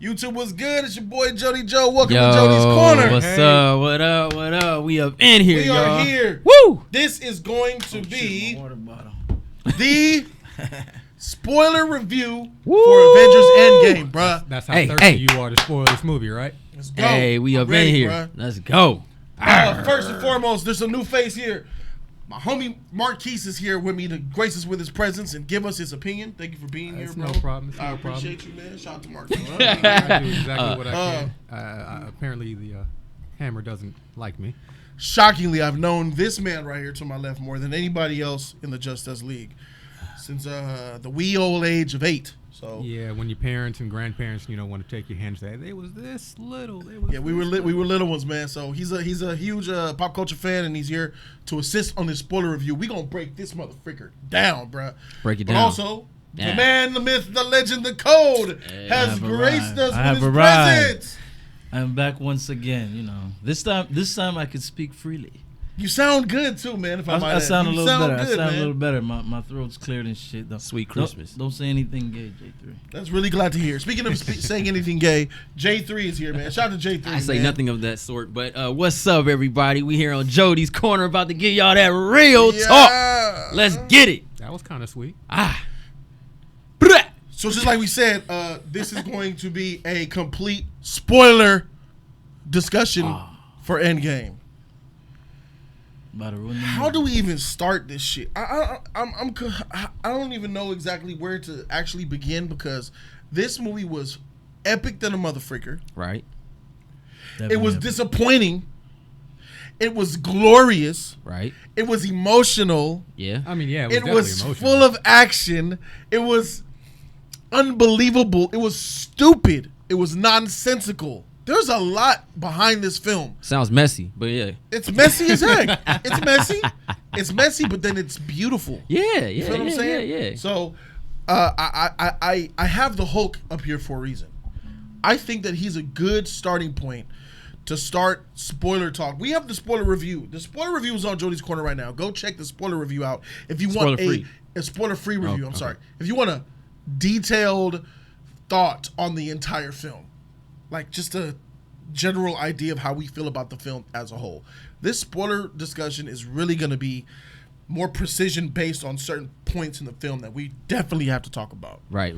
YouTube was good. It's your boy Jody Joe. Welcome to Jody's Corner. What's up? What up? What up? We up in here, We y'all. are here. Woo! This is going to be the spoiler review for Avengers Endgame, bruh. That's how thirsty you are to spoil this movie, right? Let's go. Hey, we up ready, in here. Bruh. Let's go. First and foremost, there's a new face here. My homie Marquise is here with me to grace us with his presence and give us his opinion. Thank you for being here, bro. No problem. I appreciate you, man. Shout out to Marquise. I do exactly what I can. Apparently, the hammer doesn't like me. Shockingly, I've known this man right here to my left more than anybody else in the Just Us League since the wee old age of 8. So yeah, when your parents and grandparents, want to take your hand, say they was this little. we were little ones, man. So he's a huge pop culture fan, and he's here to assist on this spoiler review. We gonna break this motherfucker down, bro. Break it but down. Also, the man, the myth, the legend, the code has graced us with his presence. I'm back once again. This time I could speak freely. You sound good too, man. If I sound a little better. Good, I sound a little better. My throat's cleared and shit. Sweet Christmas. Don't say anything gay, J3. That's really glad to hear. Speaking of saying anything gay, J3 is here, man. Shout out to J3. I say nothing of that sort, but what's up, everybody? We here on Jody's Corner about to give y'all that real talk. Let's get it. That was kind of sweet. So just like we said, this is going to be a complete spoiler discussion for Endgame. How do we even start this shit? I don't even know exactly where to actually begin because this movie was epic than a motherfucker. Right. It was disappointing. It was glorious. Right. It was emotional. Yeah. I mean, yeah, It was full of action. It was unbelievable. It was stupid. It was nonsensical. There's a lot behind this film. Sounds messy, but yeah. It's messy as heck. It's messy. It's messy, but then it's beautiful. Yeah. You feel what I'm saying? Yeah. So, I have the Hulk up here for a reason. I think that he's a good starting point to start spoiler talk. We have the spoiler review. The spoiler review is on Jody's Corner right now. Go check the spoiler review out if you want a spoiler-free review. I'm sorry. If you want a detailed thought on the entire film. Like just a general idea of how we feel about the film as a whole. This spoiler discussion is really going to be more precision based on certain points in the film that we definitely have to talk about. Right.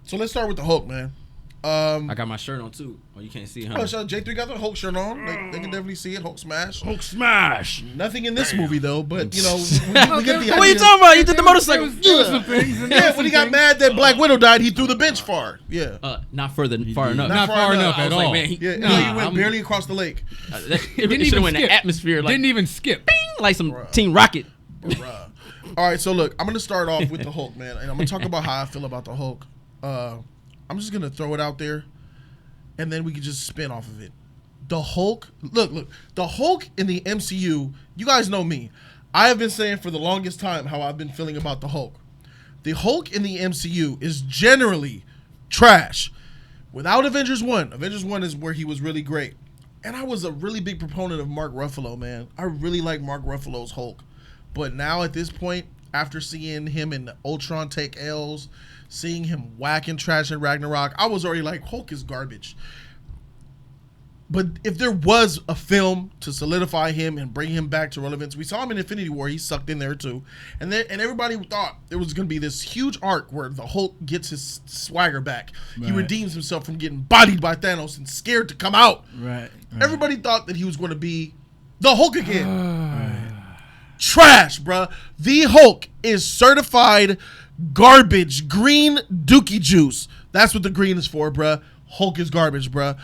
So let's start with the Hulk, man. I got my shirt on too. Oh, you can't see it, huh? J3 got the Hulk shirt on. They can definitely see it. Hulk smash. Hulk smash. Nothing in this movie though, but we get the idea. What are you talking about? You did the motorcycle. Yeah, when he got mad that Black Widow died, he threw the bench far. Yeah. Not far enough. Not far enough at all. Like, man, he went barely across the lake. It didn't even win the atmosphere. Like, didn't even skip. Bing, like some Team Rocket. Bruh. All right, so look, I'm going to start off with the Hulk, man. And I'm going to talk about how I feel about the Hulk. I'm just going to throw it out there. And then we can just spin off of it. The Hulk, look, the Hulk in the MCU, you guys know me. I have been saying for the longest time how I've been feeling about the Hulk. The Hulk in the MCU is generally trash. Without Avengers 1, Avengers 1 is where he was really great. And I was a really big proponent of Mark Ruffalo, man. I really like Mark Ruffalo's Hulk. But now at this point, after seeing him in Ultron take L's, seeing him whacking trash in Ragnarok, I was already like, Hulk is garbage. But if there was a film to solidify him and bring him back to relevance, we saw him in Infinity War. He sucked in there too. And everybody thought there was going to be this huge arc where the Hulk gets his swagger back. Right. He redeems himself from getting bodied by Thanos and scared to come out. Right. Everybody thought that he was going to be the Hulk again. Trash, bruh. The Hulk is certified garbage. Green dookie juice. That's what the green is for, bruh. Hulk is garbage, bruh.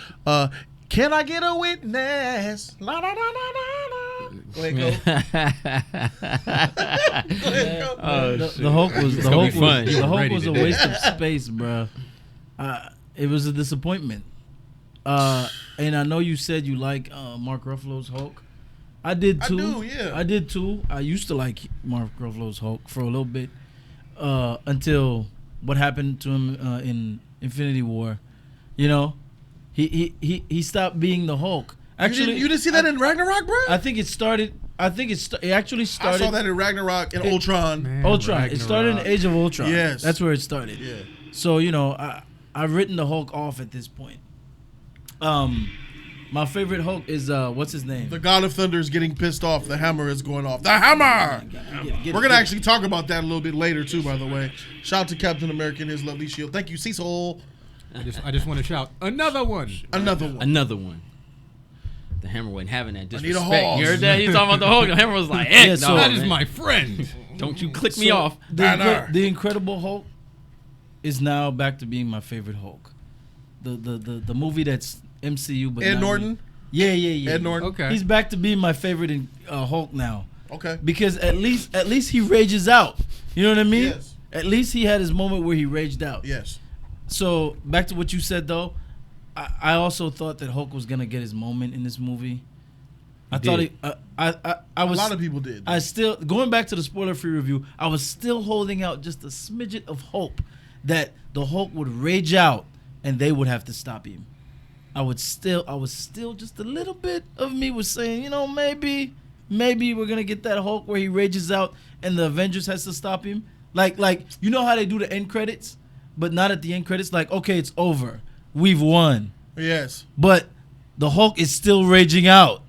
Can I get a witness? La, la, la, la, la. Go ahead, go. The Hulk was a waste of space, bruh. It was a disappointment. And I know you said you like Mark Ruffalo's Hulk. I did too. I do, yeah. I did too. I used to like Mark Ruffalo's Hulk for a little bit until what happened to him in Infinity War. You know, he stopped being the Hulk. Actually, you didn't see that in Ragnarok, bro? I think it started. It actually started. I saw that in Ragnarok and Ultron. Man, Ultron. Ragnarok. It started in Age of Ultron. Yes, that's where it started. Yeah. So I've written the Hulk off at this point. My favorite Hulk is what's his name? The God of Thunder is getting pissed off. The hammer is going off. The hammer! We're going to actually talk about that a little bit later, too, by the way. Shout out to Captain America and his lovely shield. Thank you, Cecil. I just want to shout, another one. Another one. Another one. The hammer wasn't having that disrespect. I need a horse. You heard that? He's talking about the Hulk. The hammer was like, hey, so that is my friend. Don't you click me off. The Incredible Hulk is now back to being my favorite Hulk. The movie that's MCU, but Ed Norton? Yeah. Ed Norton? Okay. He's back to being my favorite in Hulk now. Okay. Because at least he rages out. You know what I mean? Yes. At least he had his moment where he raged out. Yes. So back to what you said though, I also thought that Hulk was gonna get his moment in this movie. I was. A lot of people did. I still going back to the spoiler-free review. I was still holding out just a smidget of hope that the Hulk would rage out and they would have to stop him. I was still just a little bit of me was saying, maybe we're gonna get that Hulk where he rages out and the Avengers has to stop him. Like you know how they do the end credits, but not at the end credits. Like, okay, it's over, we've won. Yes. But the Hulk is still raging out.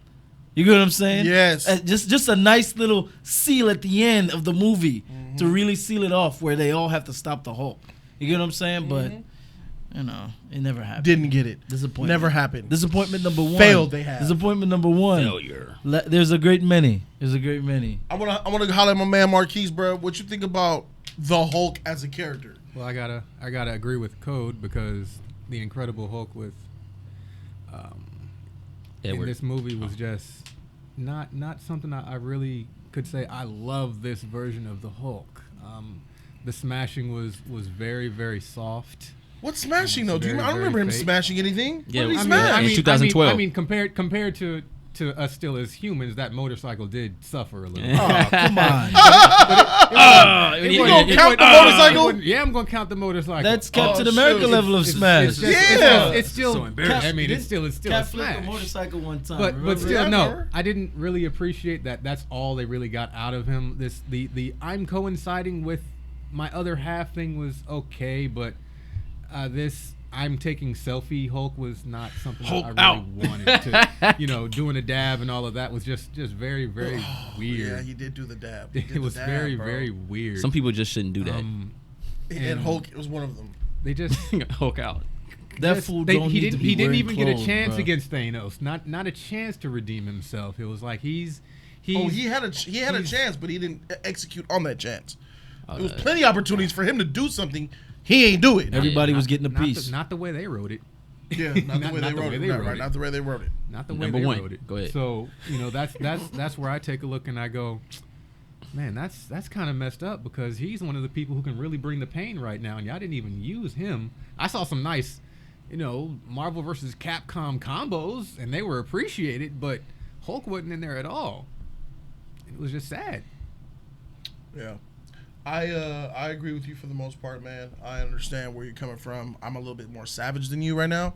You get what I'm saying? Yes. Just a nice little seal at the end of the movie to really seal it off where they all have to stop the Hulk. You get what I'm saying? But it never happened. Didn't get it. Disappointment. Never happened. Disappointment number one. Failed, they have. Disappointment number one. Failure. There's a great many. I wanna holler at my man Marquise, bro. What you think about the Hulk as a character? Well, I gotta agree with Code because the Incredible Hulk with in this movie was just not something I really could say I love this version of the Hulk. The smashing was very, very soft. What's smashing though? Very, I don't remember him fake. smashing anything. Yeah, What did he I smash? mean, 2012. I mean, compared to us still as humans, that motorcycle did suffer a little. Oh, come on. You gonna count the motorcycle? Yeah, I'm gonna count the motorcycle. That's Captain America level of smash. It's still. So embarrassing. I mean, it's still a Cap flipped smash. the motorcycle one time. But still, Yeah, I no, remember. I didn't really appreciate that. That's all they really got out of him. The I'm coinciding with my other half thing was okay, but this I'm taking selfie Hulk was not something Hulk that I really wanted to. Doing a dab and all of that was just very, very weird. Yeah, he did do the dab. He did It was the dab, very, bro. very weird. Some people just shouldn't do that. And Hulk was one of them. They just Hulk out. that just- fool they- don't he need to didn't be he didn't wearing even get a clothes, chance bro. against Thanos. Not a chance to redeem himself. It was like he Had a chance, but he didn't execute on that chance. There was plenty of opportunities for him to do something. He ain't do it. Everybody was getting a not piece. not the way they wrote it. Yeah, not the way they wrote it. Right, not the way they wrote it. Not the way Number they one. wrote it. Go ahead. So that's where I take a look and I go, man, that's kind of messed up because he's one of the people who can really bring the pain right now, and y'all didn't even use him. I saw some nice, Marvel versus Capcom combos, and they were appreciated, but Hulk wasn't in there at all. It was just sad. Yeah. I agree with you for the most part, man. I understand where you're coming from. I'm a little bit more savage than you right now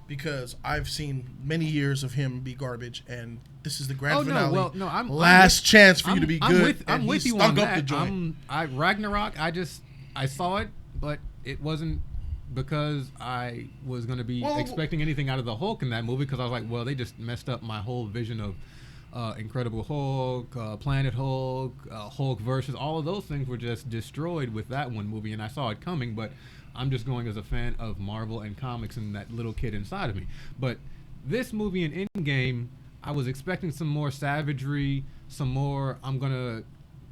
because I've seen many years of him be garbage, and this is the grand finale. I'm last chance for you to be good. I'm and with he you stunk on up that. the joint. Ragnarok. I saw it, but it wasn't because I was going to be expecting anything out of the Hulk in that movie because I was like, well, they just messed up my whole vision of Incredible Hulk, Planet Hulk, Hulk versus all of those things were just destroyed with that one movie, and I saw it coming. But I'm just going as a fan of Marvel and comics and that little kid inside of me. But this movie in Endgame, I was expecting some more savagery, some more I'm gonna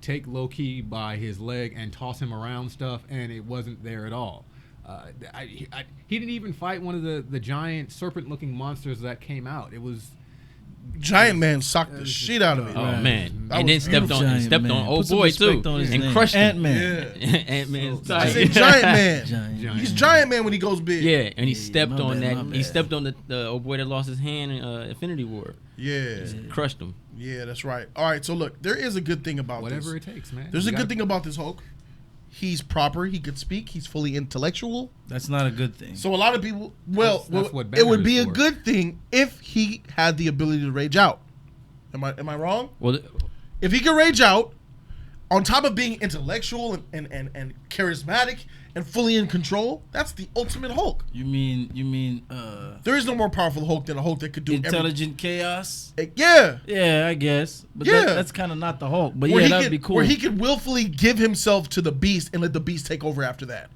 take Loki by his leg and toss him around stuff, and it wasn't there at all. He didn't even fight one of the giant serpent-looking monsters that came out. It was. Giant Man sucked the shit out of it. Oh man! That And then was stepped Giant on old Put some boy too, respect on his and name. crushed him. Ant-Man. Yeah. Ant-Man's I tight. said Giant Man. Giant. He's Giant Man when he goes big. Yeah, and he stepped my on bad, that. my He bad. stepped on the old boy that lost his hand in Infinity War. Yeah. Crushed him. Yeah, that's right. All right, so look, there is a good thing about Whatever this. it takes, man. There's You a good gotta- thing about this Hulk. He's proper. He could speak. He's fully intellectual. That's not a good thing. So a lot of people, That's what it Banner would be is a for. good thing if he had the ability to rage out. Am I wrong? Well, If he could rage out, on top of being intellectual and charismatic and fully in control, that's the ultimate Hulk. You mean there is no more powerful Hulk than a Hulk that could do intelligent chaos? Yeah. Yeah, I guess. But that's kind of not the Hulk. But where that'd be cool. Where he could willfully give himself to the Beast and let the Beast take over after that.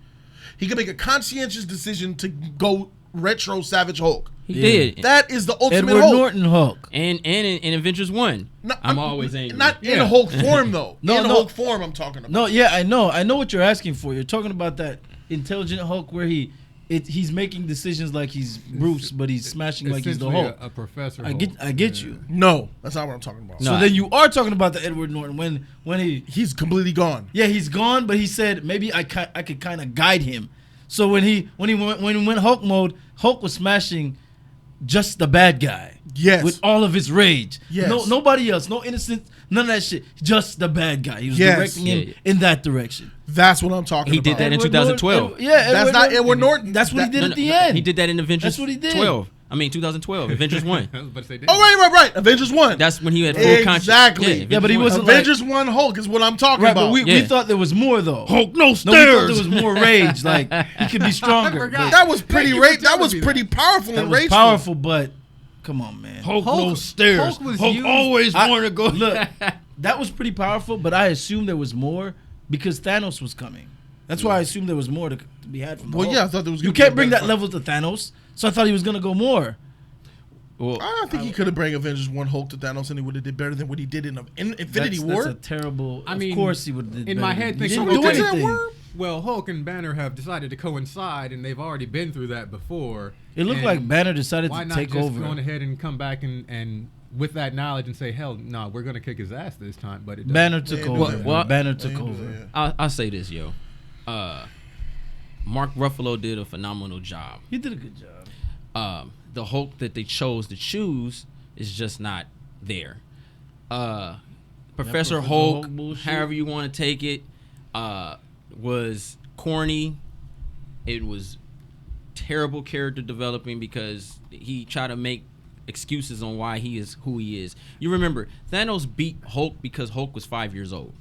He could make a conscientious decision to go retro Savage Hulk. He did. That is the ultimate Edward Hulk. Norton Hulk. And in Avengers 1, I'm always angry. Not in Hulk form, though. No, Hulk form I'm talking about. No, yeah, I know what you're asking for. You're talking about that intelligent Hulk where he's making decisions like he's Bruce, but he's smashing like he's the Hulk. A professor. I get you. No, that's not what I'm talking about. So then you are talking about the Edward Norton when he's completely gone. Yeah, he's gone, but he said maybe I could kind of guide him. So when he went Hulk mode, Hulk was smashing just the bad guy. Yes. With all of his rage. Yes. Nobody else, no innocent, none of that shit. Just the bad guy. He was directing him in that direction. That's what I'm talking about. He did that in 2012. That's not Edward Norton. That's what he did at the end. He did that in Avengers. That's what he did. 2012. Avengers 1. Right. Avengers 1. That's when he had full conscience. Exactly. Yeah, but he wasn't Avengers 1 Hulk is what I'm talking right, about. But we thought there was more though. Hulk, no stairs. No, we thought there was more rage. Like he could be stronger. That was pretty That was pretty powerful and rageful. Powerful, but come on, man. Hulk no stairs. Hulk always wanted to go. Look, that was pretty powerful, but I assumed there was more because Thanos was coming. That's why I assumed there was more to be had from the Hulk. Yeah, I thought there was. You can't bring that level to Thanos, so I thought he was gonna go more. Well, I don't think he could have bring Avengers 1 Hulk to Thanos, and he would have did better than what he did in Infinity War. That's a terrible. Of course, he would have did better. In my head, thinking, well, Hulk and Banner have decided to coincide, and they've already been through that before. It looked like Banner decided to take over. Why not just go ahead and come back and with that knowledge and say, hell, no, we're going to kick his ass this time. But Banner took over. Banner took over. I'll say this, yo. Mark Ruffalo did a phenomenal job. He did a good job. The Hulk that they chose to choose is just not there. Professor Hulk, however you want to take it, was corny. It was terrible character developing because he tried to make excuses on why he is who he is. You remember, Thanos beat Hulk because Hulk was 5 years old.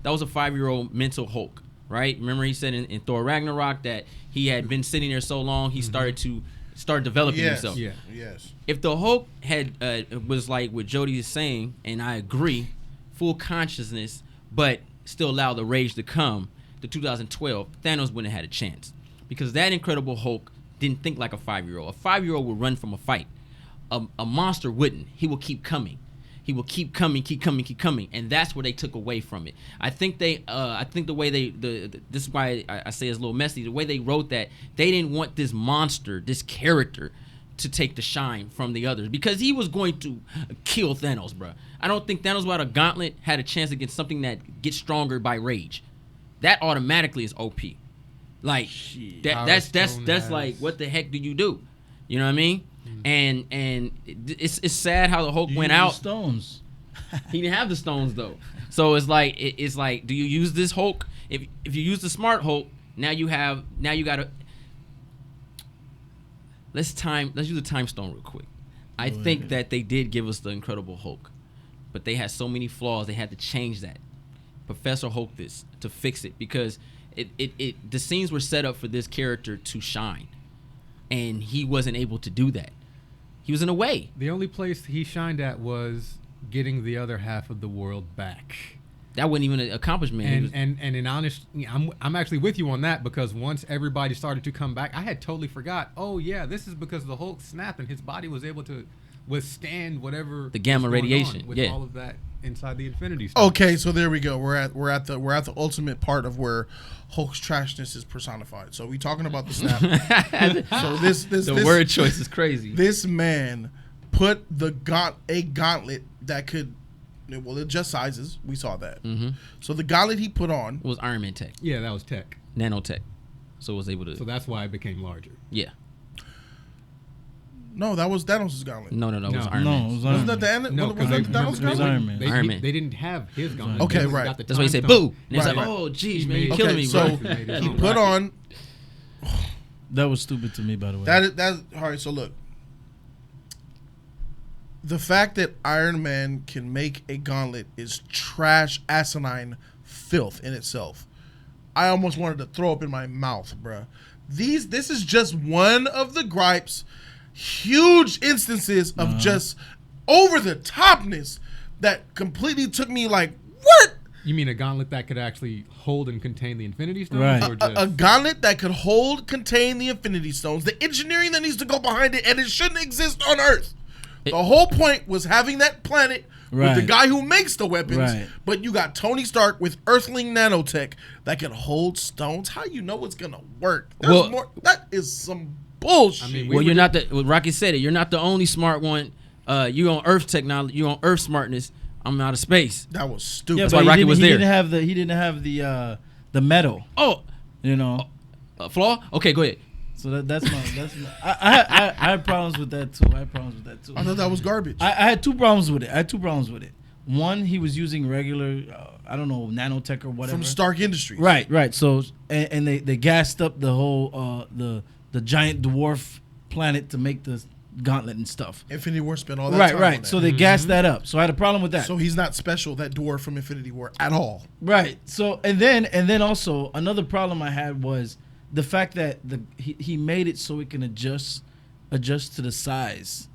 That was a 5-year-old mental Hulk, right? Remember he said in Thor Ragnarok that he had been sitting there so long he started developing himself. Yeah. Yes. If the Hulk had was like what Jody is saying, and I agree, full consciousness, but still allow the rage to come, to 2012, Thanos wouldn't have had a chance. Because that Incredible Hulk didn't think like a 5-year-old. A 5-year-old would run from a fight. A monster wouldn't. He will keep coming. He will keep coming, and that's what they took away from it. I think the way this is why I say it's a little messy. The way they wrote that, they didn't want this monster, this character, to take the shine from the others because he was going to kill Thanos, bro. I don't think Thanos without a gauntlet had a chance against something that gets stronger by rage. That automatically is OP. Like that's like what the heck do you do? You know what I mean? And it's sad how the Hulk went out. Stones. He didn't have the stones though. So it's like do you use this Hulk? If you use the smart Hulk, now you gotta let's use a time stone real quick. I think that they did give us the Incredible Hulk, but they had so many flaws they had to change that. Professor Hulk this to fix it because the scenes were set up for this character to shine, and he wasn't able to do that. He was in a way. The only place he shined at was getting the other half of the world back. That wasn't even an accomplishment. And in honest, I'm actually with you on that because once everybody started to come back, I had totally forgot. Oh yeah, this is because the Hulk snapped and his body was able to withstand whatever the gamma radiation with all of that inside the Infinity Stone. Okay, so there we go. We're at the ultimate part of where Hulk's trashness is personified. So we talking about the snap. So this word choice is crazy. This man put a gauntlet that could adjust sizes. We saw that. Mm-hmm. So the gauntlet he put on was Iron Man tech. Yeah, that was tech. Nanotech. So it was able to. So that's why it became larger. Yeah. No, that was Thanos' gauntlet. No, it was Iron Man. Wasn't that the end? No, because Thanos' gauntlet? Iron Man. They didn't have his gauntlet. Okay, right. That's why he said boo. And he's right, like, oh, geez, man, you're killing me, so bro. he put on. That was stupid to me, by the way. That all right. So look, the fact that Iron Man can make a gauntlet is trash, asinine filth in itself. I almost wanted to throw up in my mouth, bruh. This is just one of the gripes, huge instances of just over the topness that completely took me like, what? You mean a gauntlet that could actually hold and contain the Infinity Stones? Right. Or just... A gauntlet that could contain the Infinity Stones, the engineering that needs to go behind it, and it shouldn't exist on Earth. The whole point was having that planet with the guy who makes the weapons, but you got Tony Stark with Earthling nanotech that can hold stones. How you know it's gonna work? That is some bullshit. I mean, you're not the. Well, Rocky said it. You're not the only smart one. You on Earth technology. You on Earth smartness. I'm out of space. That was stupid. Yeah, That's why Rocky was there. He didn't have the metal. Oh, you know, flaw. Okay, go ahead. So that's my. I had problems with that too. I thought that was garbage. I had two problems with it. One, he was using regular, I don't know, nanotech or whatever from Stark Industries. Right. So and they gassed up the whole the giant dwarf planet to make the Gauntlet and stuff. Infinity War spent all that time on that. So they gassed that up. So I had a problem with that. So he's not special, that dwarf from Infinity War at all. Right. So and then also another problem I had was the fact that he made it so it can adjust to the size.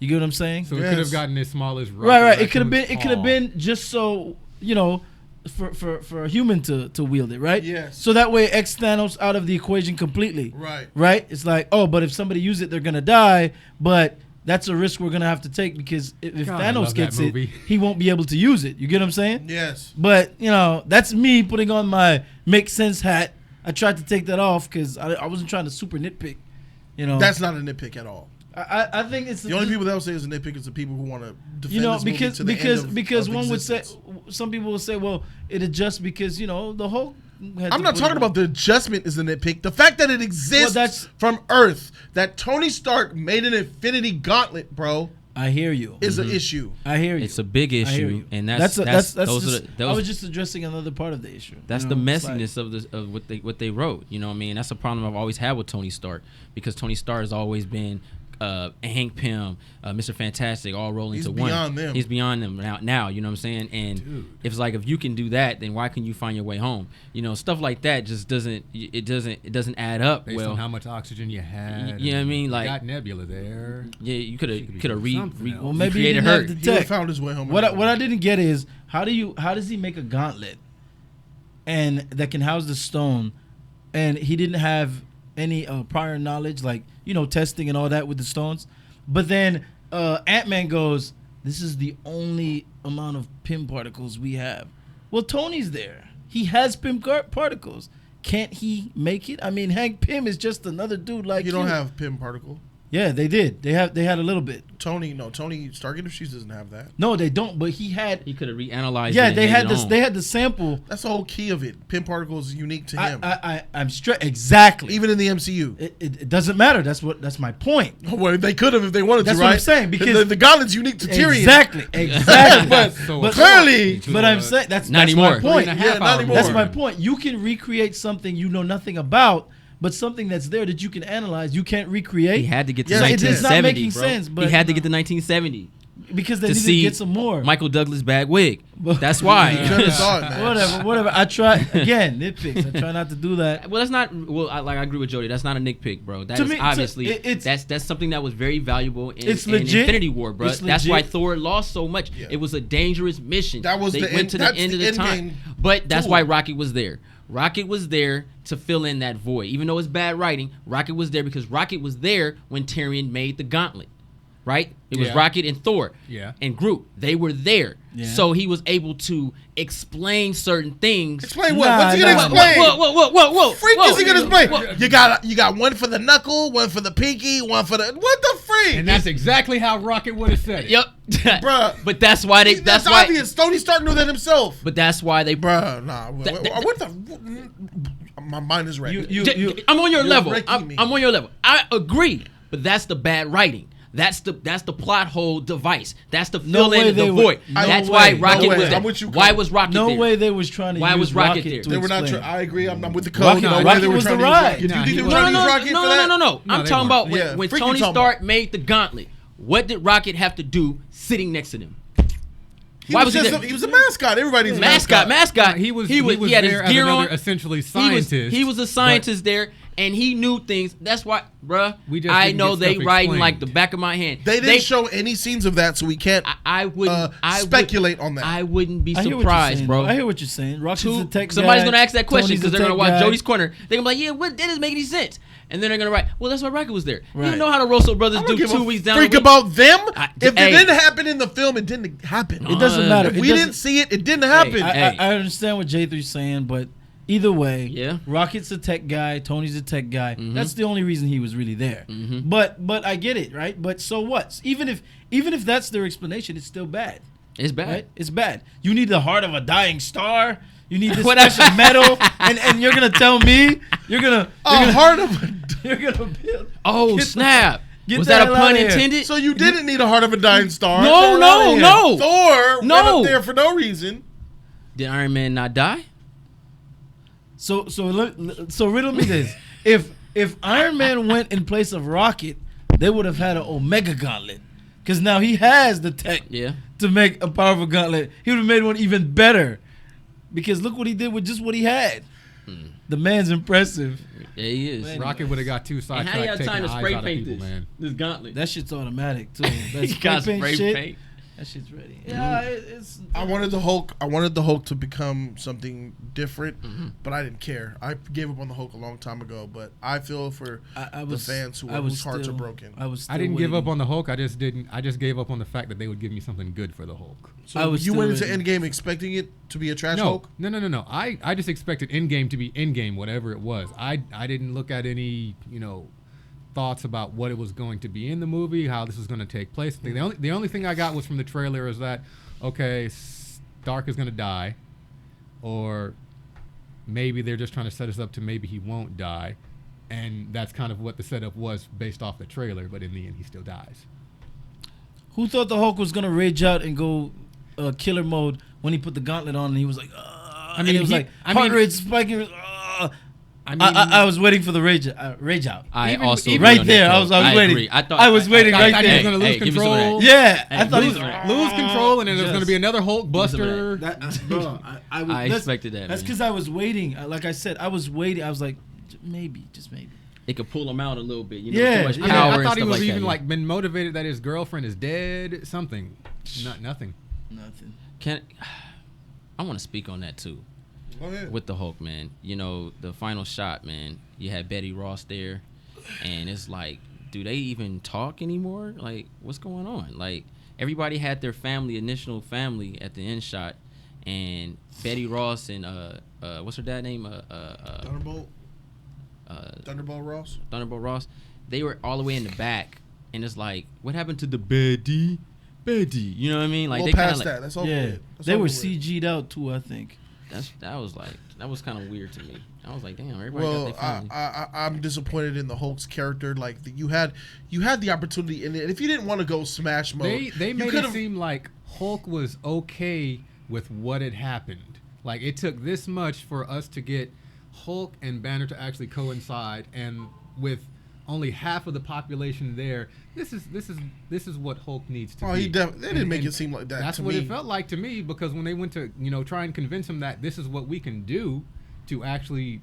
You get what I'm saying? So it could have gotten as small as right. It could have been just so, you know, for a human to wield it, right? Yes. So that way X Thanos out of the equation completely. Right? It's like, oh, but if somebody uses it, they're gonna die, but that's a risk we're gonna have to take because if Thanos gets it, he won't be able to use it. You get what I'm saying? Yes. But, you know, that's me putting on my make sense hat. I tried to take that off because I wasn't trying to super nitpick. You know, that's not a nitpick at all. I think it's the only people that will say it's a nitpick is the people who want to defend you know this movie to the end of because one existence. would say, some people will say, well, it adjusts because, you know, the Hulk. I'm not talking about the adjustment is the nitpick. The fact that it exists from Earth, that Tony Stark made an Infinity Gauntlet, bro. I hear you. Is an issue. I hear you. It's a big issue, and I was just addressing another part of the issue. That's the messiness of what they wrote. You know what I mean? That's a problem I've always had with Tony Stark because Tony Stark has always been Hank Pym, Mr. Fantastic, all rolling into one. Beyond them. He's beyond them now. You know what I'm saying? And it's like if you can do that, then why can you find your way home? You know, stuff like that just doesn't add up. Based on how much oxygen you had. You know what I mean? Like you got Nebula there. Yeah, you could have well, maybe he didn't have the tech. He found his way home. What I didn't get is how does he make a gauntlet and that can house the stone, and he didn't have any prior knowledge, like, you know, testing and all that with the stones. But then Ant-Man goes, this is the only amount of Pym particles we have. Well, Tony's there. He has Pym particles. Can't he make it? I mean, Hank Pym is just another dude like you. You don't have Pym particle. Yeah, they did. They had a little bit. Tony Stark Industries doesn't have that. No, they don't. But he could have reanalyzed. Yeah, it they had this. They had the sample. That's the whole key of it. Pym particle is unique to him. I'm straight. Exactly. Even in the MCU, it doesn't matter. That's my point. Well, they could have if they wanted to. That's right? what I'm saying because the Gauntlet's unique to Tyrion. Exactly. but clearly, but I'm saying that's not anymore. My point. Yeah, not anymore. That's my point. You can recreate something you know nothing about. But something that's there that you can analyze, you can't recreate. He had to get to 1970. It's not making sense. But he had to get to 1970 because they needed to get some more. Michael Douglas bag wig. That's why. Whatever. I try again nitpicks. I try not to do that. Well, that's not. Well, I agree with Jody. That's not a nitpick, bro. That is obviously that's something that was very valuable in Infinity War, bro. That's why Thor lost so much. Yeah. It was a dangerous mission. They went to the end of the time. But that's why Rocket was there. Rocket was there to fill in that void. Even though it's bad writing, Rocket was there because Rocket was there when Tyrion made the Gauntlet, right? It was Rocket and Thor and Groot. They were there. Yeah. So he was able to explain certain things. Explain what? What's he going to explain? Whoa. Freak is he going to explain? You got one for the knuckle, one for the pinky, one for the... What the freak? And that's exactly how Rocket would have said it. Yep. Bruh. But that's why they... That's obvious. Tony Stark knew that himself. But that's why they... Bruh, nah. What the... My mind is ready. I'm on your level. I'm on your level. I agree. But that's the bad writing. That's the plot hole device. That's the fill in the void. That's why Rocket was there. I'm with you. Why was Rocket there? No way they was trying to. Why was Rocket there? They were not. I agree. I'm with the code. Rocket was the ride. Do you think they were trying to use Rocket for that? No. I'm talking about when Tony Stark made the Gauntlet. What did Rocket have to do sitting next to them? He was a mascot. Everybody's mascot. He was he had there his gear as another on. essentially scientist. He was a scientist there, and he knew things. That's why, bruh. I know they stuff writing explained. like the back of my hand. They didn't show any scenes of that, so we can't. I wouldn't speculate on that. I wouldn't be I hear what you're surprised, saying, bro. I hear what you're saying. Rocket's a tech Somebody's guy, gonna ask that question Tony's because a they're gonna tech watch guy. Jody's Corner. They're gonna be like, yeah, what? That doesn't make any sense. And then they're gonna write, well, that's why Rocket was there. Right. You know how the Russell brothers I don't do give 2 a weeks down freak the week? about them. If it hey. didn't happen in the film, it didn't happen. It doesn't matter. If we didn't see it, it didn't happen. I understand what J3's saying, but either way, Yeah. Rocket's a tech guy, Tony's a tech guy. Mhm. That's the only reason he was really there. Mhm. But I get it, right? But so what? Even if that's their explanation, it's still bad. It's bad. Right? It's bad. You need the heart of a dying star. You need this special metal, and you're gonna tell me you're gonna Heart of a. you're gonna build. Oh, Get snap. get Was the that a hell pun outta here. intended? So you didn't need a heart of a dying star. No. Thor went No. up there for no reason. Did Iron Man not die? So riddle me this: if Iron Man went in place of Rocket, they would have had an Omega Gauntlet, because now he has the tech Yeah. to make a powerful gauntlet. He would have made one even better, because look what he did with just what he had. The man's impressive. Yeah, he is. Rocket would have got too And sidetracked how do you have taking time to eyes spray out of paint people, this? man. This gauntlet. That shit's automatic too. That He got spray paint spray shit. paint. That shit's ready. Yeah, it's. I wanted the Hulk to become something different, but I didn't care. I gave up on the Hulk a long time ago. But I feel for the fans whose hearts are broken. I didn't give up on the Hulk. I just gave up on the fact that they would give me something good for the Hulk. So you went into Endgame expecting it to be a trash Hulk? No. I just expected Endgame to be Endgame, whatever it was. I didn't look at any thoughts about what it was going to be in the movie, how this was going to take place. The only thing I got was from the trailer is that, okay, Stark is going to die, or maybe they're just trying to set us up to maybe he won't die, and that's kind of what the setup was based off the trailer, but in the end he still dies. Who thought the Hulk was gonna rage out and go killer mode when he put the gauntlet on and he was like, and it was like heart rate spiking. I was waiting for the rage out. I also right there. I was waiting. Agree. I was waiting right there. He was going to lose control. Yeah, I thought he was lose control, and then there's going to be another Hulk Buster. Bro, I expected that. That's because I was waiting. Like I said, I was waiting. I was like, maybe, just maybe. It could pull him out a little bit. Yeah. Too much power I thought he and was stuff even like that. been motivated that his girlfriend is dead. Something. Nothing. I want to speak on that too. Go ahead. With the Hulk, man. The final shot, man. You had Betty Ross there, and it's like, do they even talk anymore? Like, what's going on? Like, everybody had their initial family at the end shot, and Betty Ross and what's her dad name? Thunderbolt. Thunderbolt Ross. Thunderbolt Ross. They were all the way in the back, and it's like, what happened to the Betty? You know what I mean? Like, Well, they past kinda that. That's all. Yeah, they were CG'd out too, I think. That was kind of weird to me. I was like, damn, everybody got Well, their family. I'm disappointed in the Hulk's character. Like you had the opportunity, and if you didn't want to go smash mode, They made it seem like Hulk was okay with what had happened. Like, it took this much for us to get Hulk and Banner to actually coincide, and with only half of the population there, this is what Hulk needs to be. They didn't make it seem like that. That's to what me. it felt like to me, because when they went to try and convince him that this is what we can do to actually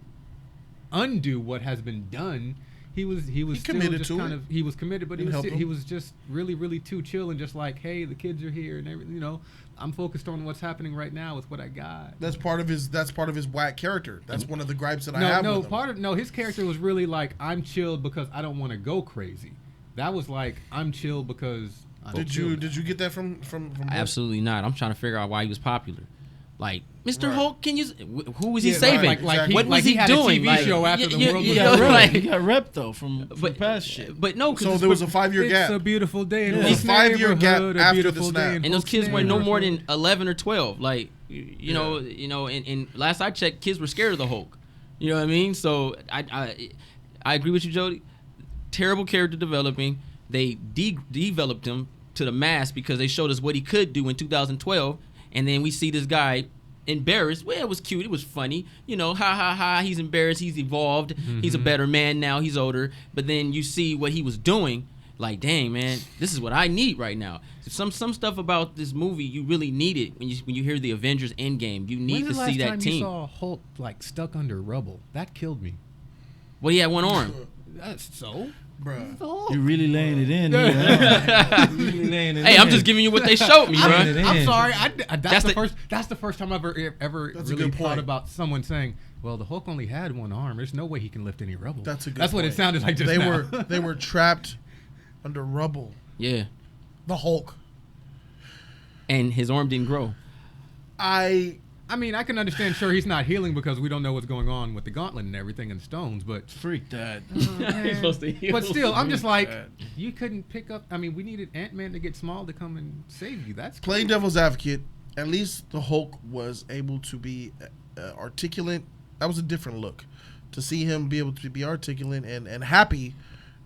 undo what has been done, he was still committed just to kind it. of he was committed, but Didn't help he him. was just really too chill and just like, hey, the kids are here and everything. I'm focused on what's happening right now with what I got. That's part of his whack character. That's one of the gripes that I have with him. His character was really like, I'm chilled because I don't want to go crazy. That was like, I'm chilled because I don't feel Did you get that from Absolutely not. I'm trying to figure out why he was popular. Like, Mr. Right. Hulk, who was he saving? What was he had doing? a TV show after the world was He over. got rep though from past shit. But no, So there was a 5-year It's gap. a beautiful day in There was a Hulk's 5-year gap neighborhood, a after the beautiful snap. day in and those Hulk's kids were no more neighborhood. than 11 or 12. Like, and last I checked, kids were scared of the Hulk. You know what I mean? So I agree with you, Jody. Terrible character developing. They developed him to the mass because they showed us what he could do in 2012, and then we see this guy embarrassed. Well, it was cute. It was funny. Ha ha ha. He's embarrassed. He's evolved. Mm-hmm. He's a better man now. He's older. But then you see what he was doing. like, dang, man, this is what I need right now. Some stuff about this movie you really need it when you hear the Avengers Endgame. You need to see that team. When's the last time you saw Hulk like stuck under rubble? That killed me. Well, he had one arm. So, Bruh. You're really laying it in. Really laying it Hey, in. I'm just giving you what they showed me, bro. I'm sorry. That's the first time I've ever That's a really good thought point. about someone saying, "Well, the Hulk only had one arm. There's no way he can lift any rubble." That's a good That's what it point. sounded like just now. They were trapped under rubble. Yeah, The Hulk. and his arm didn't grow. I mean, I can understand. Sure, he's not healing because we don't know what's going on with the Gauntlet and everything and stones. But Freak that. He's supposed to heal. But still, I'm just like, that. you couldn't pick up. I mean, we needed Ant-Man to get small to come and save you. That's Playing devil's advocate, at least the Hulk was able to be articulate. That was a different look. To see him be able to be articulate and happy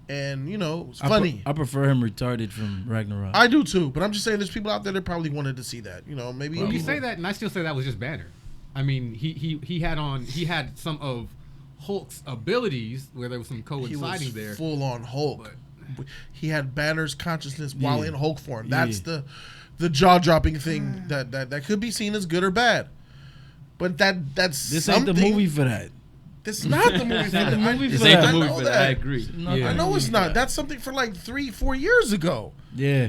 and, it's funny. I prefer him retarded from Ragnarok. I do too, but I'm just saying there's people out there that probably wanted to see that. Maybe Well, you say that, and I still say that was just Banner. I mean, he had some of Hulk's abilities where there was some he coinciding was there. full on Hulk. He had Banner's consciousness while in Hulk form. That's the jaw dropping thing that could be seen as good or bad. But that's this something. ain't the movie for that. This is not the movie for that. This I ain't the know movie for that. I agree. Yeah. I know it's not. That's something for like 3-4 years ago. Yeah,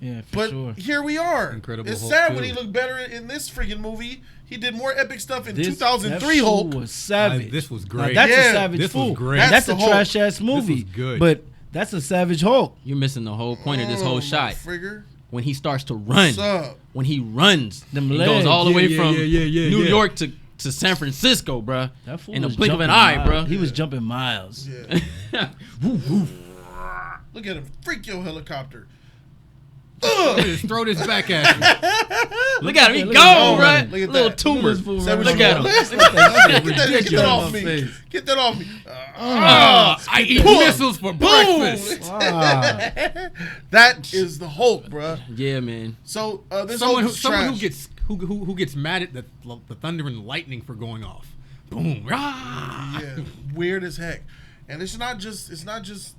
for But sure. here we are. Incredible It's Hulk sad 2. when he looked better in this freaking movie. He did more epic stuff in That 2003 fool Hulk. was savage. This was Now, great. that's Yeah, a savage this fool. was great. That's That's a the Hulk. trash ass movie. good. But that's a savage Hulk. You're missing the whole point of this whole my shot. Frigger. When he starts to run, What's up? when he runs, Them he legs. goes all the way Yeah, from yeah, New yeah. York to San Francisco, bruh. That fool In a was blink of an jumping eye, miles. bruh. He was jumping miles. Yeah. Woof, woof. Look at him. Freak your helicopter. Just throw this back at you. Look at him, he Look gone, at bruh. Look at Little that. tumor. Look at this fool Say what Look you at want. him. Get that off me. Face. Get that off me. I eat missiles for breakfast. That is the Hulk, bruh. Yeah, man. So this Someone Hulk who is trash. who gets mad at the thunder and lightning for going off. Boom. Rah! Yeah, weird as heck. And it's not just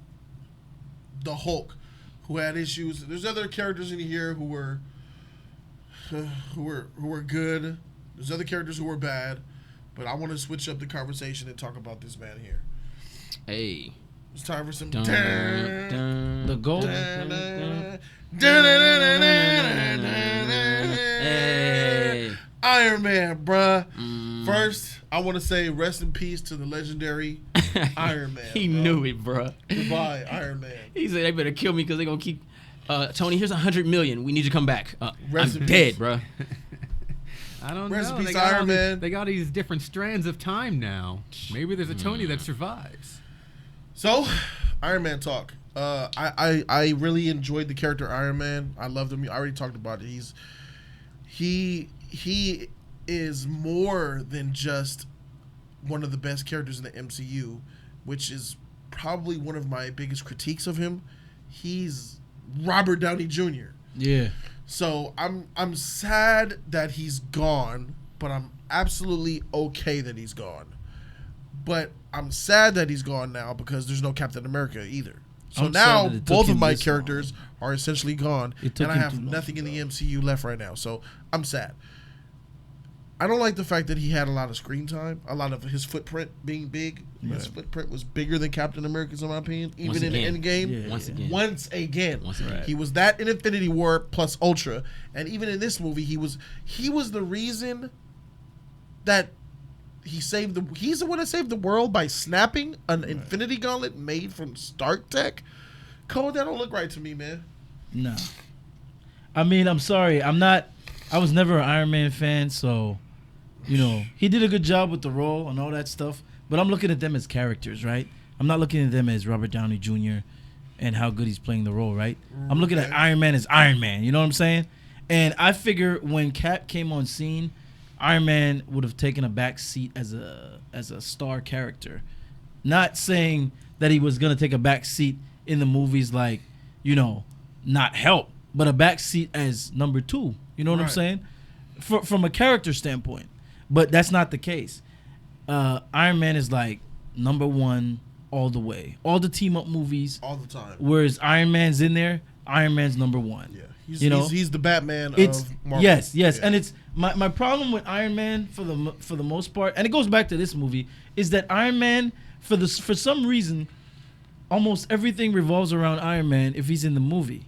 the Hulk who had issues. There's other characters in here who were good. There's other characters who were bad. But I want to switch up the conversation and talk about this man here. Hey. It's time for some Dun, dun, The goal. Hey. Iron Man, bruh. First, I want to say rest in peace to the legendary Iron Man. He bro. knew it, bruh. Goodbye, Iron Man. He said they better kill me because they're going to keep... Tony, here's $100 million. We need you to come back. Rest I'm in dead, peace. bruh. I don't Rest in know. peace, They got Iron all Man. They got these different strands of time now. Maybe there's a Tony that survives. So, Iron Man talk. I really enjoyed the character Iron Man. I loved him. I already talked about it. He is more than just one of the best characters in the MCU, which is probably one of my biggest critiques of him. He's Robert Downey Jr. Yeah. So I'm sad that he's gone, but I'm absolutely okay that he's gone. But I'm sad that he's gone now because there's no Captain America either. So I'm now sad that it took both of him my this characters are essentially gone, It took and I him have too long nothing to in the go. MCU left right now. So I'm sad. I don't like the fact that he had a lot of screen time, a lot of his footprint being big. His footprint was bigger than Captain America's, in my opinion, even in again. Endgame. Yeah. Once again. Once again. He was that in Infinity War plus Ultra, and even in this movie, he was the reason that he's the one that saved the world by snapping an Infinity Gauntlet made from Stark Tech. Cole, that don't look right to me, man. No. I mean, I'm sorry. I was never an Iron Man fan, so, he did a good job with the role and all that stuff. But I'm looking at them as characters, right? I'm not looking at them as Robert Downey Jr. and how good he's playing the role, right? I'm looking at Iron Man as Iron Man. You know what I'm saying? And I figure when Cap came on scene, Iron Man would have taken a back seat as a star character. Not saying that he was gonna take a back seat in the movies, like, not help, but a back seat as number 2. You know what I'm saying? From a character standpoint. But that's not the case. Iron Man is like number 1 all the way. All the team up movies, all the time. Whereas Iron Man's in there, Iron Man's number one. Yeah, he's the Batman of Marvel. Yes, yeah. And it's my problem with Iron Man for the most part, and it goes back to this movie, is that Iron Man for some reason, almost everything revolves around Iron Man if he's in the movie.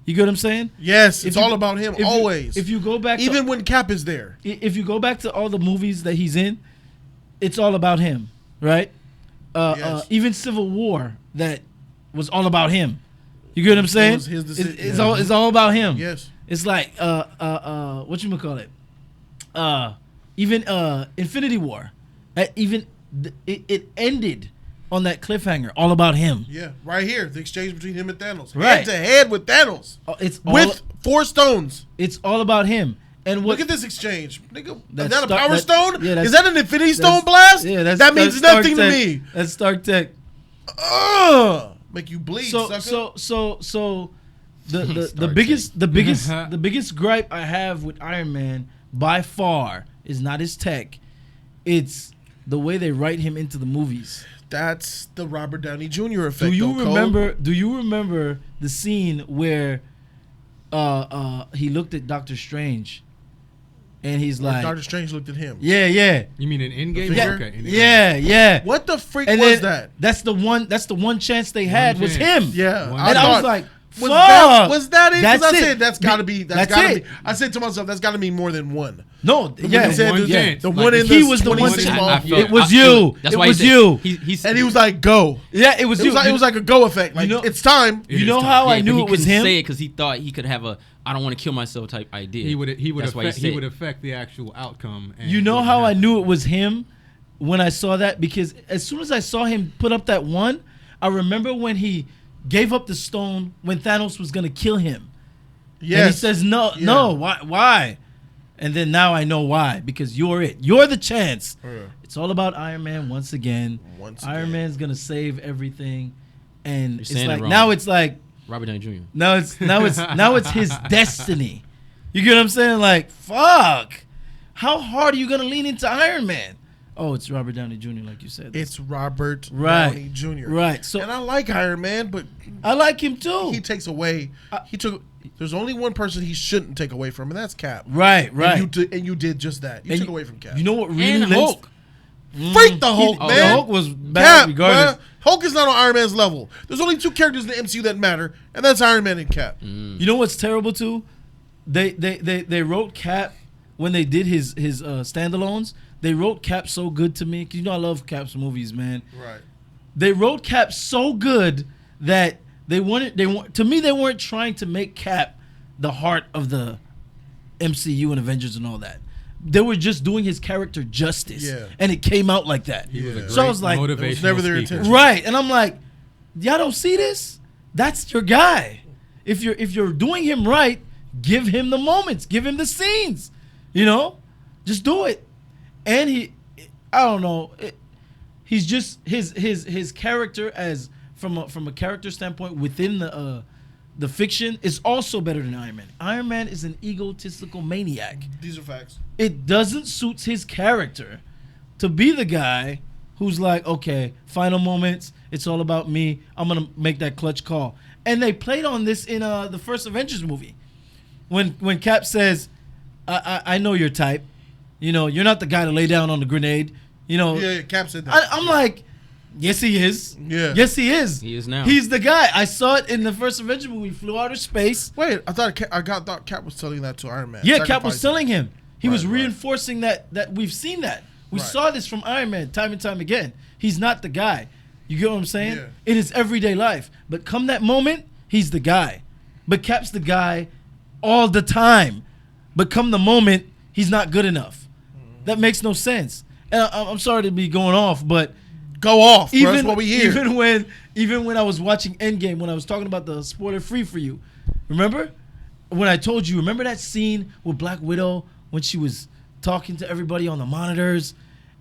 You get what I'm saying? Yes, it's all about him always. If you go back, even when Cap is there, if you go back to all the movies that he's in, it's all about him, right? Yes. Even Civil War, that was all about him. You get what I'm saying? It was his decision. It's all about him. Yes. It's like what you call it? Even Infinity War, it ended on that cliffhanger, all about him. Yeah, right here, the exchange between him and Thanos, right. Head to head with Thanos. It's with 4 stones. It's all about him. And look at this exchange, nigga. Is that a power stone? Yeah, is that an Infinity Stone blast? Yeah, that means nothing to me. That's Stark Tech. Make you bleed. So the biggest gripe I have with Iron Man by far is not his tech, it's the way they write him into the movies. That's the Robert Downey Jr. effect. Do you remember the scene where he looked at Doctor Strange and he's like, Doctor Strange looked at him? Yeah. You mean in Endgame? Yeah, okay, yeah. What the freak was that? That's the one chance they had was him. Yeah. And I was like, was that it? Because I said that's gotta be. I said to myself, that's gotta be more than one. No, The one in the he was the one. It was you. That's it why was he you. And he was like, "Go." Yeah, it was you. It was like a go effect. Like, it's time. You know how I knew it was him? Say it because he thought he could have a "I don't want to kill myself" type idea. He would affect the actual outcome. And you know how I knew it was him when I saw that? Because as soon as I saw him put up that one, I remember when he gave up the stone when Thanos was gonna kill him. Yes. And he says, no, why? And then now I know why, because you're it. You're the chance. It's all about Iron Man once again. Iron Man's gonna save everything, and it's like now it's like Robert Downey Jr. Now it's his destiny. You get what I'm saying? Like, fuck. How hard are you gonna lean into Iron Man? Oh, it's Robert Downey Jr. like you said. It's Robert Downey Jr. Right. So, and I like Iron Man, but I like him too. He takes away. There's only one person he shouldn't take away from, and that's Cap. Right. And you did just that. You took away from Cap. You know what really Hulk. Freak the Hulk, man. The Hulk was bad regardless. Hulk is not on Iron Man's level. There's only 2 characters in the MCU that matter, and that's Iron Man and Cap. You know what's terrible too? They wrote Cap when they did his standalones. They wrote Cap so good to me, 'cause you know I love Cap's movies, man. Right. They wrote Cap so good that they weren't trying to make Cap the heart of the MCU and Avengers and all that. They were just doing his character justice, and it came out like that. So I was like, it was never their intention, right? And I'm like, y'all don't see this? That's your guy. If you're doing him right, give him the moments, give him the scenes. You know, just do it. And I don't know. He's just his character as from a character standpoint within the fiction is also better than Iron Man. Iron Man is an egotistical maniac. These are facts. It doesn't suit his character to be the guy who's like, okay, final moments, it's all about me. I'm gonna make that clutch call. And they played on this in the first Avengers movie, when Cap says, I know your type. You know, you're not the guy to lay down on the grenade. You know. Yeah, Cap said that. I'm like, yes, he is. Yeah. Yes, he is. He is now. He's the guy. I saw it in the first Avengers movie. He flew out of space. Wait, I thought Cap was telling that to Iron Man. Yeah, Cap was telling him. He was reinforcing that we've seen that. We saw this from Iron Man time and time again. He's not the guy. You get what I'm saying? Yeah. In his everyday life. But come that moment, he's the guy. But Cap's the guy all the time. But come the moment, he's not good enough. That makes no sense. And I'm sorry to be going off, but go off. Bro, that's what we hear. Even when I was watching Endgame, when I was talking about the spoiler free for you, remember when I told you? Remember that scene with Black Widow when she was talking to everybody on the monitors?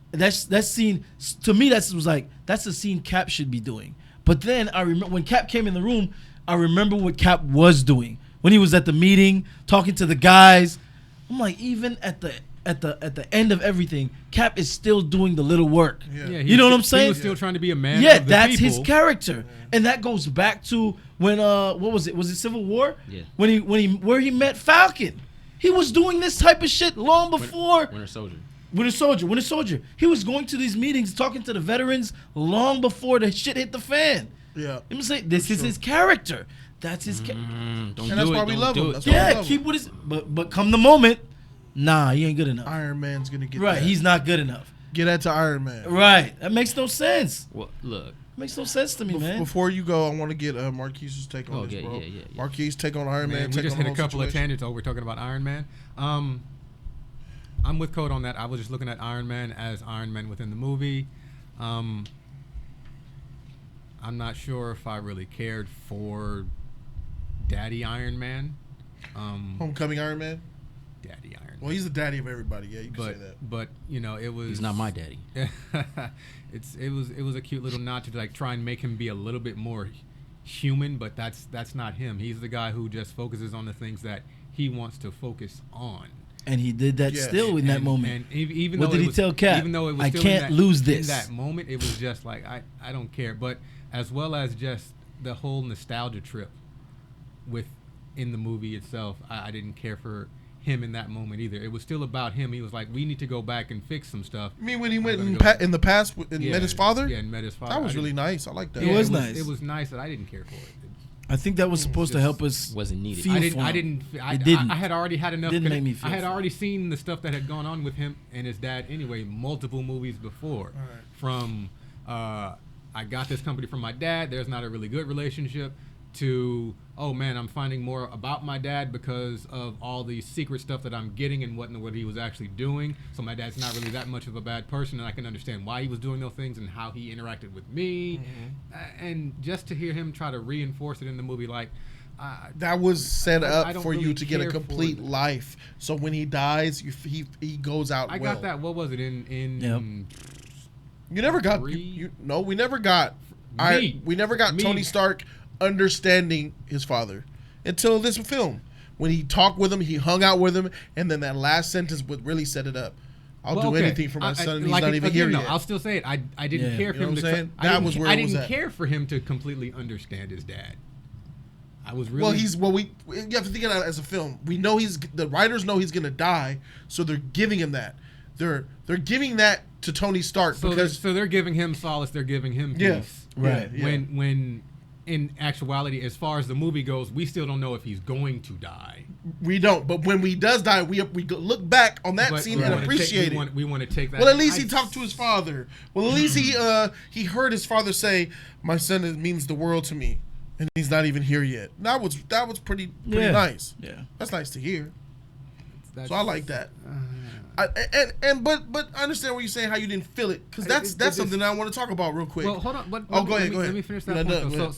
That scene to me that's the scene Cap should be doing. But then I remember when Cap came in the room, I remember what Cap was doing when he was at the meeting talking to the guys. I'm like, even at the at the end of everything, Cap is still doing the little work. Yeah. You know what I'm saying? He was still trying to be a man. Yeah, of the that's people. his character, and that goes back to when what was it? Was it Civil War? Yeah. When he met Falcon, he was doing this type of shit long before Winter Soldier. Winter Soldier. He was going to these meetings, talking to the veterans long before the shit hit the fan. Yeah. I'm saying this is his character. That's his character. Don't do And that's it. why we Don't love do him. it. That's why we Yeah, love keep him. with his. But come the moment, nah, he ain't good enough. Iron Man's gonna get Right, that. he's not good enough. Get that to Iron Man. Right, that makes no sense. Well, look. Makes no sense to me, man. Before you go, I want to get Marquise's take on this, yeah, bro. yeah. Marquise, take on Iron Man. Man, we take just on hit the a whole couple of situation. tangents. Oh, we're talking about Iron Man. I'm with Code on that. I was just looking at Iron Man as Iron Man within the movie. I'm not sure if I really cared for Daddy Iron Man. Homecoming Iron Man. Daddy Iron Man. Well, he's the daddy of everybody. Yeah, you can say that. But you know, it was. He's not my daddy. it was a cute little nod to like try and make him be a little bit more human, but that's not him. He's the guy who just focuses on the things that he wants to focus on. And he did that Yes. still in that moment. And even What though did it he was, tell Cap? Even though it was I still can't lose this. In that moment, it was just like I don't care. But as well as just the whole nostalgia trip in the movie itself, I didn't care for him in that moment either. It was still about him. He was like, we need to go back and fix some stuff. You mean when he went gonna in, go- in the past and met his father? Yeah, and met his father. That was I really didn't- nice. I like that. It was nice. It was nice that I didn't care for it. I think that was supposed to just help us. Wasn't needed. feel for him. It didn't. I had already had enough. Didn't make me feel I had for him. already seen the stuff that had gone on with him and his dad anyway, multiple movies before. Right. From I got this company from my dad. There's not a really good relationship. To oh man, I'm finding more about my dad because of all the secret stuff that I'm getting and what he was actually doing. So my dad's not really that much of a bad person, and I can understand why he was doing those things and how he interacted with me. And just to hear him try to reinforce it in the movie, like. That was set I up don't for you really to get a care for complete it. life. So when he dies, he goes out. I well. got that. What was it in? Yep. You never got. Three? We never got. We never got Me. Tony Stark understanding his father until this film. When he talked with him, he hung out with him, and then that last sentence would really set it up. I'll do okay. anything for my son, and he's like not even again, here no, yet. I'll still say it. I didn't Yeah. care for You know him what to. I'm saying? I That didn't, was where I it was didn't at. care for him to completely understand his dad. I was really. You have to think of that as a film. We know the writers know he's gonna die, so they're giving him that. They're giving that to Tony Stark because they're giving him solace. They're giving him peace. Yeah. Right. Yeah. When in actuality, as far as the movie goes, we still don't know if he's going to die. we don't. But when he does die, we look back on that But scene we and wanna appreciate take, it. We want to take that. Well, at least he talked to his father. Well, at least he heard his father say, "My son means the world to me," and he's not even here yet. That was pretty Yeah. nice. Yeah. That's nice to hear. That's- So I like that. But I understand what you're saying, how you didn't feel it, because that's just- something I want to talk about real quick. Well, hold on. But Oh, go ahead. Let me finish that No, point. no, though. go ahead.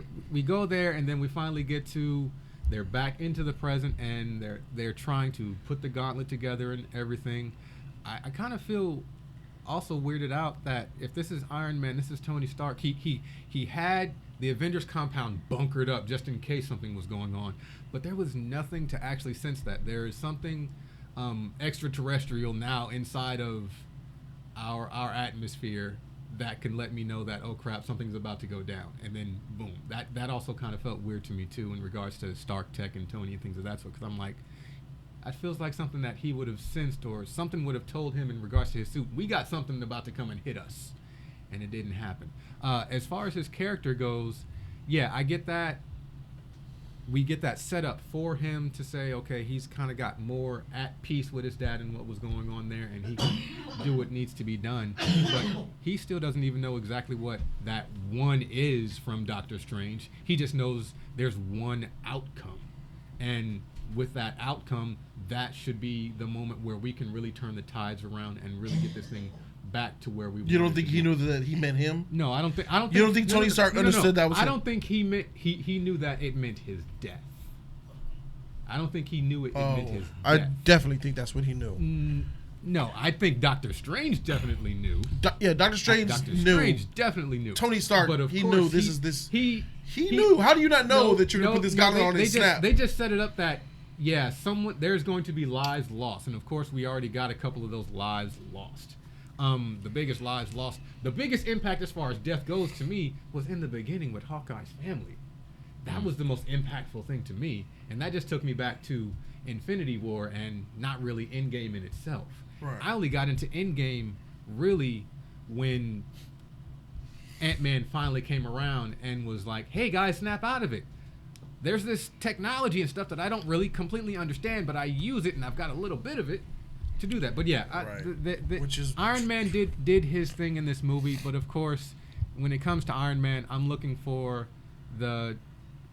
So we go there, and then we finally get to they're back into the present, and they're trying to put the gauntlet together and everything. I kind of feel also weirded out that if this is Iron Man, this is Tony Stark. He had the Avengers compound bunkered up just in case something was going on, but there was nothing to actually sense that there is something extraterrestrial now inside of our atmosphere that can let me know that, oh crap, something's about to go down, and then boom. That also kind of felt weird to me too in regards to Stark Tech and Tony and things of that sort, because I'm like, that feels like something that he would have sensed, or something would have told him in regards to his suit. We got something about to come and hit us, and it didn't happen. As far as his character goes, yeah, I get that. We get that set up for him to say, okay, he's kind of got more at peace with his dad and what was going on there, and he can do what needs to be done. But he still doesn't even know exactly what that one is from Doctor Strange. He just knows there's one outcome. And with that outcome, that should be the moment where we can really turn the tides around and really get this thing back to where we. You don't think he knew that he meant him? No, I don't think. You don't think Tony Stark understood that was I him? don't think he meant he knew that it meant his death. I don't think he knew it meant his death. I definitely think that's what he knew. No, I think Doctor Strange definitely knew. Doctor Strange Doctor knew. Strange definitely knew. Tony Stark, but of he course, knew this is this. He He knew. How do you not know that you're gonna put this gauntlet on and snap? They just set it up that Yeah, there's going to be lives lost, and of course we already got a couple of those lives lost. The biggest lives lost, the biggest impact as far as death goes to me was in the beginning with Hawkeye's family. That was the most impactful thing to me, and that just took me back to Infinity War and not really Endgame in itself. Right. I only got into Endgame really when Ant-Man finally came around and was like, "Hey guys, snap out of it. There's this technology and stuff that I don't really completely understand, but I use it, and I've got a little bit of it to do that." But yeah, Which is Iron Man did his thing in this movie, but of course, when it comes to Iron Man, I'm looking for the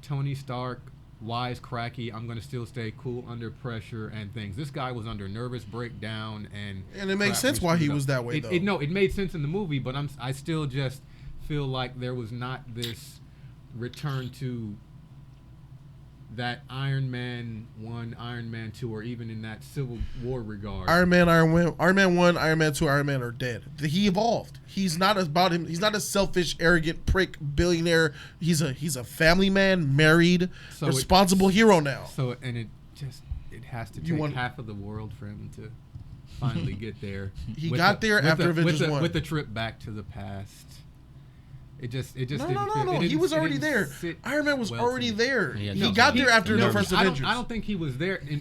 Tony Stark wisecracky, I'm going to still stay cool under pressure and things. This guy was under nervous breakdown, and it makes sense why he was that way, though. It made sense in the movie, but I still just feel like there was not this return to that Iron Man 1, Iron Man 2, or even in that Civil War regard. Iron Man 1, Iron Man 2, Iron Man are dead. He evolved. He's not about him. He's not a selfish, arrogant prick billionaire. He's a family man, married, responsible hero now. So it has to take half of the world for him to finally get there. He got there after Avengers 1 with the trip back to the past. It just no. He was already there. Iron Man was already there. He got there after the first Avengers. I don't think he was there. He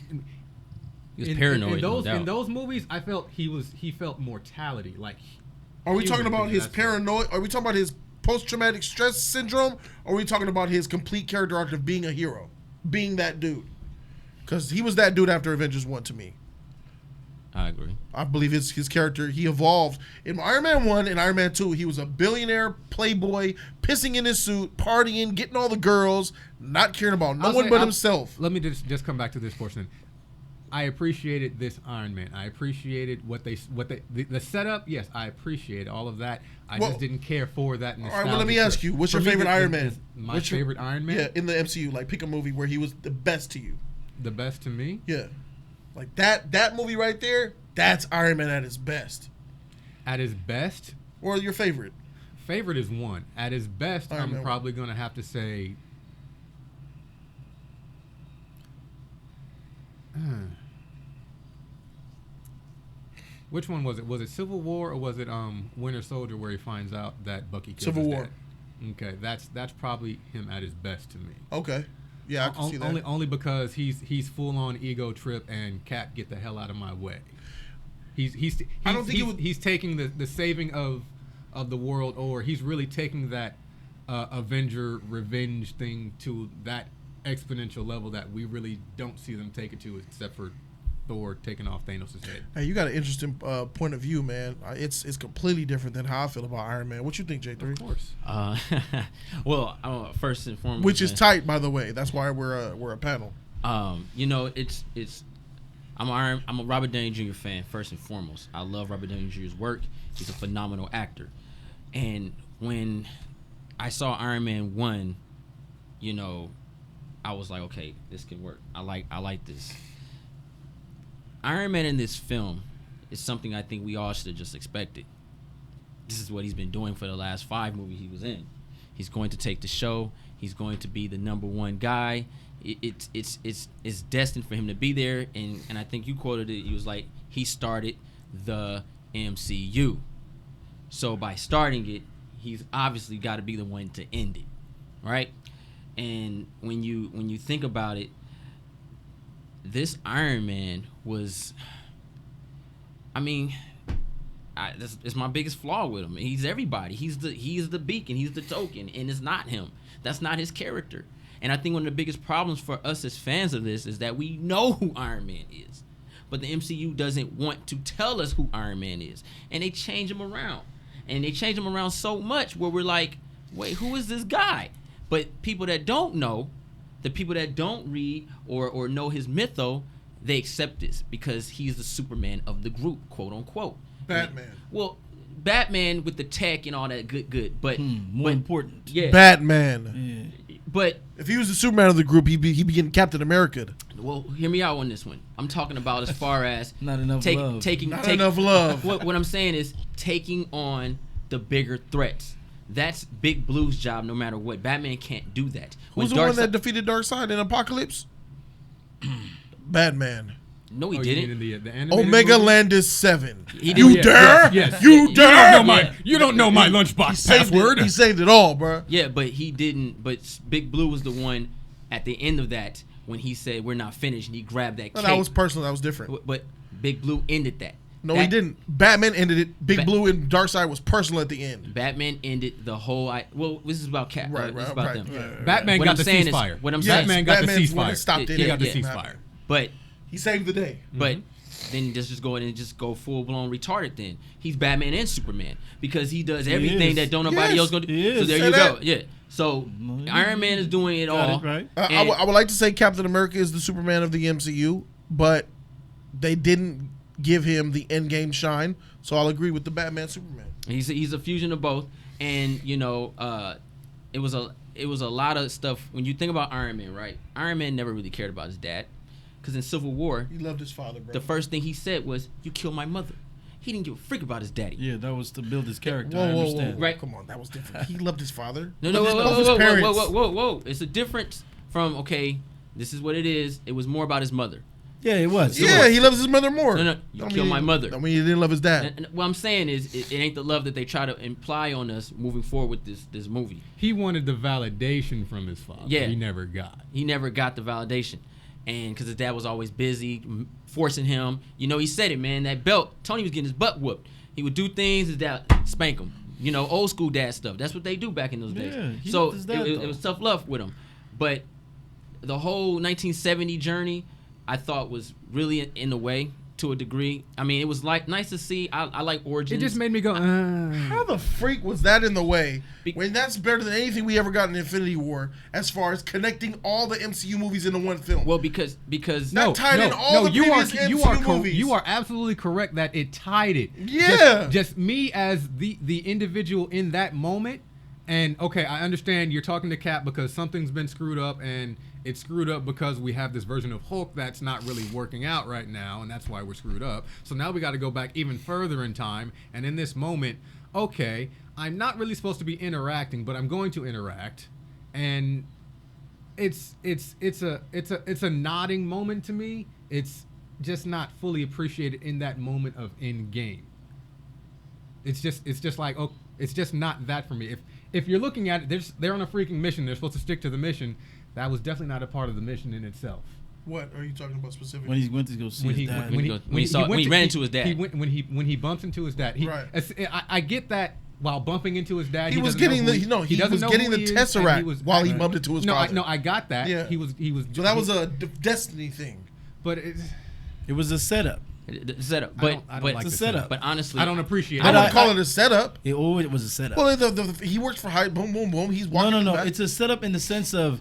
was paranoid. In those movies, I felt he felt mortality. Like, are we talking about his paranoid? Are we talking about his post-traumatic stress syndrome? Or are we talking about his complete character arc of being a hero, being that dude? Because he was that dude after Avengers 1 to me. I agree. I believe his character, he evolved. In Iron Man 1 and Iron Man 2, he was a billionaire playboy, pissing in his suit, partying, getting all the girls, not caring about no one but himself. Let me just come back to this portion. I appreciated this Iron Man. I appreciated the setup. Yes, I appreciate all of that. I just didn't care for that. All right, well, let me ask you, what's your favorite Iron Man? My favorite Iron Man? Yeah, in the MCU. Like, pick a movie where he was the best to you. The best to me? Yeah. Like that movie right there, that's Iron Man at his best. At his best? Or your favorite? Favorite is one. At his best, I'm probably going to have to say... Which one was it? Was it Civil War or was it Winter Soldier where he finds out that Bucky killed Civil his War. dad? Okay, that's probably him at his best to me. Okay. Yeah, I can see that. Only because he's full on ego trip and Cap, get the hell out of my way. He's taking the saving of the world, or he's really taking that Avenger revenge thing to that exponential level that we really don't see them take it to, except for Thor taking off Thanos' head. Hey, you got an interesting point of view, man. It's completely different than how I feel about Iron Man. What you think, J3? Of course. Well, first and foremost, which is tight, by the way. That's why we're a panel. It's I'm a Robert Downey Jr. fan first and foremost. I love Robert Downey Jr.'s work. He's a phenomenal actor. And when I saw Iron Man 1, I was like, okay, this can work. I like this. Iron Man in this film is something I think we all should have just expected. This is what he's been doing for the last 5 movies he was in. He's going to take the show. He's going to be the number one guy. It's destined for him to be there. And I think you quoted it. He was like, he started the MCU. So by starting it, he's obviously got to be the one to end it, right? And when you think about it, this Iron Man was, it's my biggest flaw with him. He's everybody. He's the beacon. He's the token, and it's not him. That's not his character. And I think one of the biggest problems for us as fans of this is that we know who Iron Man is, but the MCU doesn't want to tell us who Iron Man is, and they change him around, and they change him around so much where we're like, wait, who is this guy? But people that don't know, the people that don't read or know his mytho, they accept this because he's the Superman of the group, quote unquote. Batman. Well, Batman with the tech and all that good, but more important. Yeah. Batman. Yeah. But if he was the Superman of the group, he'd be getting Captain America. Well, hear me out on this one. I'm talking about as far as not enough love. Not enough love. What I'm saying is taking on the bigger threats. That's Big Blue's job no matter what. Batman can't do that. Who's the one that defeated Darkseid in Apocalypse? Batman. No, he you didn't. mean in the animated Omega movie? Landis 7. He You did. dare? Yes. You dare? You don't know my lunchbox password. He saved it all, bro. Yeah, but he didn't. But Big Blue was the one at the end of that when he said we're not finished, and he grabbed that No, cape. that was personal. That was different. But Big Blue ended that. No, he didn't. Batman ended it. Big Blue and Darkseid was personal at the end. Batman ended the whole. Well, this is about Cat. Right, this is right, about right. them. Yeah. Batman What got I'm the saying is- ceasefire. what I'm Batman saying- got the Batman's the one ceasefire. that stopped it. He got the Yeah. ceasefire. But He saved the day. But then just go in and just go full blown retarded. Then he's Batman and Superman because he does everything is. that don't nobody Yes, else gonna do. he is. So there Say you that. go. Yeah. So Iron Man is doing it Got all. it, right? And- I would like to say Captain America is the Superman of the MCU, but they didn't give him the endgame shine. So I'll agree with the Batman Superman. He's a fusion of both, and you know, it was a lot of stuff when you think about Iron Man, right? Iron Man never really cared about his dad, because in Civil War, He loved his father, bro. the first thing he said was, "You killed my mother." He didn't give a freak about his daddy. Yeah, that was to build his character. Whoa, I whoa, understand. whoa. Right. Come on, that was different. He loved his father. No, Both his whoa, parents. whoa. It's a difference from okay, this is what it is. It was more about his mother. Yeah, it was. Yeah, he loves his mother more. No, you Don't killed mean- my mother. I mean, he didn't love his dad. And what I'm saying is, it ain't the love that they try to imply on us moving forward with this movie. He wanted the validation from his father. Yeah. He never got. He never got the validation, and because his dad was always busy forcing him. You know, he said it, man. That belt, Tony was getting his butt whooped. He would do things, his dad spank him. You know, old school dad stuff. That's what they do back in those Yeah, days. he So loved his dad, it though. was tough love with him, but the whole 1970 journey, I thought was really in the way to a degree. I mean, it was like nice to see. I like Origins. It just made me go. How the freak was that in the way? Be- When that's better than anything we ever got in Infinity War, as far as connecting all the MCU movies into one film. well because That tied in all the previous MCU movies. You are absolutely correct that it tied it. Yeah. Just me as the individual in that moment. And okay, I understand you're talking to Cap because something's been screwed up, and it's screwed up because we have this version of Hulk that's not really working out right now, and that's why we're screwed up. So now we got to go back even further in time, and in this moment, okay, I'm not really supposed to be interacting, but I'm going to interact, and it's a nodding moment to me. It's just not fully appreciated in that moment of in game. It's just like, oh, it's just not that for me. If you're looking at it, they're on a freaking mission. They're supposed to stick to the mission. That was definitely not a part of the mission in itself. What are you talking about specifically? When he went to go see his dad. When he ran into his dad. When he bumps into his dad. Right. I get that while bumping into his dad, he was doesn't getting know the who he was doesn't know getting who the he is, Tesseract and while he bumped into his father. I got that. Yeah. He was. So that was a destiny thing. But It was a setup. The setup, I but don't but like it's the a setup. but honestly, I don't appreciate I it. wouldn't call it a setup. It always was a setup. Well, he works for Hyde. Boom, boom, boom. He's walking. No. back. It's a setup in the sense of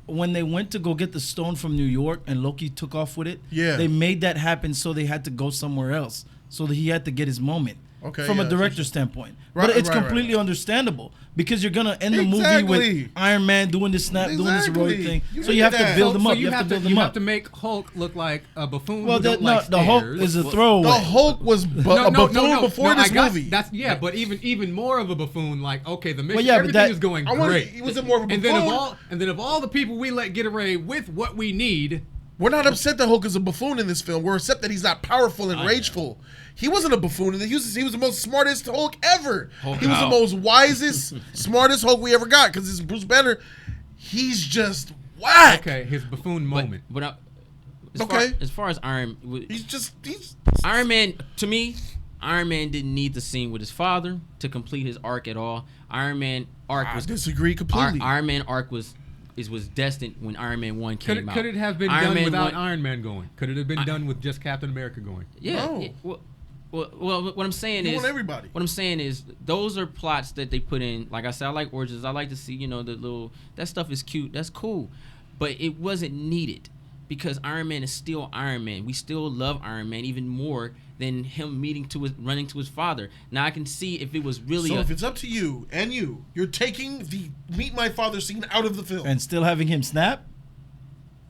when they went to go get the stone from New York and Loki took off with it. Yeah. They made that happen, so they had to go somewhere else. So that he had to get his moment. Okay, From yeah, a director's standpoint. Right, But it's right, completely right. understandable because you're gonna end the movie Exactly. with Iron Man doing this snap, doing this heroic Exactly. thing. You So look you at have to that. build them So up. You have to build them you up. have to make Hulk look like a buffoon. Well, who don't no, like the Hulk stairs. is a throwaway. The Hulk was a buffoon before this I got, movie. That's but even more of a buffoon. Like okay, the mission, Well, yeah, but everything that- is going I wanted, great. he wasn't more of a And buffoon. then of all the people we let get away with what we need, We're not upset that Hulk is a buffoon in this film. We're upset that he's not powerful and rageful. He wasn't a buffoon. He was the most smartest Hulk ever. He was the most wisest, smartest Hulk we ever got because it's Bruce Banner. He's just whack. okay, his buffoon moment. But Okay. as far as Iron Man, to me, Iron Man didn't need the scene with his father to complete his arc at all. Iron Man arc I was disagree completely. Iron Man arc was destined when Iron Man 1 came out. Could it have been Iron done Man without 1 Iron Man going? Could it have been done with just Captain America going? Yeah. No. yeah, well, what I'm saying You is want everybody. What I'm saying is those are plots that they put in. Like I said, I like Origins. I like to see, the little that stuff is cute. That's cool, but it wasn't needed because Iron Man is still Iron Man. We still love Iron Man even more than him running to his father. Now I can see if it was really. So if it's up to you and you're taking the Meet My Father scene out of the film. And still having him snap?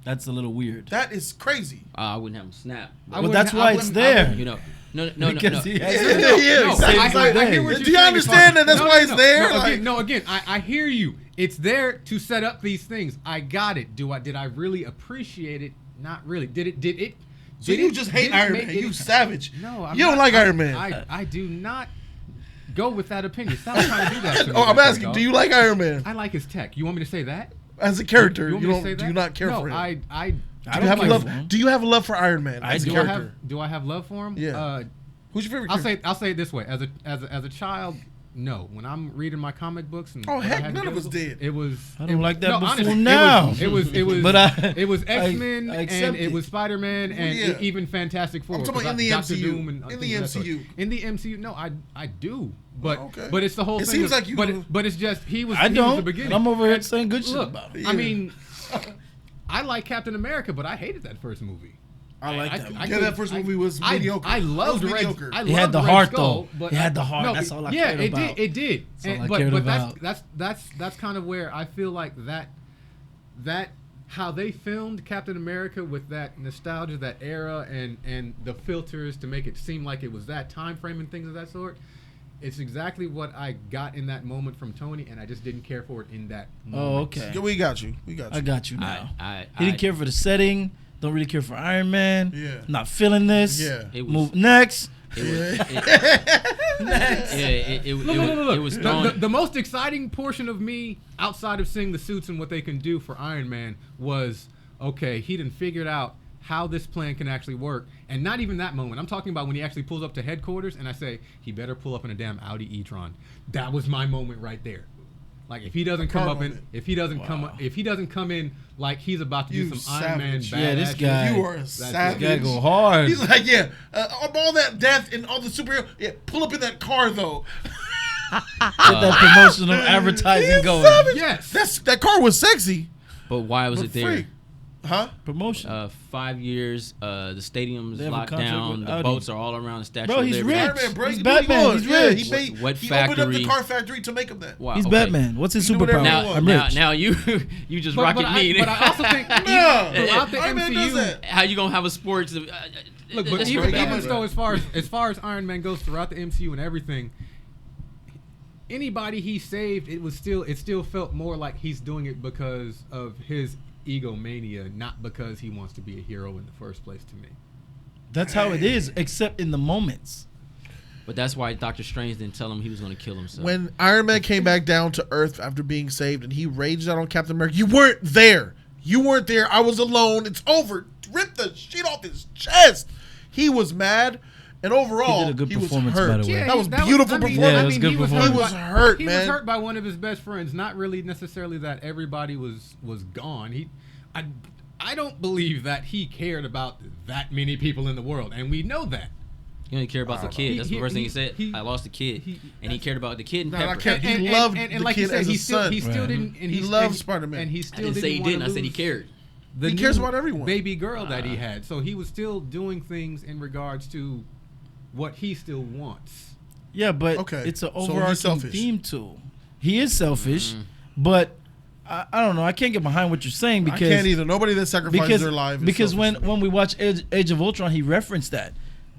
That's a little weird. That is crazy. I wouldn't have him snap. Well, that's why it's there. No. Because he has Yeah, exactly. I hear what you're Do you saying. understand that that's why it's there? Again, I hear you. It's there to set up these things. I got it. Did I really appreciate it? Not really. Did it? So you just hate Iron Man? You savage. No, you don't like Iron Man. I do not go with that opinion. Stop trying to do that to me. Oh, I'm asking, do you like Iron Man? I like his tech. You want me to say that? As a character, do you not care for him? I do you have love for Iron Man as a character? Do I have love for him? Yeah. Who's your favorite character? I'll say it this way. As a child, no. When I'm reading my comic books and heck, none of us did. It was. I don't like that before honestly, now. It was. But it was X-Men and it was Spider-Man and even Fantastic Four. I'm talking about in the Doctor MCU. Doom and In the MCU. In the MCU, no, I do. But it's the whole it thing. Seems like you. But it's just he was. I he don't. Was the beginning. I'm over here saying good shit about it. I mean, I like Captain America, but I hated that first movie. I like that. That first movie was mediocre. I loved Red. He had the heart though. He had the heart. That's all I cared about. Yeah, it did. But that's kind of where I feel like that how they filmed Captain America with that nostalgia, that era, and the filters to make it seem like it was that time frame and things of that sort. It's exactly what I got in that moment from Tony, and I just didn't care for it in that moment. Oh, okay. We got you. I got you now. He didn't care for the setting. Don't really care for Iron Man. Yeah. Not feeling this. Yeah. Move next. It was the most exciting portion of me, outside of seeing the suits and what they can do for Iron Man, was, okay, he done figured out how this plan can actually work. And not even that moment. I'm talking about when he actually pulls up to headquarters and I say, he better pull up in a damn Audi e-tron. That was my moment right there. Like if he doesn't come in like he's about to do some Iron Man badass. Yeah, this guy. You are a savage. This guy go hard. He's like, all that death and all the superhero. Yeah, pull up in that car though. Get that promotional advertising going. Savage. Yes, that car was sexy. But why was it there? Freak. Huh? Promotion. 5 years. The stadium's have a locked contract down. with The Audi. boats are all around the Statue Bro, of he's Liberty. rich. Iron Man, bro. He's He can do what Batman. he He's wants. rich. He made, What he opened up factory? the car factory to make him that. Wow, He's okay. Batman. What's his He can do whatever superpower? he wants. I'm rich. Now you just rocket me. But I also think throughout the Iron Man does MCU, that. How you gonna have a sports? look, but that's even great. so, as far as Iron Man goes throughout the MCU and everything, anybody he saved, it still felt more like he's doing it because of his egomania, not because he wants to be a hero in the first place. To me, That's how it is, except in the moments. But that's why Doctor Strange didn't tell him he was going to kill himself. When Iron Man came back down to Earth after being saved and he raged out on Captain America, you weren't there. You weren't there. I was alone. It's over. Ripped the shit off his chest. He was mad. And overall, He did a good he was performance, hurt. by the way. Yeah, that was beautiful performance. Yeah, it was good he was performance. He was hurt, He man. was hurt by one of his best friends. Not really necessarily that everybody was gone. I don't believe that he cared about that many people in the world, and we know that. He only cared about the kid. That's the first thing he said. I lost the kid, and he cared about the kid and Pepper. He loved the like kid you said, as a son. He still didn't. And He loved Spider-Man. And he I still didn't say he wanna didn't. I said he lose cared. the He cares new about everyone. baby girl that he had. So he was still doing things in regards to what he still wants. Yeah, but Okay, it's an so he's overarching selfish. theme too. He is selfish, but I don't know. I can't get behind what you're saying because I can't either. Nobody that sacrifices their life. Because when we watch Age of Ultron, he referenced that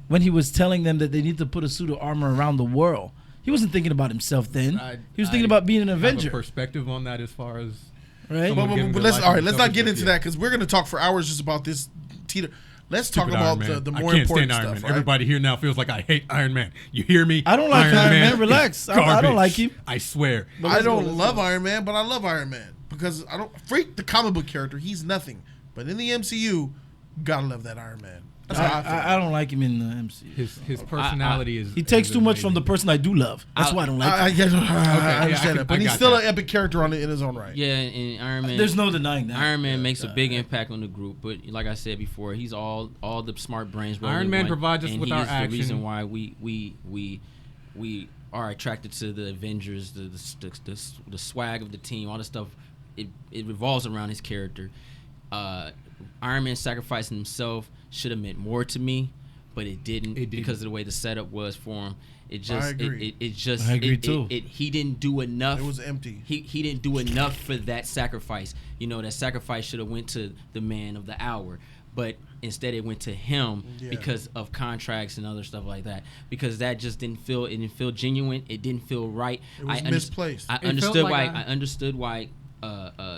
when he was telling them that they need to put a suit of armor around the world. He wasn't thinking about himself then. He was thinking about being an Avenger. Have a perspective on that as far as right? But let's not get into that because we're going to talk for hours just about this. Let's talk about the more important stuff. Right? Everybody here now feels like I hate Iron Man. You hear me? I don't like Iron Man. Relax. I don't like him. I swear. I don't love Iron Man, but I love Iron Man because I don't freak the comic book character. He's nothing. But in the MCU, gotta love that Iron Man. That's how I feel. I don't like him in the MCU. His personality is. He takes too much from the person I do love. That's why I don't like him. I understand that, but he's still an epic character in his own right. Yeah, and Iron Man. There's no denying that. Iron Man makes a big impact on the group, but like I said before, he's all the smart brains. Iron Man provides us with our action. And he is the reason why we are attracted to the Avengers, the swag of the team, all the stuff. It revolves around his character. Iron Man sacrificing himself should have meant more to me, but it didn't because of the way the setup was for him. It just, I agree. I agree too. He didn't do enough. It was empty. He didn't do enough for that sacrifice. You know, that sacrifice should have went to the man of the hour, but instead it went to him because of contracts and other stuff like that. Because that just didn't feel genuine. It didn't feel right. It was misplaced. I understood why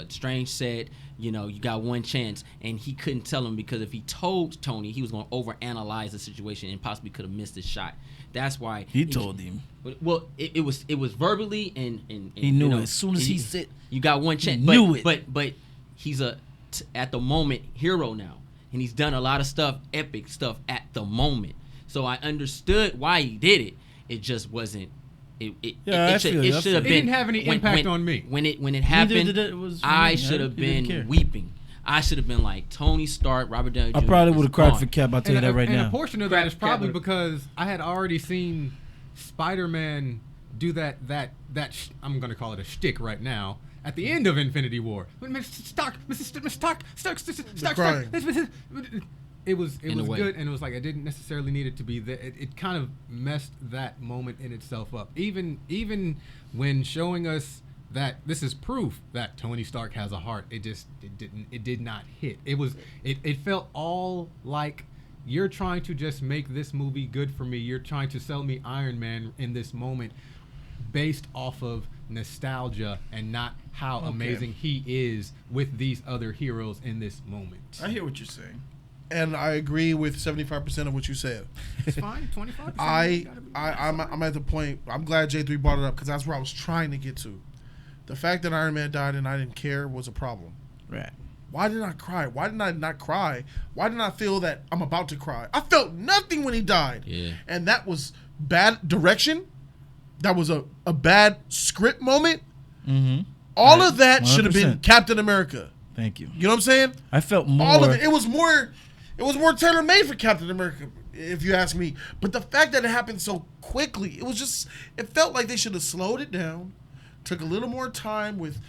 Strange said, you know, you got one chance, and he couldn't tell him because if he told Tony, he was going to overanalyze the situation and possibly could have missed his shot. That's why he told him. Well, it was verbally and he knew it as soon as he said. You got one chance. Knew it. But he's at the moment hero now, and he's done a lot of stuff, epic stuff at the moment. So I understood why he did it. It just wasn't. It should have been. It didn't have any impact on me when it happened. I should have been weeping. I should have been like Tony Stark, Robert Downey Jr. I probably would have cried for Cap. I'll tell you that right now. And a portion of that is probably because I had already seen Spider-Man do that. I'm going to call it a shtick right now. At the end of Infinity War, Mr. Stark, it was good, and it was like I didn't necessarily need it to be that. It kind of messed that moment in itself up. Even when showing us that this is proof that Tony Stark has a heart, it did not hit. It felt all like you're trying to just make this movie good for me. You're trying to sell me Iron Man in this moment based off of nostalgia and not how amazing he is with these other heroes in this moment. I hear what you're saying, and I agree with 75% of what you said. It's fine, 25%. I'm at the point. I'm glad J3 brought it up because that's where I was trying to get to. The fact that Iron Man died and I didn't care was a problem. Right. Why did I cry? Why did I not cry? Why didn't I feel that I'm about to cry? I felt nothing when he died. Yeah. And that was bad direction. That was a bad script moment. Mm-hmm. All of that 100%. should have been Captain America. Thank you. You know what I'm saying? I felt more. All of it. It was more tailor made for Captain America, if you ask me. But the fact that it happened so quickly, it felt like they should have slowed it down, took a little more time with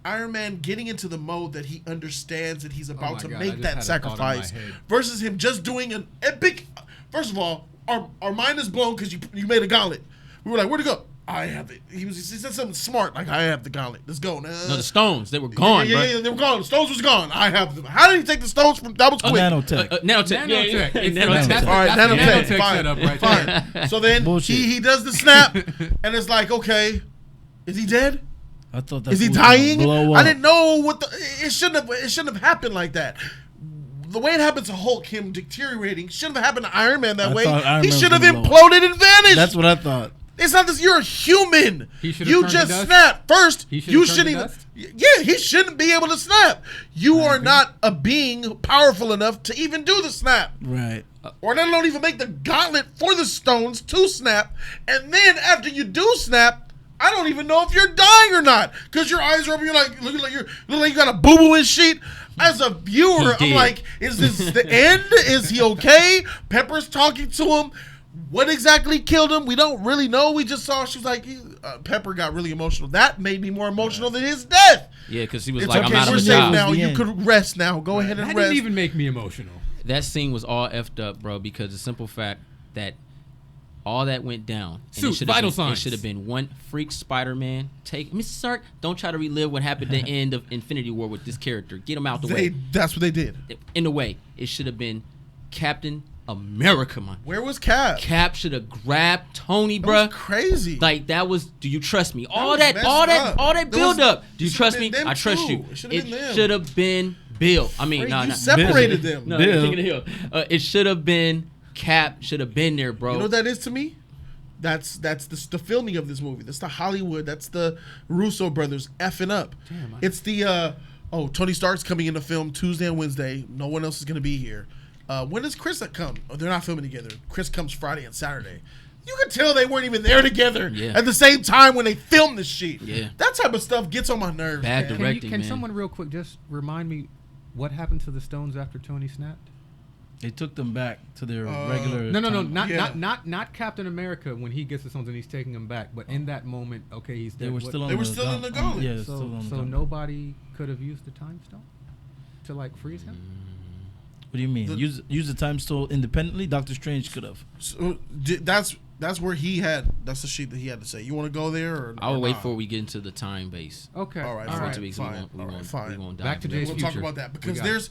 Iron Man getting into the mode that he understands that he's about to make that sacrifice, versus him just doing an epic. First of all, our mind is blown because you made a gauntlet. We were like, where'd it go? I have it. He said something smart, like I have the gauntlet. Let's go. No, the stones, they were gone, bro. Yeah, they were gone. The stones was gone. I have them. How did he take the stones from? That was quick. Nanotech. Nanotech. Nanotech. Nanotech. All right, nanotech. Fine. Setup right Fine. there. So then he does the snap, and it's like, okay, is he dead? I thought that is he dying? I didn't know what it shouldn't have happened like that. The way it happened to Hulk, him deteriorating, shouldn't have happened to Iron Man that way. He should have imploded and vanished. That's what I thought. It's not this. You're a human. You just snapped. First, you shouldn't even. Yeah, he shouldn't be able to snap. You are not a being powerful enough to even do the snap. Right. Or they don't even make the gauntlet for the stones to snap. And then after you do snap, I don't even know if you're dying or not because your eyes are open. You're like, look like you got a boo boo in sheet. As a viewer, I'm like, is this the end? Is he okay? Pepper's talking to him. What exactly killed him? We don't really know. We just saw she was like, Pepper got really emotional. That made me more emotional than his death. Yeah, because he was it's like, okay, I'm out of we're a safe job. now. You could rest now. Go ahead and that rest. Didn't even make me emotional. That scene was all effed up, bro, because the simple fact that all that went down. It should have been one freak Spider-Man. Take Mr. Stark. Don't try to relive what happened at the end of Infinity War with this character. Get him out the way. That's what they did. In a way, it should have been Captain America, man. Where was Cap? Cap should have grabbed Tony, that bruh. was crazy. Like that was. Do you trust me? All that that build up. Do you trust me? I trust you. It should have been Bill. I mean, you separated them. No, King of the Hill. It should have been Cap. Should have been there, bro. You know what that is to me? That's the filming of this movie. That's the Hollywood. That's the Russo brothers effing up. Damn, it's the Tony Stark's coming in the film Tuesday and Wednesday. No one else is gonna be here. When does Chris come? Oh, they're not filming together. Chris comes Friday and Saturday. You could tell they weren't even there together at the same time when they filmed this shit. Yeah. That type of stuff gets on my nerves. Bad directing, Can man. someone real quick just remind me what happened to the stones after Tony snapped? They took them back to their regular. No, not Captain America when he gets the stones and he's taking them back. But in that moment, okay, he's dead. They were still on. They were still in the gauntlet. Yeah, so nobody could have used the time stone to like freeze him. What do you mean? Use the time stone independently? Doctor Strange could have. So, that's where he had. That's the sheet that he had to say. You want to go there, or I'll wait before we get into the time base. Okay. All right. We won't Back to Jay's We'll future. talk about that because ladies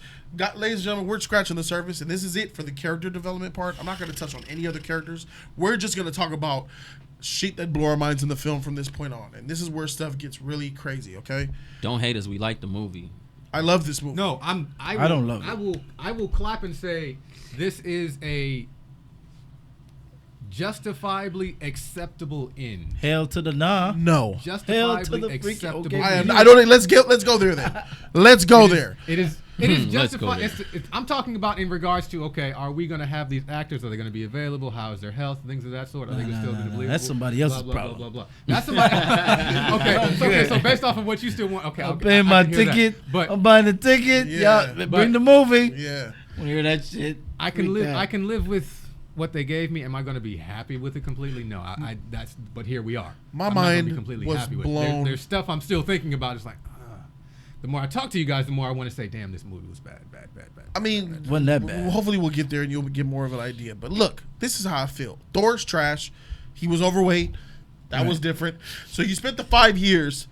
and gentlemen, we're scratching the surface, and this is it for the character development part. I'm not going to touch on any other characters. We're just going to talk about shit that blew our minds in the film from this point on. And this is where stuff gets really crazy, okay? Don't hate us. We like the movie. I love this movie. No, I don't love it. I will clap and say this is a justifiably acceptable end. Hell to the nah. No. Justifiably the freaking- acceptable. okay. I don't. Let's go there then. Let's go there. It is Let's go justified. there. I'm talking about in regards to, okay, are we going to have these actors? Are they going to be available? How is their health? Things of that sort. Are they still going to believe? That's somebody else's blah, problem. Blah, blah, blah. That's somebody. okay, so based off of what you still want, okay, I'm paying my ticket. But I'm buying the ticket. Yeah. Yeah, bring the movie. Yeah. When you hear that shit, I can live with what they gave me. Am I going to be happy with it completely? No, but here we are. My I'm not gonna mind be completely was happy with it. blown. There's stuff I'm still thinking about. It's like, the more I talk to you guys, the more I want to say, damn, this movie was bad. I mean, wasn't that bad. Hopefully we'll get there and you'll get more of an idea. But look, this is how I feel. Thor's trash. He was overweight. That was different. So you spent the 5 years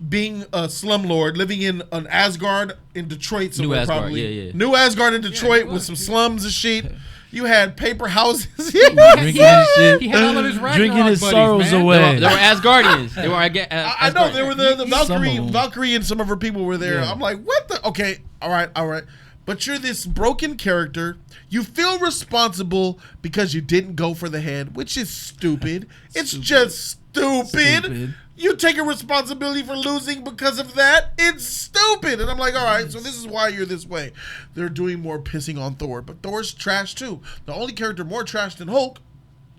being a slumlord, living in an Asgard in Detroit somewhere. New Asgard, probably. yeah. New Asgard in Detroit with some slums and shit. You had paper houses. drinking his shit, He had all of his drinking his buddies, sorrows man. away. They were Asgardians. They were I know they were the Valkyrie. Some of them. Valkyrie and some of her people were there. Yeah. I'm like, what the? Okay, all right. But you're this broken character. You feel responsible because you didn't go for the head, which is stupid. It's just stupid. You taking responsibility for losing because of that? It's stupid. And I'm like, all right, so this is why you're this way. They're doing more pissing on Thor, but Thor's trash too. The only character more trash than Hulk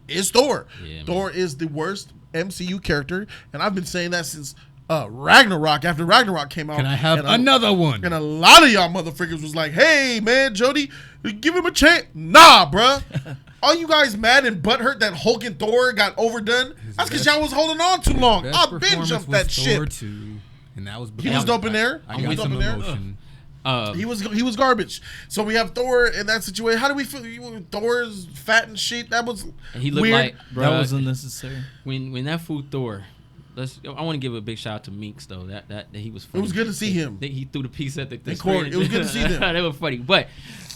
is Thor. Yeah, Thor is the worst MCU character, and I've been saying that since Ragnarok. After Ragnarok came out, Can I have another one? And a lot of y'all motherfuckers was like, "Hey, man, Jody, give him a chance." Nah, bruh. All you guys mad and butthurt that Hulk and Thor got overdone? That's because y'all was holding on too long. I binge jumped that Thor shit. 2, and that was He was dope in there. I He was got dope some in there. emotion. He was garbage. So we have Thor in that situation. How do we feel? Thor's fat and shit. That was And he looked weird. like, bro. That was unnecessary. When that fool Thor. I want to give a big shout out to Meeks though. That he was funny. It was good to see him. He threw the piece at the In court. screen. It was good to see them. They were funny, but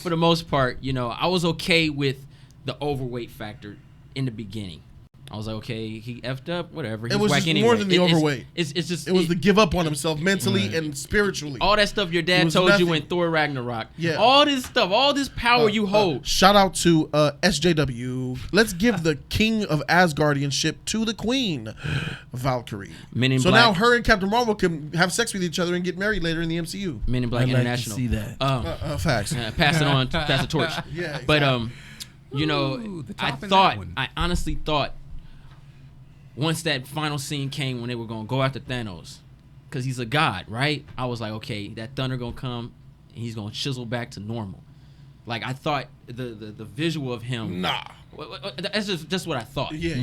for the most part, I was okay with the overweight factor in the beginning. I was like, okay, he effed up, whatever. It was whack just anyway. more than the overweight. It's just It was the give up on himself mentally and spiritually. all that stuff your It dad was told you nothing. in Thor Ragnarok. Yeah. All this stuff, all this power you hold. Shout out to SJW. Let's give the king of Asgardianship to the queen, Valkyrie. Men in so Black. now her and Captain Marvel can have sex with each other and get married later in the MCU. Men in Black I'd like to International. see that. Facts. Pass it on, pass the torch. Yeah, But Ooh, the top in that one. I honestly thought once that final scene came when they were gonna go after Thanos, because he's a god, right? I was like, okay, that thunder gonna come and he's gonna chisel back to normal. Like I thought the visual of him. Nah. That's just what I thought. Yeah.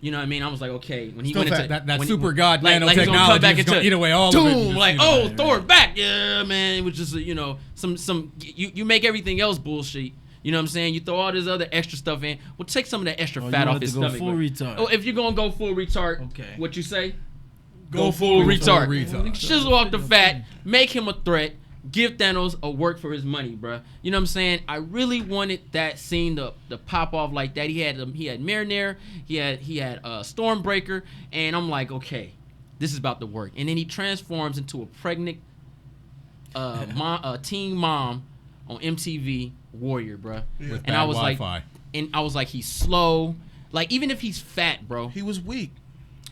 You know what I mean? I was like, okay, when he Still went into fat. That when super he, god like he's gonna come nanotechnology back is going into to eat away all doom, of it. and just, like, you know, Thor back, yeah, man. It was just some you make everything else bullshit. You know what I'm saying? You throw all this other extra stuff in. Well, take some of that extra fat you off wanted his to go stomach. full retard. Oh, if you're gonna go full retard, Okay. what you say? Go full retard. retard. Chisel off the fat, make him a threat, give Thanos a work for his money, bruh. You know what I'm saying? I really wanted that scene to pop off like that. He had Marinere, he had Stormbreaker, and I'm like, okay, this is about to work. And then he transforms into a pregnant teen mom on MTV Warrior, bruh. Yeah. And I was Wi-Fi. like, he's slow. Like even if he's fat, bro. He was weak.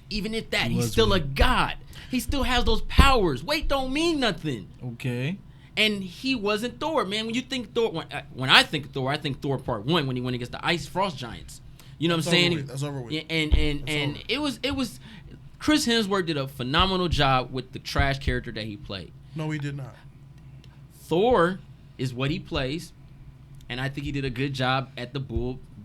Even at that, He he's was still a weak. god. He still has those powers. Weight don't mean nothing. Okay. And he wasn't Thor, man. When you think Thor, when I think Thor, I think Thor Part 1 when he went against the Ice Frost Giants. You know what I'm saying? That's over with. Yeah, and it was Chris Hemsworth did a phenomenal job with the trash character that he played. No, he did not. Thor is what he plays, and I think he did a good job at the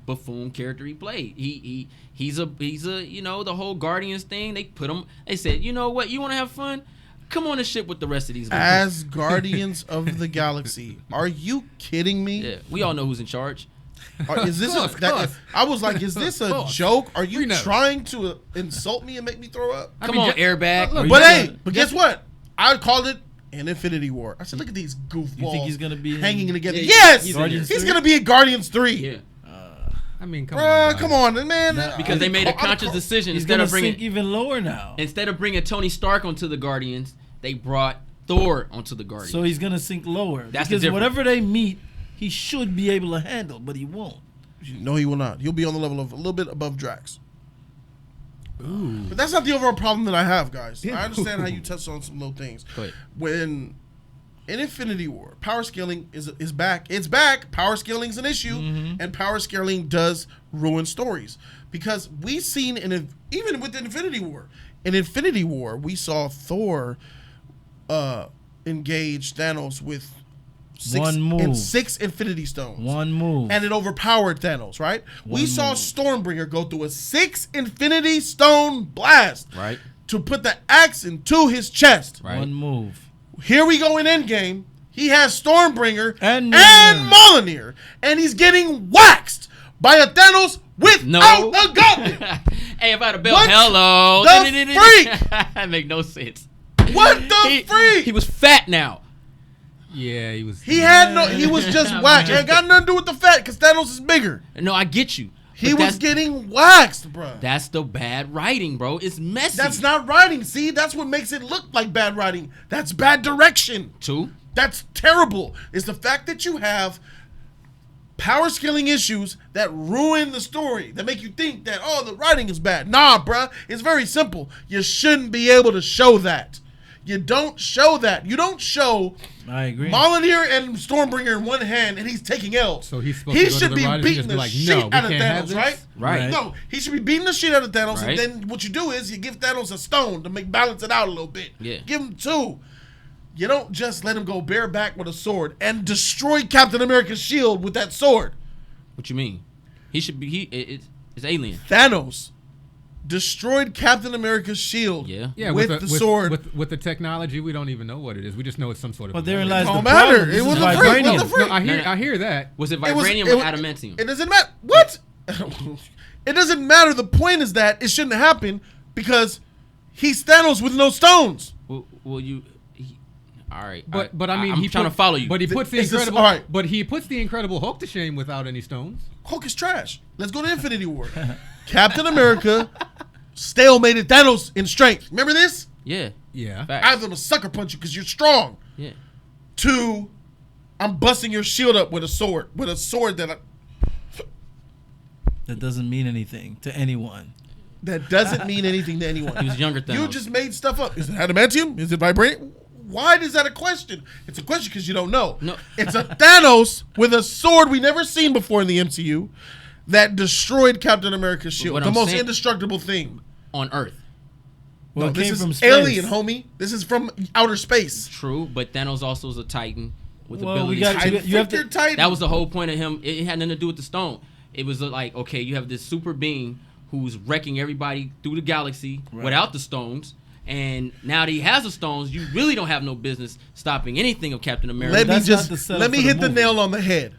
buffoon character he played. He's a the whole Guardians thing. They said, you know what, you want to have fun? Come on a ship with the rest of these guys. As Guardians of the Galaxy. Are you kidding me? Yeah, we all know who's in charge. Is this I was like, is this a joke? Are you trying to insult me and make me throw up? Come on, airbag. But guess what? I called it an Infinity War. I said, look at these goofballs. You think he's gonna be hanging together? Yeah, Yes, he's he's in gonna be in Guardians 3. Yeah. I mean, come on, man. Because they made a conscious decision. He's instead of bringing sink even lower now. Instead of bringing Tony Stark onto the Guardians, they brought Thor onto the Guardians. So he's gonna sink lower. That's because whatever they meet, he should be able to handle, but he won't. No, he will not. He'll be on the level of a little bit above Drax. Ooh. But that's not the overall problem that I have, guys. I understand how you touched on some little things. Go ahead. When in Infinity War, power scaling is back. It's back. Power scaling is an issue, and power scaling does ruin stories because we've seen even with Infinity War. In Infinity War, we saw Thor engage Thanos with one move. 6 Infinity Stones. One move. And it overpowered Thanos, right? We saw Stormbringer go through a 6 Infinity Stone blast. Right. To put the axe into his chest. Right. One move. Here we go in Endgame. He has Stormbringer and Mjolnir. And he's getting waxed by a Thanos without a gauntlet. Hey, if I had a bell, hello. The freak? That make no sense. What the freak? He was fat now. Yeah, he was. He was just whacked. It got nothing to do with the fat because Thanos is bigger. No, I get you. He was getting waxed, bro. That's the bad writing, bro. It's messy. That's not writing. See, that's what makes it look like bad writing. That's bad direction. True. That's terrible. It's the fact that you have power scaling issues that ruin the story, that make you think that, oh, the writing is bad. Nah, bruh. It's very simple. You shouldn't be able to show that. You don't show that. You don't show I agree. Mjolnir and Stormbringer in one hand and he's taking L's. So he's supposed to go should to the be writers beating and the just be shit like, out of Thanos, right? Right. No, he should be beating the shit out of Thanos, Right. and then what you do is you give Thanos a stone to balance it out a little bit. Yeah. Give him 2. You don't just let him go bareback with a sword and destroy Captain America's shield with that sword. What you mean? He should be. It's alien. Thanos destroyed Captain America's shield. Yeah. With the sword. With the technology, we don't even know what it is. We just know it's some sort of. But there's the don't problem. matter. This It is was a vibranium. freak. What the freak? No, I hear that. Was it vibranium or adamantium? It doesn't matter. What? It doesn't matter. The point is that it shouldn't happen because he's Thanos with no stones. Well, you. All right. But I mean, I'm trying to follow you. But he puts the Is this- incredible. all right. But he puts the Incredible Hulk to shame without any stones. Hulk is trash. Let's go to Infinity War. Captain America stalemated Thanos in strength. Remember this? Yeah. Yeah. Facts. I have them to sucker punch you because you're strong. Yeah. 2, I'm busting your shield up with a sword. With a sword that doesn't mean anything to anyone. That doesn't mean anything to anyone. He was younger than You just made stuff up. Is it adamantium? Is it vibranium? Why is that a question? It's a question because you don't know. No. It's a Thanos with a sword we never seen before in the MCU that destroyed Captain America's shield. What The I'm most saying- indestructible thing. on Earth. Well, No, it this came is from space. alien, homie. This is from outer space. True, but Thanos also is a Titan with Well, abilities. we got- Titan, you have to- your Titan. That was the whole point of him. It had nothing to do with the stone. It was like, okay, you have this super being who's wrecking everybody through the galaxy without the stones. And now that he has the stones, you really don't have no business stopping anything of Captain America. Let me hit the nail on the head.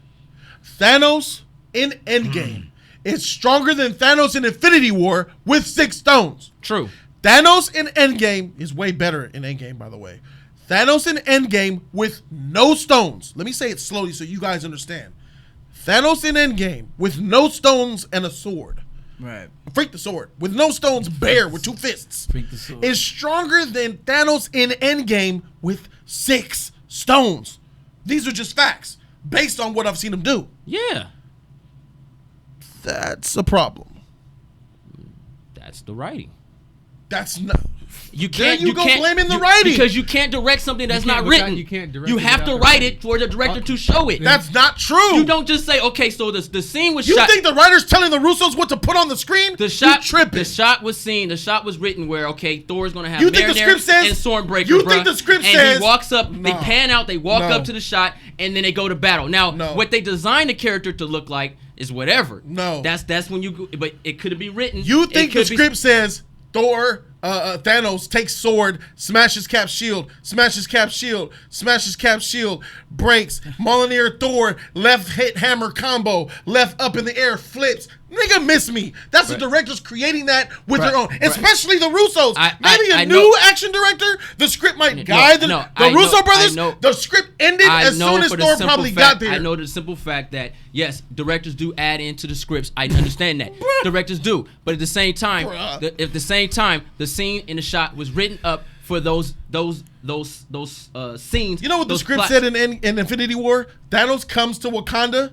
Thanos in Endgame is stronger than Thanos in Infinity War with 6 stones. True. Thanos in Endgame is way better in Endgame, by the way. Thanos in Endgame with no stones. Let me say it slowly so you guys understand. Thanos in Endgame with no stones and a sword. Right. Freak the sword. With no stones, bare with 2 fists. Freak the sword. Is stronger than Thanos in Endgame with 6 stones. These are just facts based on what I've seen him do. Yeah. That's a problem. That's the writing. That's not. You can't. There you go can't, blaming the you- writing. because you can't direct something that's not written. You can't direct You it have to without write the- it for the director to show it. That's not true. You don't just say, okay, so the scene was You shot. think the writer's telling the Russos what to put on the screen? The shot, You tripping. the shot was seen. The shot was written where Thor's gonna have You think the Marinara script says- and Stormbreaker. you bruh, think the script and says- he walks up. They No. pan out. They walk No. up to the shot, and then they go to battle. Now, No. what they designed the character to look like is whatever. No. That's when you. But it could be written. You It think the could be- script says Thor Thanos takes sword, smashes Cap's shield, smashes Cap's shield, smashes Cap's shield, breaks. Mjolnir Thor, left hit hammer combo, left up in the air, flips. Nigga, miss me. That's the directors creating that with their own, especially the Russos. Maybe a new action director. The script might guide the Russo brothers. The script ended as soon as Thor probably got there. I know the simple fact that yes, directors do add into the scripts. I understand that directors do, but at the same time, the scene in the shot was written up for those scenes. You know what the script said in Infinity War? Thanos comes to Wakanda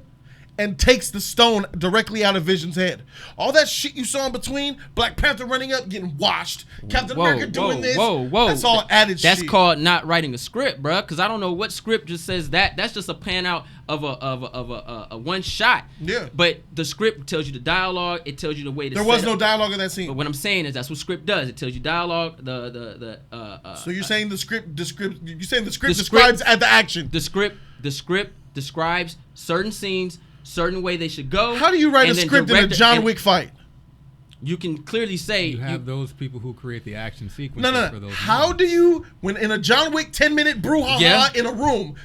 and takes the stone directly out of Vision's head. All that shit you saw in between, Black Panther running up, getting washed, Captain America doing this. That's all added shit. That's called not writing a script, bruh. Because I don't know what script just says that. That's just a pan out of a one shot. Yeah. But the script tells you the dialogue. It tells you the way to. There was no dialogue in that scene. But what I'm saying is that's what script does. It tells you dialogue. So you're saying the script describes at the action. The script describes certain scenes, certain way they should go. How do you write a script in a John Wick fight? You can clearly say you have those people who create the action sequences for those. How do you, when in a John Wick 10-minute brouhaha in a room,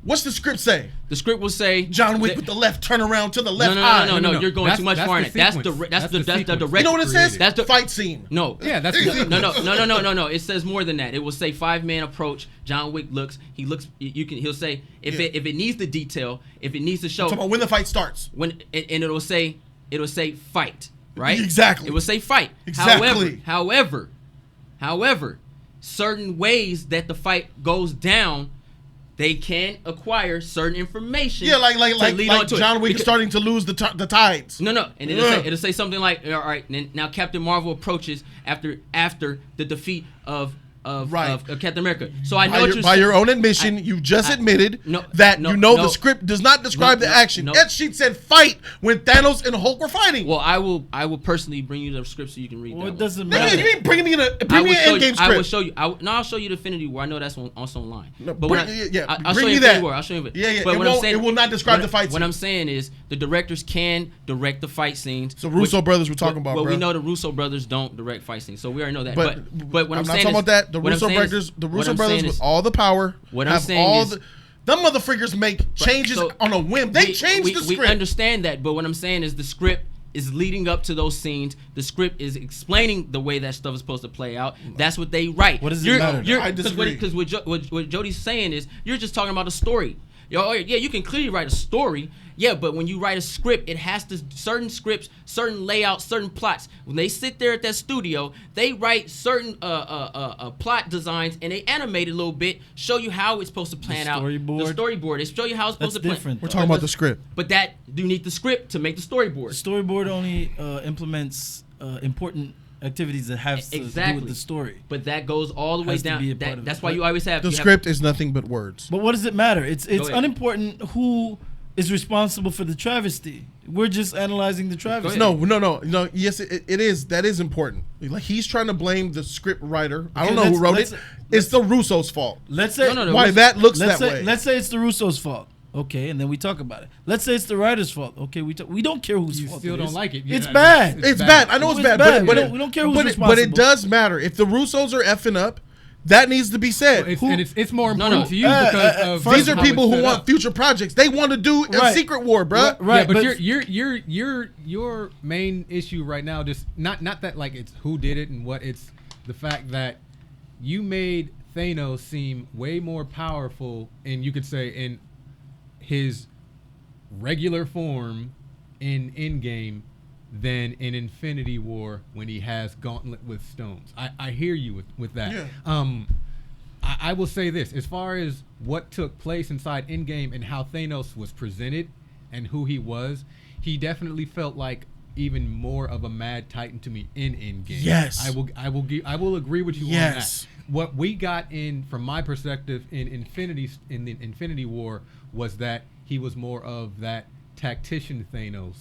what's the script say? The script will say John Wick with the left turn around to the left eye. No. You're going too much far in it. That's the director. You know what it says? That's the fight scene. No. Yeah, that's no. It says more than that. It will say 5-man approach. John Wick looks. He looks. He'll say if it needs the detail, if it needs to show. Talk about when the fight starts. And it'll say fight. Right. Exactly. It will say fight. Exactly. However, certain ways that the fight goes down, they can acquire certain information. Yeah, like John Wick starting to lose the tides. No, and it'll say something like, all right, now Captain Marvel approaches after the defeat of Captain America. So I know by your own admission, you just admitted that the script does not describe the action. That sheet said fight when Thanos and Hulk were fighting. Well, I will personally bring you the script so you can read. Well, that it doesn't matter. You ain't bringing me an Endgame script. I will show you. I'll show you the Infinity War. I know that's also online. No, but I'll show you that. War. I'll show you. Yeah. But it will not describe the fight. What I'm saying is the directors can direct the fight scenes. So Russo brothers we're talking about. Well, bro. we know the Russo brothers don't direct fight scenes, so we already know that. But what I'm not saying talking is about that. The Russo brothers with all the power. What I'm saying is, them motherfuckers make changes on a whim. They change the script. We understand that, but what I'm saying is the script is leading up to those scenes. The script is explaining the way that stuff is supposed to play out. That's what they write. What does it matter? I disagree. Because what Jody's saying is you're just talking about a story. Yeah, you can clearly write a story. Yeah, but when you write a script, it has to certain scripts, certain layouts, certain plots. When they sit there at that studio, they write certain plot designs and they animate it a little bit, show you how it's supposed to plan out. The storyboard. They show you how it's supposed to plan. Different. We're talking about the script. But you need the script to make the storyboard. The storyboard only implements important activities that have to do with the story. But that goes all the way down. That's why you always have the script is nothing but words. But what does it matter? It's unimportant who is responsible for the travesty. We're just analyzing the travesty. No. Yes, it is. That is important. Like he's trying to blame the script writer. I don't know who wrote it. It's the Russo's fault. Let's say why that looks that way. Let's say it's the Russo's fault. Okay, and then we talk about it. Let's say it's the writer's fault. Okay, we don't care whose fault. You still don't like it. It's bad. It's bad. I know it's bad. But we don't care who's responsible. But it does matter. If the Russos are effing up, that needs to be said. It's more important to you because these are people who want future projects. They want to do a Secret War, bro. Right, but your main issue right now, just not that like it's who did it and what, it's the fact that you made Thanos seem way more powerful, and you could say in his regular form in Endgame than in Infinity War when he has Gauntlet with stones. I hear you with that. Yeah. I will say this, as far as what took place inside Endgame and how Thanos was presented and who he was, he definitely felt like even more of a mad titan to me in Endgame. Yes. I will agree with you on that. What we got from my perspective in the Infinity War was that he was more of that tactician Thanos,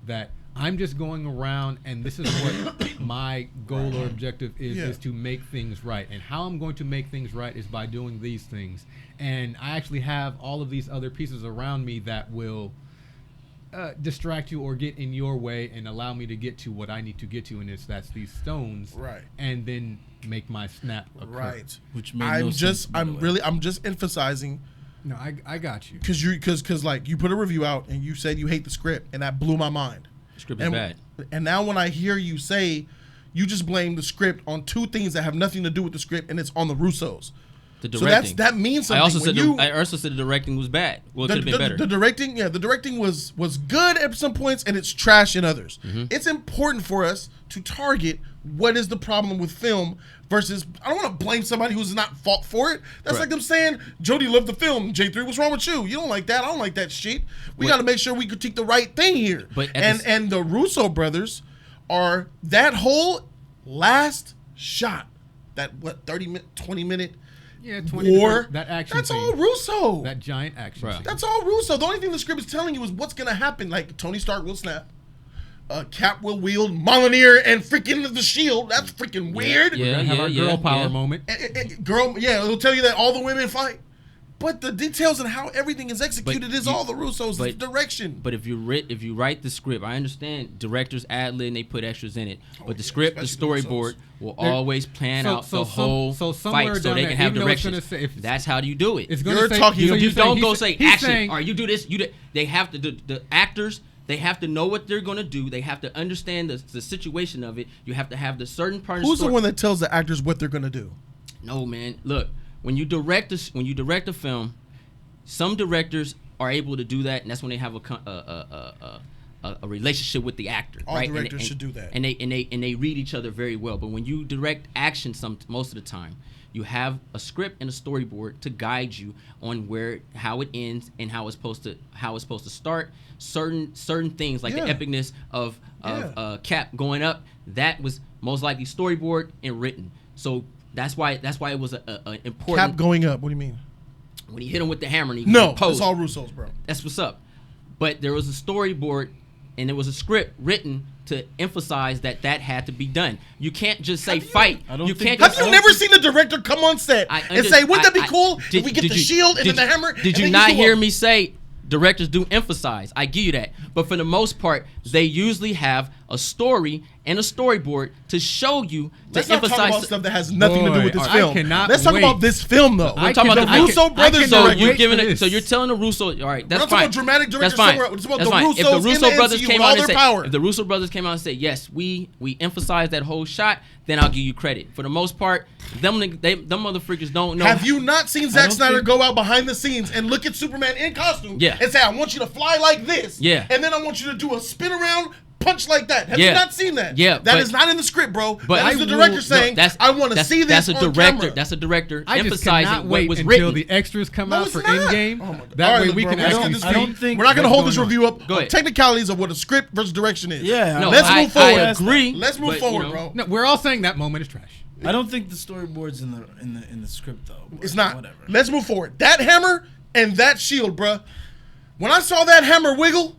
that I'm just going around and this is what my goal or objective is to make things right. And how I'm going to make things right is by doing these things. And I actually have all of these other pieces around me that will distract you or get in your way and allow me to get to what I need to get to, and that's these stones, right? And then make my snap occur. Right. Which made no sense, I'm just emphasizing. No, I got you. Because like you put a review out and you said you hate the script, and that blew my mind. The script is bad. And now when I hear you say you just blame the script on two things that have nothing to do with the script, and it's on the Russos. The directing. So that means something. I also said the directing was bad. Well, it could have been better. The directing was good at some points, and it's trash in others. Mm-hmm. It's important for us to target what is the problem with film versus. I don't want to blame somebody who's not fault for it. That's like them saying Jody loved the film. J3, what's wrong with you? You don't like that. I don't like that shit. We got to make sure we critique the right thing here. But and the Russo brothers are that whole last shot, that 20 minute. Yeah, 20 war. That action. That's scene. all Russo. That giant action. Scene. That's all Russo. The only thing the script is telling you is what's gonna happen. Like Tony Stark will snap, Cap will wield Mjolnir and freaking the shield. That's freaking weird. We're gonna have our girl power moment. It'll tell you that all the women fight. But the details and how everything is executed is all the Russos' direction. But if you write the script, I understand directors ad-lib and they put extras in it. But the script, the storyboard will always plan out the whole fight so they can have direction. That's how you do it. It's you don't go say action. Or you do this. They have to the actors. They have to know what they're going to do. They have to understand the situation of it. You have to have the certain part. Who's the one that tells the actors what they're going to do? No, man. Look. When you direct a film, some directors are able to do that, and that's when they have a relationship with the actor. All right? directors should do that. And they read each other very well. But when you direct action, most of the time, you have a script and a storyboard to guide you on how it ends and how it's supposed to start. Certain things like the epicness of Cap going up, that was most likely storyboard and written. So. That's why it was a important. Cap going up. What do you mean? When he hit him with the hammer, and he it's all Russos, bro. That's what's up. But there was a storyboard, and there was a script written to emphasize that had to be done. You can't just say fight. Have you never seen the director come on set and say, "Wouldn't that be cool if we get the shield and then the hammer?" Did you not hear me say? Directors do emphasize. I give you that. But for the most part, they usually have a story and a storyboard to show you Let's to not emphasize talk about stuff that has nothing to do with this film. Let's talk about this film, though. We're talking about the Russo brothers. So you're telling the Russo, all right, that's fine. We're not talking about dramatic directors somewhere. It's about the Russos if the Russo brothers came out and said, if the Russo brothers came out and said, yes, we emphasize that whole shot, then I'll give you credit. For the most part, them motherfuckers don't know. Have you not seen Zack Snyder go out behind the scenes and look at Superman in costume and say, I want you to fly like this, and then I want you to do a spin around punch like that? Have you not seen that? That is not in the script, bro. But that is the director saying, I want to see this on camera. That's a director I emphasizing what was until written. the extras come out for Endgame. That way we can actually I don't think we're not going to hold this review up Go on ahead. technicalities of what a script versus direction is. Yeah. No, let's move forward. I agree. Let's move forward, bro. No, we're all saying that moment is trash. I don't think the storyboard's in the script though. It's not. Whatever. Let's move forward. That hammer and that shield, bruh. When I saw that hammer wiggle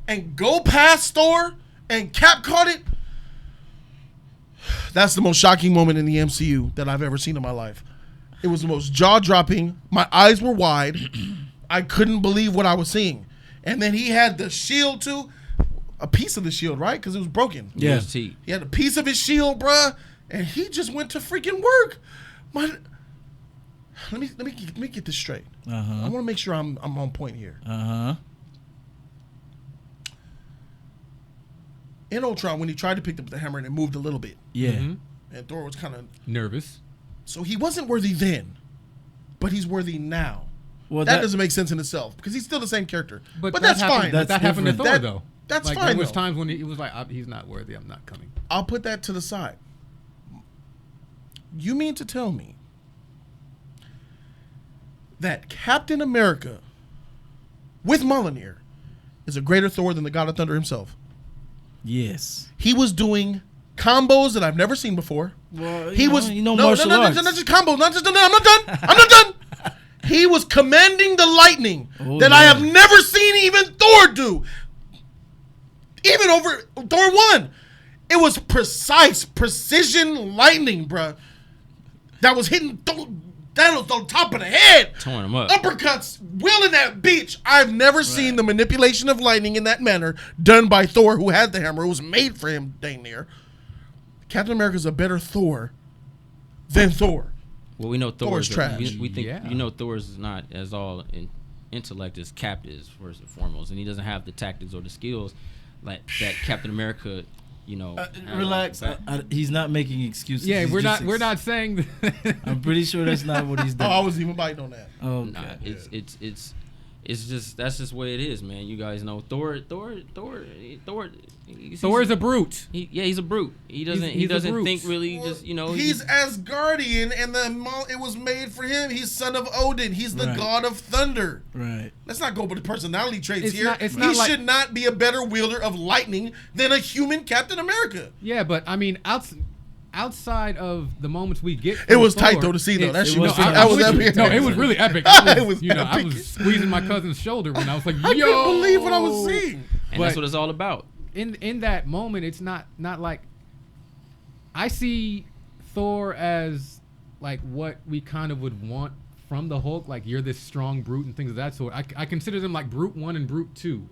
and go past Thor and Cap caught it, that's the most shocking moment in the MCU that I've ever seen in my life. It was the most jaw-dropping. My eyes were wide. I couldn't believe what I was seeing. And then he had the shield too. A piece of the shield, right? Because it was broken. Yeah. He had a piece of his shield, bruh. And he just went to freaking work. Let me get this straight. I want to make sure I'm on point here. In Ultron, when he tried to pick up the hammer and it moved a little bit. Yeah. And Thor was kind of nervous. So he wasn't worthy then, but he's worthy now. Well, that doesn't make sense in itself because he's still the same character. But that's fine. fine. That happened to Thor, though. That's like, fine. There was times when he was like, he's not worthy. I'm not coming. I'll put that to the side. You mean to tell me that Captain America with Mjolnir is a greater Thor than the God of Thunder himself? Yes. He was doing combos that I've never seen before. Well, he was martial arts. Not just combos. Not just. I'm not done. I'm not done. He was commanding the lightning that I have never seen even Thor do. Even over Thor 1. It was precision lightning, bruh. That was hitting. Thanos on top of the head. Torn him up. Uppercuts, wheeling that beach. I've never seen the manipulation of lightning in that manner done by Thor, who had the hammer. It was made for him, dang near. Captain America's a better Thor than Thor. Well, we know Thor's trash. We think Thor's is not as all in intellect as Cap is first and foremost, and he doesn't have the tactics or the skills like that Captain America. Relax. He's not making excuses. Yeah, we're not saying. I'm pretty sure that's not what he's doing. I was even biting on that. Oh, nah, it's just that's just the way it is, man. You guys know Thor Thor's a brute. He's a brute. He doesn't think really. Well, just he's Asgardian, and it was made for him. He's son of Odin. He's the god of thunder. Right. Let's not go with the personality traits here. It's not he should not be a better wielder of lightning than a human Captain America. Yeah, but I mean, outside of the moments we get, it was Thor, tight though to see though. That shit was epic. No, it was really epic. I was squeezing my cousin's shoulder when I was like, "Yo!" I couldn't believe what I was seeing. And that's what it's all about. In that moment, it's not like I see Thor as like what we kind of would want from the Hulk. Like, you're this strong brute and things of that sort. I consider them like Brute 1 and Brute 2,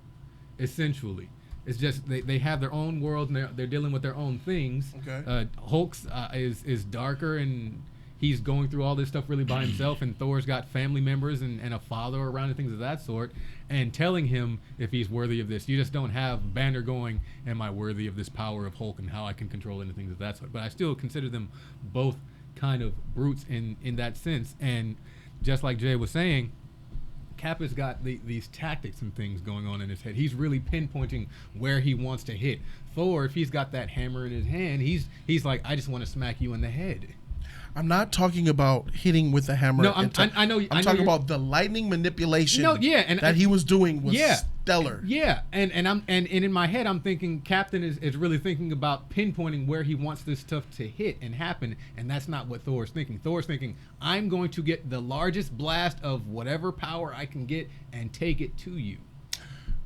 essentially. It's just they have their own world and they're dealing with their own things. Okay. Hulk's is darker and he's going through all this stuff really by himself, and Thor's got family members and a father around and things of that sort, and telling him if he's worthy of this. You just don't have Banner going, am I worthy of this power of Hulk and how I can control it and things of that sort. But I still consider them both kind of brutes in that sense. And just like Jay was saying, Cap has got these tactics and things going on in his head. He's really pinpointing where he wants to hit. Thor, if he's got that hammer in his hand, he's like, I just want to smack you in the head. I'm not talking about hitting with the hammer. No, I know. I'm talking about the lightning manipulation. And that he was doing was stellar. Yeah, and in my head, I'm thinking Captain is really thinking about pinpointing where he wants this stuff to hit and happen, and that's not what Thor's thinking. Thor's thinking, I'm going to get the largest blast of whatever power I can get and take it to you.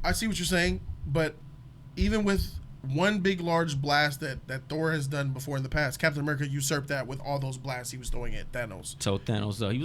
I see what you're saying, but even with one big large blast that Thor has done before in the past, Captain America usurped that with all those blasts he was throwing at Thanos. So Thanos, he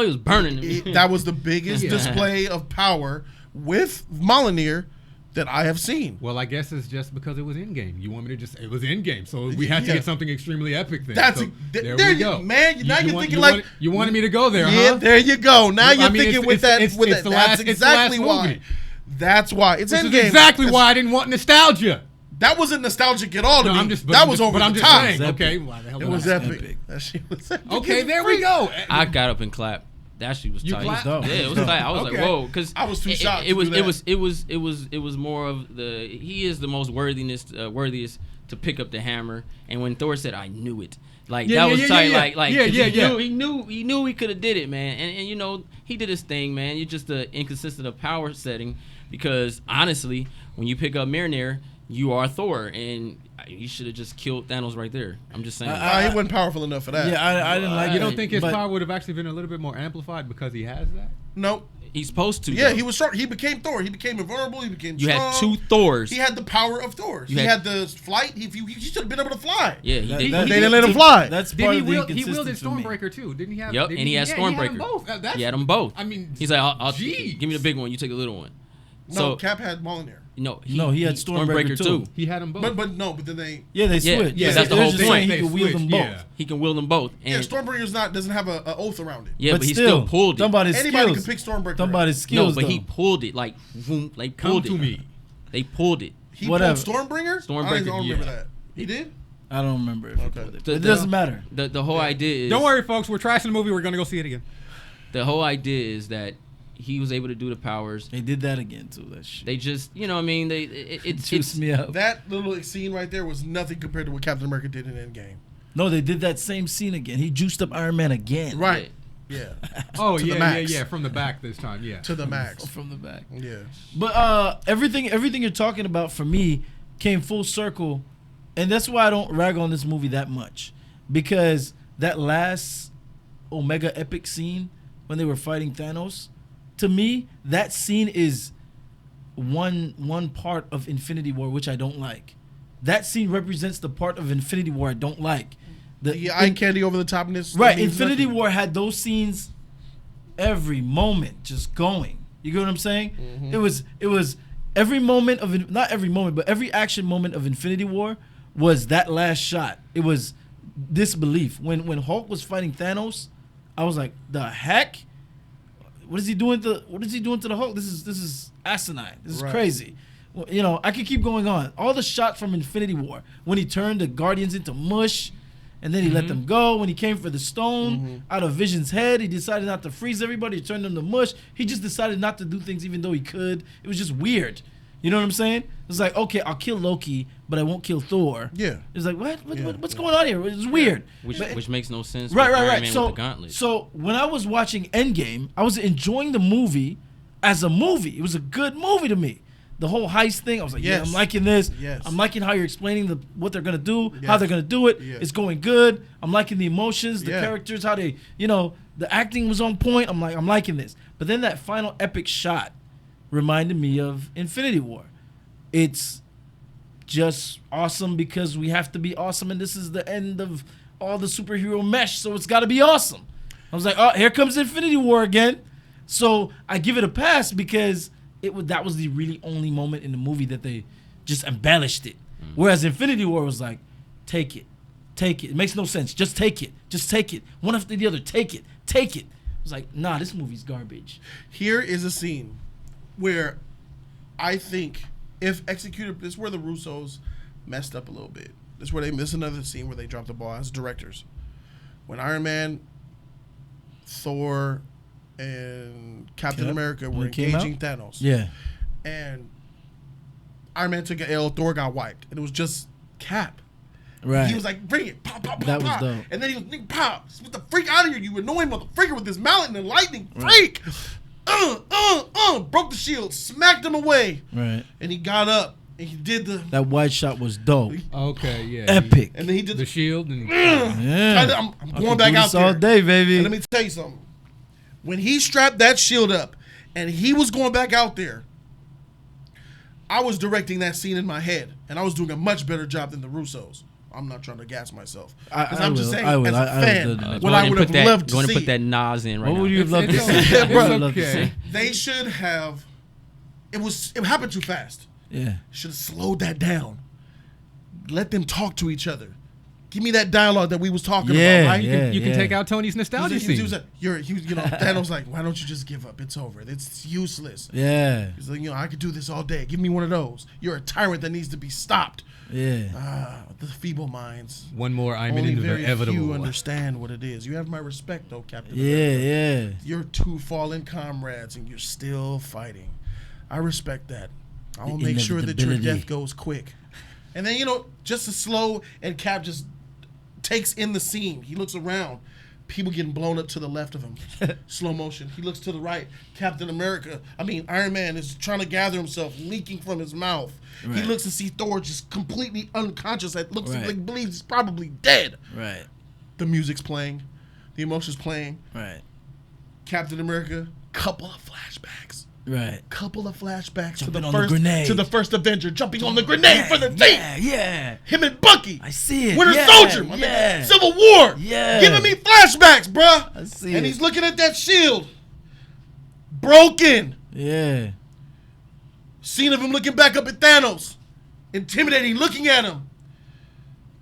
was burning him. That was the biggest display of power with Mjolnir that I have seen. Well, I guess it's just because it was in game. You want me to it was in game, so we had to get something extremely epic then. There we go, man. Now you're thinking like you wanted me to go there, yeah, huh? There you go. Now you're thinking with that. That's exactly why. That's why it's in game. Exactly why I didn't want nostalgia. That wasn't nostalgic at all to me. That was over the top. Okay, it was epic. That shit was epic. Okay, there we go. I got up and clapped. That shit was tight. Yeah, it was tight. I was like, whoa, because I was too shocked. It was more of he is the most worthiest to pick up the hammer. And when Thor said, "I knew it," that was tight. He knew he could have did it, man. And he did his thing, man. You're just inconsistent of power setting, because honestly, when you pick up Mjolnir, you are Thor, and you should have just killed Thanos right there. I'm just saying. He wasn't powerful enough for that. Yeah, I didn't like it. You don't think his power would have actually been a little bit more amplified because he has that? Nope. He's supposed to. Yeah, though. he was strong. He became Thor. He became invulnerable. He became strong. You had two Thors. He had the power of Thor. He had the flight. He should have been able to fly. Yeah, he did. They didn't let him fly. That's part of the inconsistency. He wielded Stormbreaker too, didn't he? Yep, and he had Stormbreaker. He had them both. I mean, he's like, I'll give me the big one. You take the little one. No, Cap had Mjolnir. No, he had Stormbreaker too. He had them both. But then they. Yeah, they switched. Yeah, that's the whole point. He can wield them both. Yeah. He can wield them both. And Stormbreaker's doesn't have an oath around it. Yeah, but he still pulled it. Anybody can pick Stormbreaker. Somebody's skills. No, but he pulled it like pulled it. To me. They pulled it. He pulled Stormbreaker. I don't remember that. He did. I don't remember if he pulled it. It doesn't matter. The whole idea is. Don't worry, folks. We're trashing the movie. We're gonna go see it again. The whole idea is that he was able to do the powers. They did that again too. That shit. They just, what I mean, it juiced me up. That little scene right there was nothing compared to what Captain America did in Endgame. No, they did that same scene again. He juiced up Iron Man again. Right. Yeah. Oh yeah. From the back this time. Yeah. To the max. From the back. Yeah. But everything you're talking about for me came full circle, and that's why I don't rag on this movie that much, because that last Omega epic scene when they were fighting Thanos. To me, that scene is one part of Infinity War which I don't like. That scene represents the part of Infinity War I don't like. The eye candy over the topness. Right. Infinity War had those scenes every moment just going. You get what I'm saying? Mm-hmm. It was every moment of, not every moment, but every action moment of Infinity War was that last shot. It was disbelief. When Hulk was fighting Thanos, I was like, the heck? What is he doing to the Hulk? This is asinine. This is crazy. Well, you know, I could keep going on. All the shots from Infinity War, when he turned the Guardians into mush, and then he let them go. When he came for the stone out of Vision's head, he decided not to freeze everybody. He turned them to mush. He just decided not to do things even though he could. It was just weird. You know what I'm saying? It's like, okay, I'll kill Loki, but I won't kill Thor. Yeah. It's like, what's going on here? It's weird. Which makes no sense. Right. Man with the Gauntlet. So when I was watching Endgame, I was enjoying the movie as a movie. It was a good movie to me. The whole heist thing, I was like, yeah, I'm liking this. Yes. I'm liking how you're explaining what they're going to do, how they're going to do it. Yes. It's going good. I'm liking the emotions, the characters, how they, the acting was on point. I'm liking this. But then that final epic shot reminded me of Infinity War. It's just awesome because we have to be awesome, and this is the end of all the superhero mesh, so it's got to be awesome. I was like, oh, here comes Infinity War again. So I give it a pass because that was the really only moment in the movie that they just embellished it. Whereas Infinity War was like, take it. It makes no sense. Just take it. One after the other. Take it. I was like, nah, this movie's garbage. Here is a scene where I think if executed, this is where the Russos messed up a little bit. This is where they miss another scene where they dropped the ball as directors. When Iron Man, Thor, and Captain America were engaging Thanos. Yeah. And Iron Man took an L, Thor got wiped. And it was just Cap. Right. He was like, bring it, pop, pop, pop, that pop. Was dope. And then he was, pop, get the freak out of here, you annoying motherfucker with this mallet and the lightning freak. Broke the shield, smacked him away. Right. And he got up and he did that white shot was dope. Okay, yeah. Epic. And then he did the shield and I'm going back out there all day, baby. And let me tell you something. When he strapped that shield up and he was going back out there, I was directing that scene in my head, and I was doing a much better job than the Russos. I'm not trying to gas myself. Because I'm just saying, as a fan, what I would have loved to see. You want to put that Nas in right now. What would you have loved to see? They should have. It happened too fast. Yeah. Should have slowed that down. Let them talk to each other. Give me that dialogue that we was talking about, right? You can take out Tony's nostalgia scene. Thanos like, why don't you just give up? It's over. It's useless. Yeah. He's like, I could do this all day. Give me one of those. You're a tyrant that needs to be stopped. Yeah. The feeble minds. One more I'm in the inevitable. You understand what it is. You have my respect, though, Captain. Yeah. You're two fallen comrades, and you're still fighting. I respect that. I will make sure that your death goes quick. And then, just to slow, and Cap just takes in the scene. He looks around. People getting blown up to the left of him. Slow motion. He looks to the right. Iron Man is trying to gather himself, leaking from his mouth. Right. He looks to see Thor just completely unconscious. It looks like he believes he's probably dead. Right. The music's playing. The emotion's playing. Right. Captain America, couple of flashbacks. Right. Couple of flashbacks to the first Avenger jumping on the grenade for the team. Yeah. Him and Bucky. I see it. Winter Soldier. Civil War. Yeah. Giving me flashbacks, bruh. I see it. And he's looking at that shield. Broken. Yeah. Scene of him looking back up at Thanos. Intimidating, looking at him.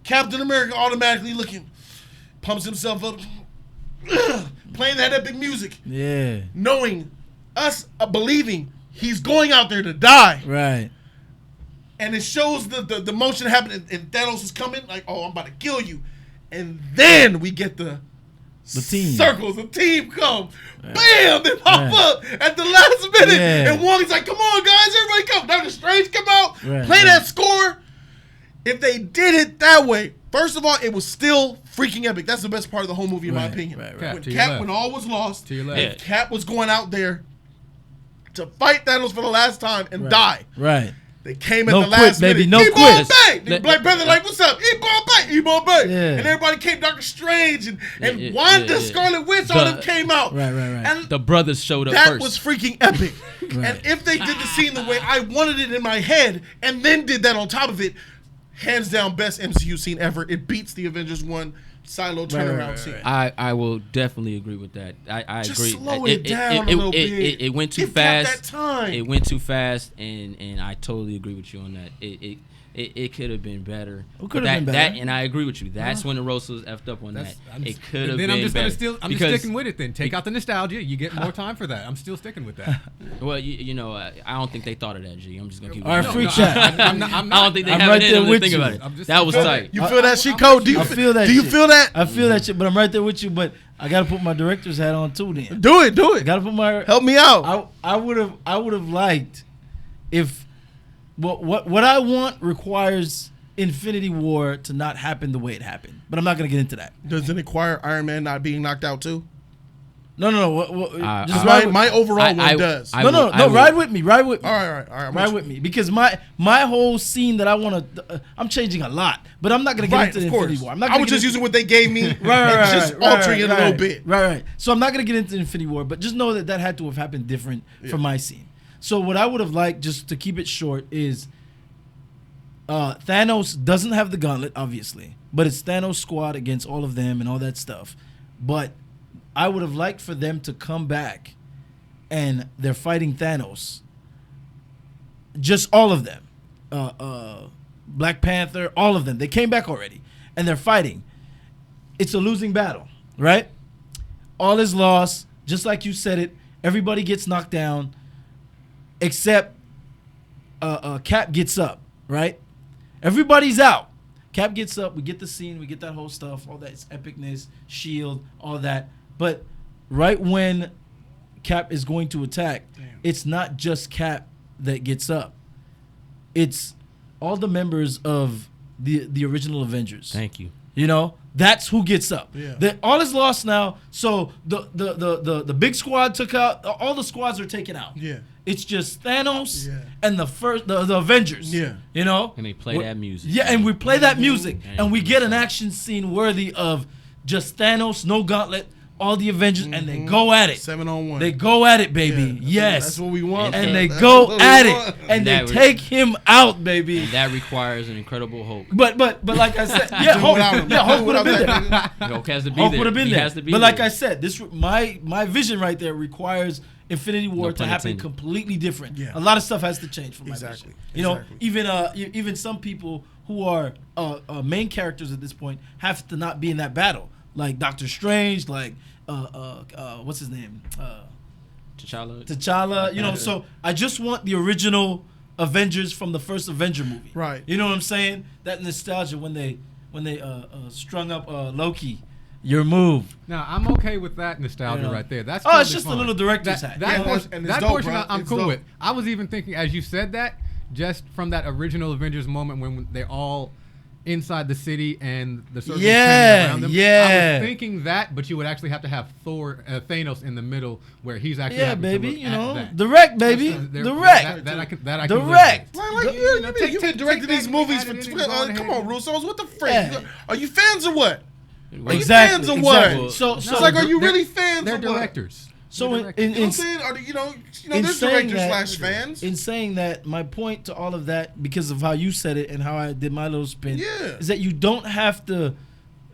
Captain America automatically looking. Pumps himself up. Playing that epic music. Yeah. Knowing us believing he's going out there to die. Right. And it shows the motion happening, and Thanos is coming, like, I'm about to kill you. And then we get the team. Circles, the team come. Right. Bam! They pop up at the last minute. Yeah. And Wong's like, come on, guys, everybody come. Doctor Strange come out, play that score. If they did it that way, first of all, it was still freaking epic. That's the best part of the whole movie, in my opinion. Right. When all was lost, to your left. and Cap was going out there to fight Thanos for the last time and die. Right. They came at the last minute. Baby, no quit. Black Panther like, what's up? Ebon Bay. Yeah. And everybody came. Doctor Strange and Wanda, Scarlet Witch, all them came out. Right. And the brothers showed up first. That was freaking epic. And if they did the scene the way I wanted it in my head and then did that on top of it, hands down best MCU scene ever. It beats the Avengers one silo turnaround scene. I will definitely agree with that. I Just agree. slow it down a little bit. It went too Give fast. Cap that time. It went too fast, and I totally agree with you on that. It could have been better. It could have been better. And I agree with you. That's when the roast was effed up on that. It could have been Then I'm just better. I'm just sticking with it. Then take out the nostalgia. You get more time for that. I'm still sticking with that. Well, you know, I don't think they thought of that. G. I'm just gonna keep. All right, it free chat. I'm not. I don't think they I'm have right it there in them with to think you. about it. That was tight. You feel that shit, Code? I feel that. Do you shit. feel that? I feel that shit, but I'm right there with you. But I gotta put my director's hat on too. Then Do it. I gotta put my. Help me out. I would have liked if what I want requires Infinity War to not happen the way it happened. But I'm not gonna get into that. Does it require Iron Man not being knocked out too? No. Just My overall one does. Ride with me. All right. Ride with me because my whole scene that I want to. I'm changing a lot, but I'm not gonna get into Infinity War. I was just using what they gave me, right, just altering it a little bit. Right. So I'm not gonna get into Infinity War, but just know that had to have happened different for my scene. So what I would have liked, just to keep it short, is Thanos doesn't have the gauntlet, obviously, but it's Thanos' squad against all of them and all that stuff. But I would have liked for them to come back and they're fighting Thanos. Just all of them. Black Panther, all of them. They came back already and they're fighting. It's a losing battle, right? All is lost, just like you said it. Everybody gets knocked down except Cap gets up, right? Everybody's out. Cap gets up. We get the scene. We get that whole stuff. All that epicness, shield, all that. But right when Cap is going to attack, it's not just Cap that gets up. It's all the members of the original Avengers. Thank you. You know, that's who gets up. Yeah. All is lost now. So the big squad took out. All the squads are taken out. Yeah. It's just Thanos and the Avengers. Yeah. You know? And they play that music. Yeah, and we play that music. And we get an action scene worthy of just Thanos, no gauntlet, all the Avengers, and they go at it. 7-on-1. They go at it, baby. Yeah, that's what we want. And they go at it. And they take him out, baby. And that requires an incredible Hulk. But like I said, Hulk would have been there. Hulk has to be Hulk there. would have been there. Has to be but there. like I said, my vision right there requires Infinity War to happen intended. completely different. Yeah. A lot of stuff has to change for my vision. You know, Exactly. even some people who are main characters at this point have to not be in that battle, like Doctor Strange, like what's his name, T'Challa. You know, so I just want the original Avengers from the first Avenger movie. Right. You know what I'm saying? That nostalgia when they strung up Loki. Your move. Now I'm okay with that nostalgia right there. That's it's just a little director's hat. That dope, portion bro. I'm It's cool dope. with. I was even thinking as you said that, just from that original Avengers moment when they're all inside the city and the circle around them. I was thinking that, but you would actually have to have Thanos in the middle where he's actually having baby, to look you know, at that. direct, baby, direct. That I can direct. Like you've been directing these movies for. Come on, Russos. What the frick? Yeah. Are you fans or what? Are you Exactly, fans or what? exactly. So it's like, are you they're- really fans? They're or what? directors. So You know what I'm saying? Are you know, there's directors / fans. In saying that, my point to all of that, because of how you said it and how I did my little spin, is that you don't have to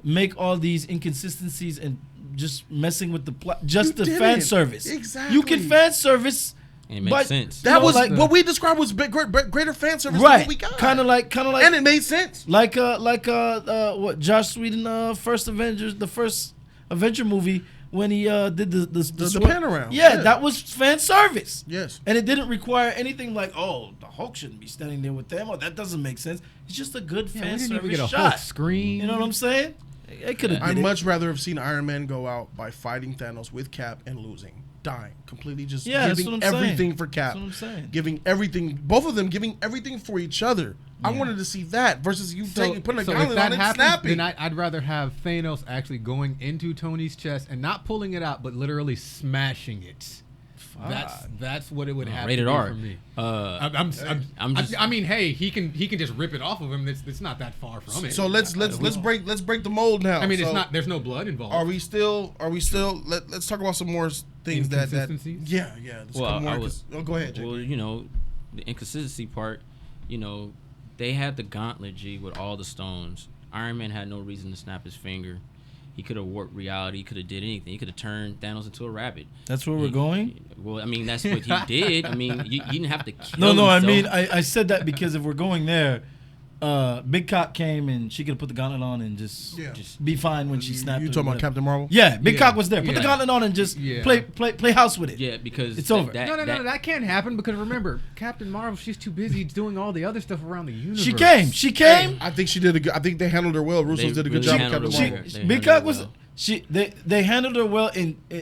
make all these inconsistencies and just messing with the plot, just the fan service. Exactly. You can fan service. It makes sense. That was like what we described was greater fan service than right. what we got. Kind of like, and it made sense. Like what Josh Whedon, the first Avenger movie when he did the pan around. Yeah, that was fan service. Yes. And it didn't require anything like, oh, the Hulk shouldn't be standing there with them. Oh, that doesn't make sense. It's just a good fan we didn't service even get a shot. Hulk screen. You know what I'm saying? It could have. I'd much rather have seen Iron Man go out by fighting Thanos with Cap and losing, dying, completely just giving everything for Cap. That's what I'm saying. Giving everything, both of them giving everything for each other. I wanted to see that versus you putting a gauntlet on and snapping. Then I'd rather have Thanos actually going into Tony's chest and not pulling it out, but literally smashing it. That's what it would have rated to be R. for me. I'm just. I mean, hey, he can just rip it off of him. It's not that far from it. So let's break the mold now. I mean, so it's not. There's no blood involved. Are we still? Let's talk about some more things that. Yeah. Go ahead, Jake. Well, you know, the inconsistency part. You know, they had the gauntlet, G, with all the stones. Iron Man had no reason to snap his finger. He could have warped reality. He could have did anything. He could have turned Thanos into a rabbit. That's where we're going? Well, I mean, that's what he did. I mean, you didn't have to kill No, himself. I mean, I said that because if we're going there, Big Cock came and she could have put the gauntlet on and just be fine when she snapped. You talking about Captain Marvel? Yeah, Big Cock was there. Put the gauntlet on and just play house with it. Yeah, because it's over. No, that can't happen because remember, Captain Marvel, she's too busy doing all the other stuff around the universe. She came. I think she did a good. I think they handled her well. Russo's did a good job. Captain Marvel. Big Cock was. They handled her well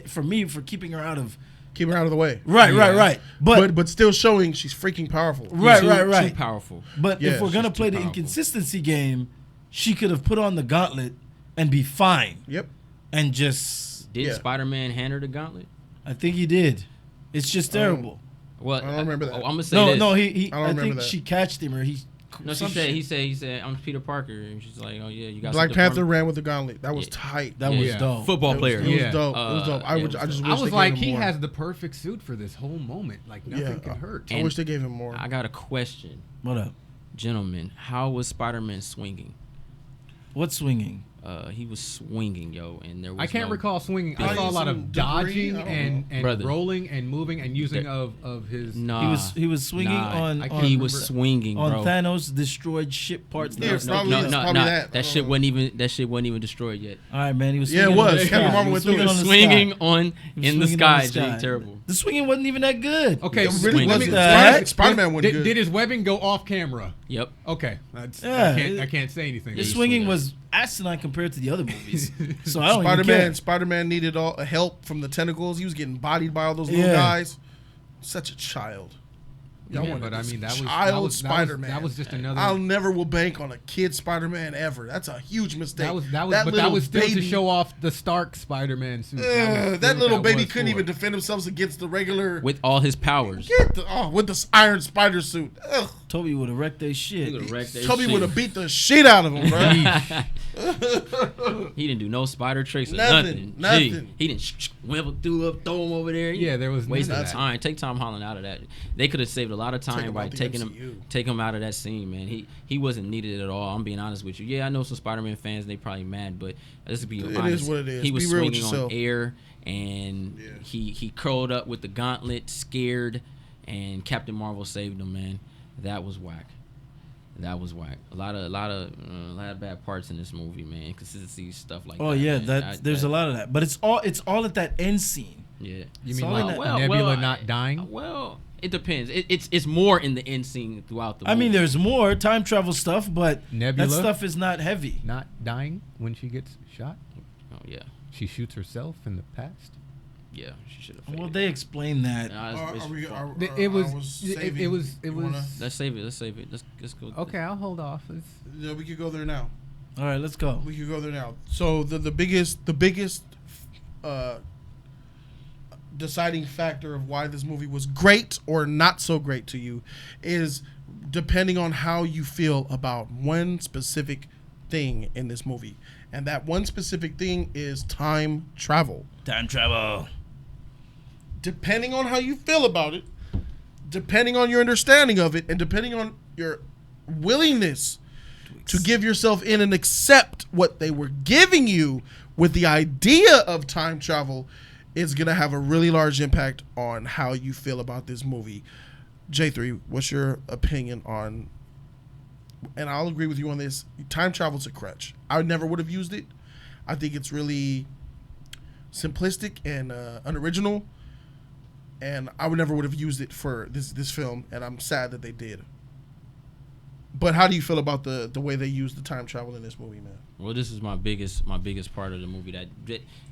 for keeping her out of. Keep her out of the way. Right. But still showing she's freaking powerful. Right. Too powerful. But if we're gonna play the inconsistency game, she could have put on the gauntlet and be fine. Yep. And just did Spider-Man hand her the gauntlet? I think he did. It's just terrible. Well, I don't remember that. I'm gonna say this. No. I think she catched him or he. No, he said, I'm Peter Parker, and she's like, oh yeah, you got. Black Panther ran with the gauntlet. That was tight. That was dope. Football player. It was dope. It was dope. I just wish I was they like, gave him he more. has the perfect suit for this whole moment. Like nothing can hurt. I wish they gave him more. I got a question. What up, gentlemen? How was Spider-Man swinging? What swinging? He was swinging, yo, and there was. I can't recall swinging. I saw a lot of dodging and rolling and moving and using of his. Nah, he was swinging on. He was swinging, on bro. Thanos destroyed ship parts. Yeah, probably that. That shit wasn't even destroyed yet. All right, man. He was. Yeah, it was. Captain Marvel was swinging in the sky. Terrible. The swinging wasn't even that good. Okay, really Spider-Man went good. Did his webbing go off camera? Yep. Okay, I can't say anything. The swinging was asinine compared to the other movies. So I don't even care. Spider-Man needed all help from the tentacles. He was getting bodied by all those little guys. Such a child. But I mean, Spider-Man. That was just another. I'll never will bank on a kid Spider-Man ever. That's a huge mistake. That was still to show off the Stark Spider-Man suit. That little baby couldn't even defend himself against the regular. With all his powers. With the Iron Spider suit. Ugh. Toby would have wrecked their shit. Toby would have beat the shit out of him, bro. He didn't do no spider tricks or nothing. He didn't wibble through throw him over there. There was wasting time. Take Tom Holland out of that. They could have saved a lot of time by taking him out of that scene, man. He wasn't needed at all. I'm being honest with you. Yeah, I know some Spider-Man fans, they probably mad, but let's be honest. It is what it is. He was swinging on air, and he curled up with the gauntlet, scared, and Captain Marvel saved him, man. That was whack. A lot of bad parts in this movie, man. Inconsistency, stuff like that. Oh yeah, there's a lot of that. But it's all at that end scene. Yeah. You mean like Nebula not dying? Well, it depends. It's more in the end scene throughout the movie. I mean, there's more time travel stuff, but Nebula, that stuff is not heavy. Not dying when she gets shot? Oh yeah. She shoots herself in the past? Yeah, she should have. Well, they explained that. It was. Let's save it. Let's go. Okay, I'll hold off. Yeah, we could go there now. All right, let's go. We could go there now. So the biggest deciding factor of why this movie was great or not so great to you is depending on how you feel about one specific thing in this movie. And that one specific thing is time travel. Time travel. Depending on how you feel about it, depending on your understanding of it, and depending on your willingness to give yourself in and accept what they were giving you with the idea of time travel, is going to have a really large impact on how you feel about this movie. J3, what's your opinion on, and I'll agree with you on this, time travel's a crutch. I never would have used it. I think it's really simplistic and unoriginal, and I never would have used it for this film, and I'm sad that they did. But how do you feel about the way they used the time travel in this movie, man? Well, this is my biggest part of the movie.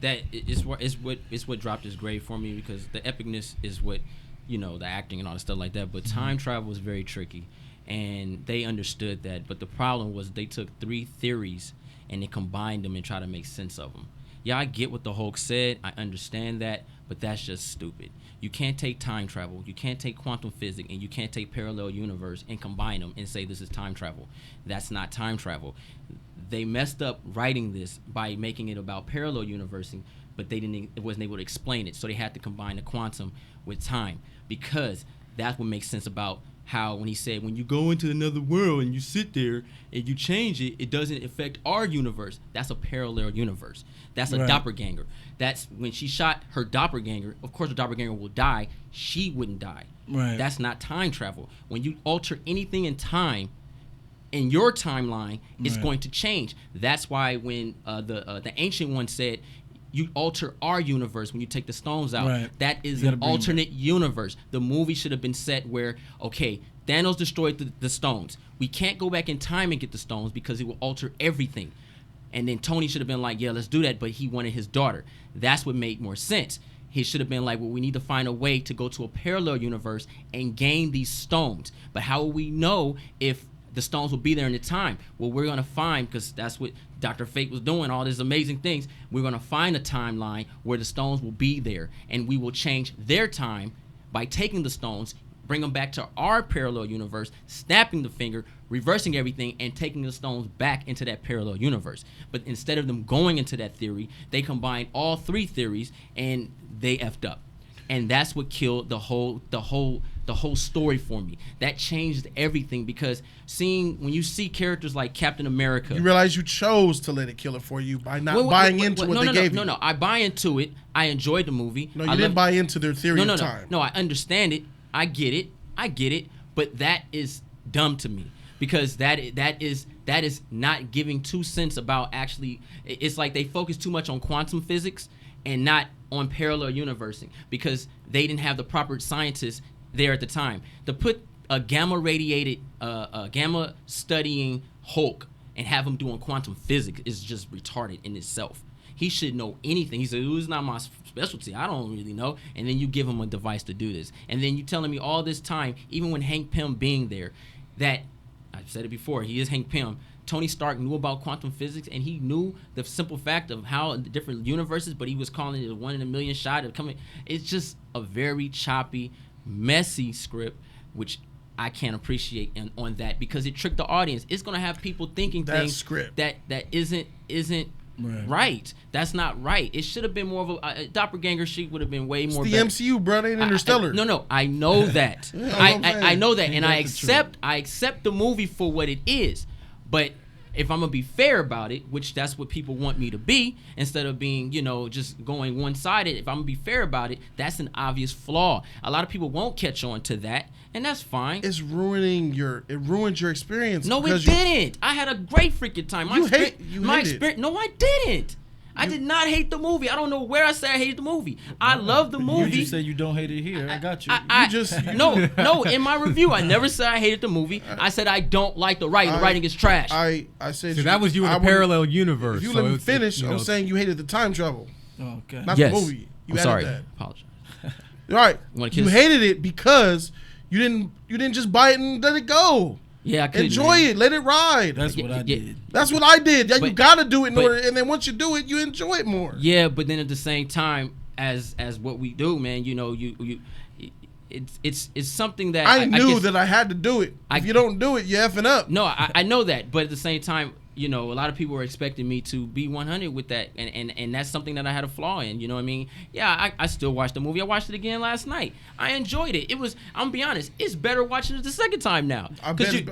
That is what dropped his grade for me, because the epicness is what, the acting and all the stuff like that. But time travel was very tricky, and they understood that. But the problem was they took 3 theories and they combined them and tried to make sense of them. Yeah, I get what the Hulk said. I understand that, but that's just stupid. You can't take time travel, you can't take quantum physics, and you can't take parallel universe and combine them and say this is time travel. That's not time travel. They messed up writing this by making it about parallel universing, but it wasn't able to explain it, so they had to combine the quantum with time, because that's what makes sense about how when he said, when you go into another world and you sit there and you change it, it doesn't affect our universe. That's a parallel universe. That's a doppelganger. That's when she shot her doppelganger. Of course, the doppelganger will die. She wouldn't die. Right. That's not time travel. When you alter anything in time, in your timeline, it's going to change. That's why when the Ancient One said, you alter our universe when you take the stones out. Right. That is an alternate universe. The movie should have been set where, okay, Thanos destroyed the stones. We can't go back in time and get the stones because it will alter everything. And then Tony should have been like, yeah, let's do that, but he wanted his daughter. That's what made more sense. He should have been like, well, we need to find a way to go to a parallel universe and gain these stones. But how will we know if the stones will be there in the time? Well, we're going to find, because that's what Dr. Fate was doing, all these amazing things. We're going to find a timeline where the stones will be there, and we will change their time by taking the stones, bring them back to our parallel universe, snapping the finger, reversing everything, and taking the stones back into that parallel universe. But instead of them going into that theory, they combined all three theories, and they effed up. And that's what killed the whole story for me. That changed everything, because when you see characters like Captain America, you realize you chose to let it kill it for you by not buying into what they gave you. No, I buy into it. I enjoyed the movie. No, you didn't buy into their theory of time. No, I understand it. I get it. But that is dumb to me, because that is not giving 2 cents about actually. It's like they focus too much on quantum physics and not on parallel universing, because they didn't have the proper scientists there at the time. To put a gamma radiated, gamma studying Hulk and have him doing quantum physics is just retarded in itself. He should know anything. He said, it's not my specialty. I don't really know. And then you give him a device to do this. And then you telling me all this time, even when Hank Pym being there, that, I've said it before, he is Hank Pym. Tony Stark knew about quantum physics, and he knew the simple fact of how the different universes, but he was calling it a 1 in a million shot of coming. It's just a very choppy, messy script, which I can't appreciate on that, because it tricked the audience. It's gonna have people thinking things that isn't right. That's not right. It should have been more of a doppelganger sheet. Would have been way more. It's the better. MCU, bro. They ain't Interstellar. No. I know that. I know that, and I accept the movie for what it is. But if I'm gonna be fair about it, which that's what people want me to be, instead of being, just going one-sided, if I'm gonna be fair about it, that's an obvious flaw. A lot of people won't catch on to that, and that's fine. It ruined your experience. No, it didn't. I had a great freaking time. You hate it. No, I didn't. I did not hate the movie. I don't know where I said I hated the movie. I love the movie. You just said you don't hate it here. I got you. No. In my review, I never said I hated the movie. I said I don't like the writing. The writing is trash. I said so that was you in a parallel universe. If you let me finish, I'm saying you hated the time travel. Okay. Not the movie. I'm sorry. Apologize. All right. You hated it because you didn't just buy it and let it go. Yeah, I couldn't. Enjoy it. Let it ride. That's what I did. That's what I did. You gotta do it in order, and then once you do it, you enjoy it more. Yeah, but then at the same time, as what we do, man, it's something that I knew that I had to do it. If you don't do it, you're effing up. No, I know that, but at the same time, a lot of people were expecting me to be 100 with that, and that's something that I had a flaw in. You know what I mean? Yeah, I still watched the movie. I watched it again last night. I enjoyed it. It was. I'm gonna be honest. It's better watching it the second time now. I bet you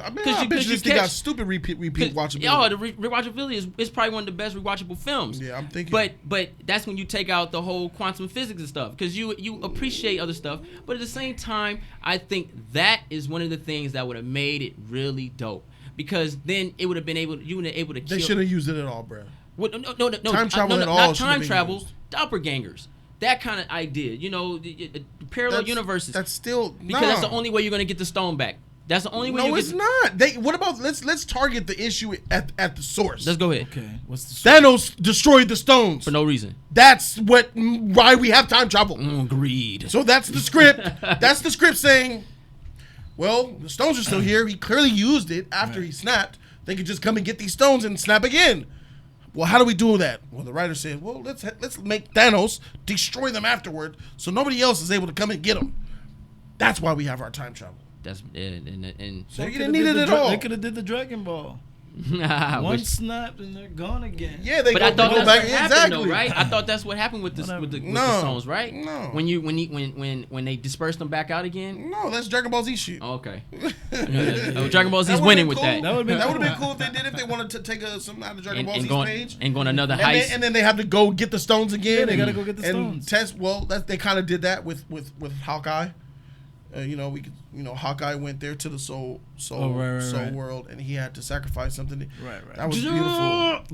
this thing got stupid repeat watchability. Oh, the rewatchability is probably one of the best rewatchable films. Yeah, I'm thinking. But that's when you take out the whole quantum physics and stuff, because you appreciate other stuff. But at the same time, I think that is one of the things that would have made it really dope. Because then it would have been able to kill. They shouldn't have used it at all, bro. No. Time travel at all. Not time travel. Doppelgangers. That kind of idea. Parallel universes. That's still because that's the only way you're gonna get the stone back. That's the only way. No, it's not. What about let's target the issue at the source. Let's go ahead. Okay. What's the source? Thanos destroyed the stones for no reason. That's why we have time travel. Agreed. So that's the script. That's the script saying, well, the stones are still here. He clearly used it after he snapped. They could just come and get these stones and snap again. Well, how do we do that? Well, the writer said, well, let's make Thanos destroy them afterward, so nobody else is able to come and get them. That's why we have our time travel. That's and so you didn't need it at all. They could have did the Dragon Ball. One snap and they're gone again. Yeah, they but go, I thought they go that's back. what happened, Exactly. though, right? I thought that's what happened with the stones, right? No. When they dispersed them back out again. No, that's Dragon Ball Z shit. Oh, okay. Dragon Ball Z's winning with that. That would have been cool if they did, if they wanted to take something out of Dragon Ball Z's page and go on another heist. And then they have to go get the stones again. Yeah, they gotta go get the stones. Test. Well, they kind of did that with Hawkeye. Hawkeye went there to the soul world, and he had to sacrifice something. Right. That was beautiful,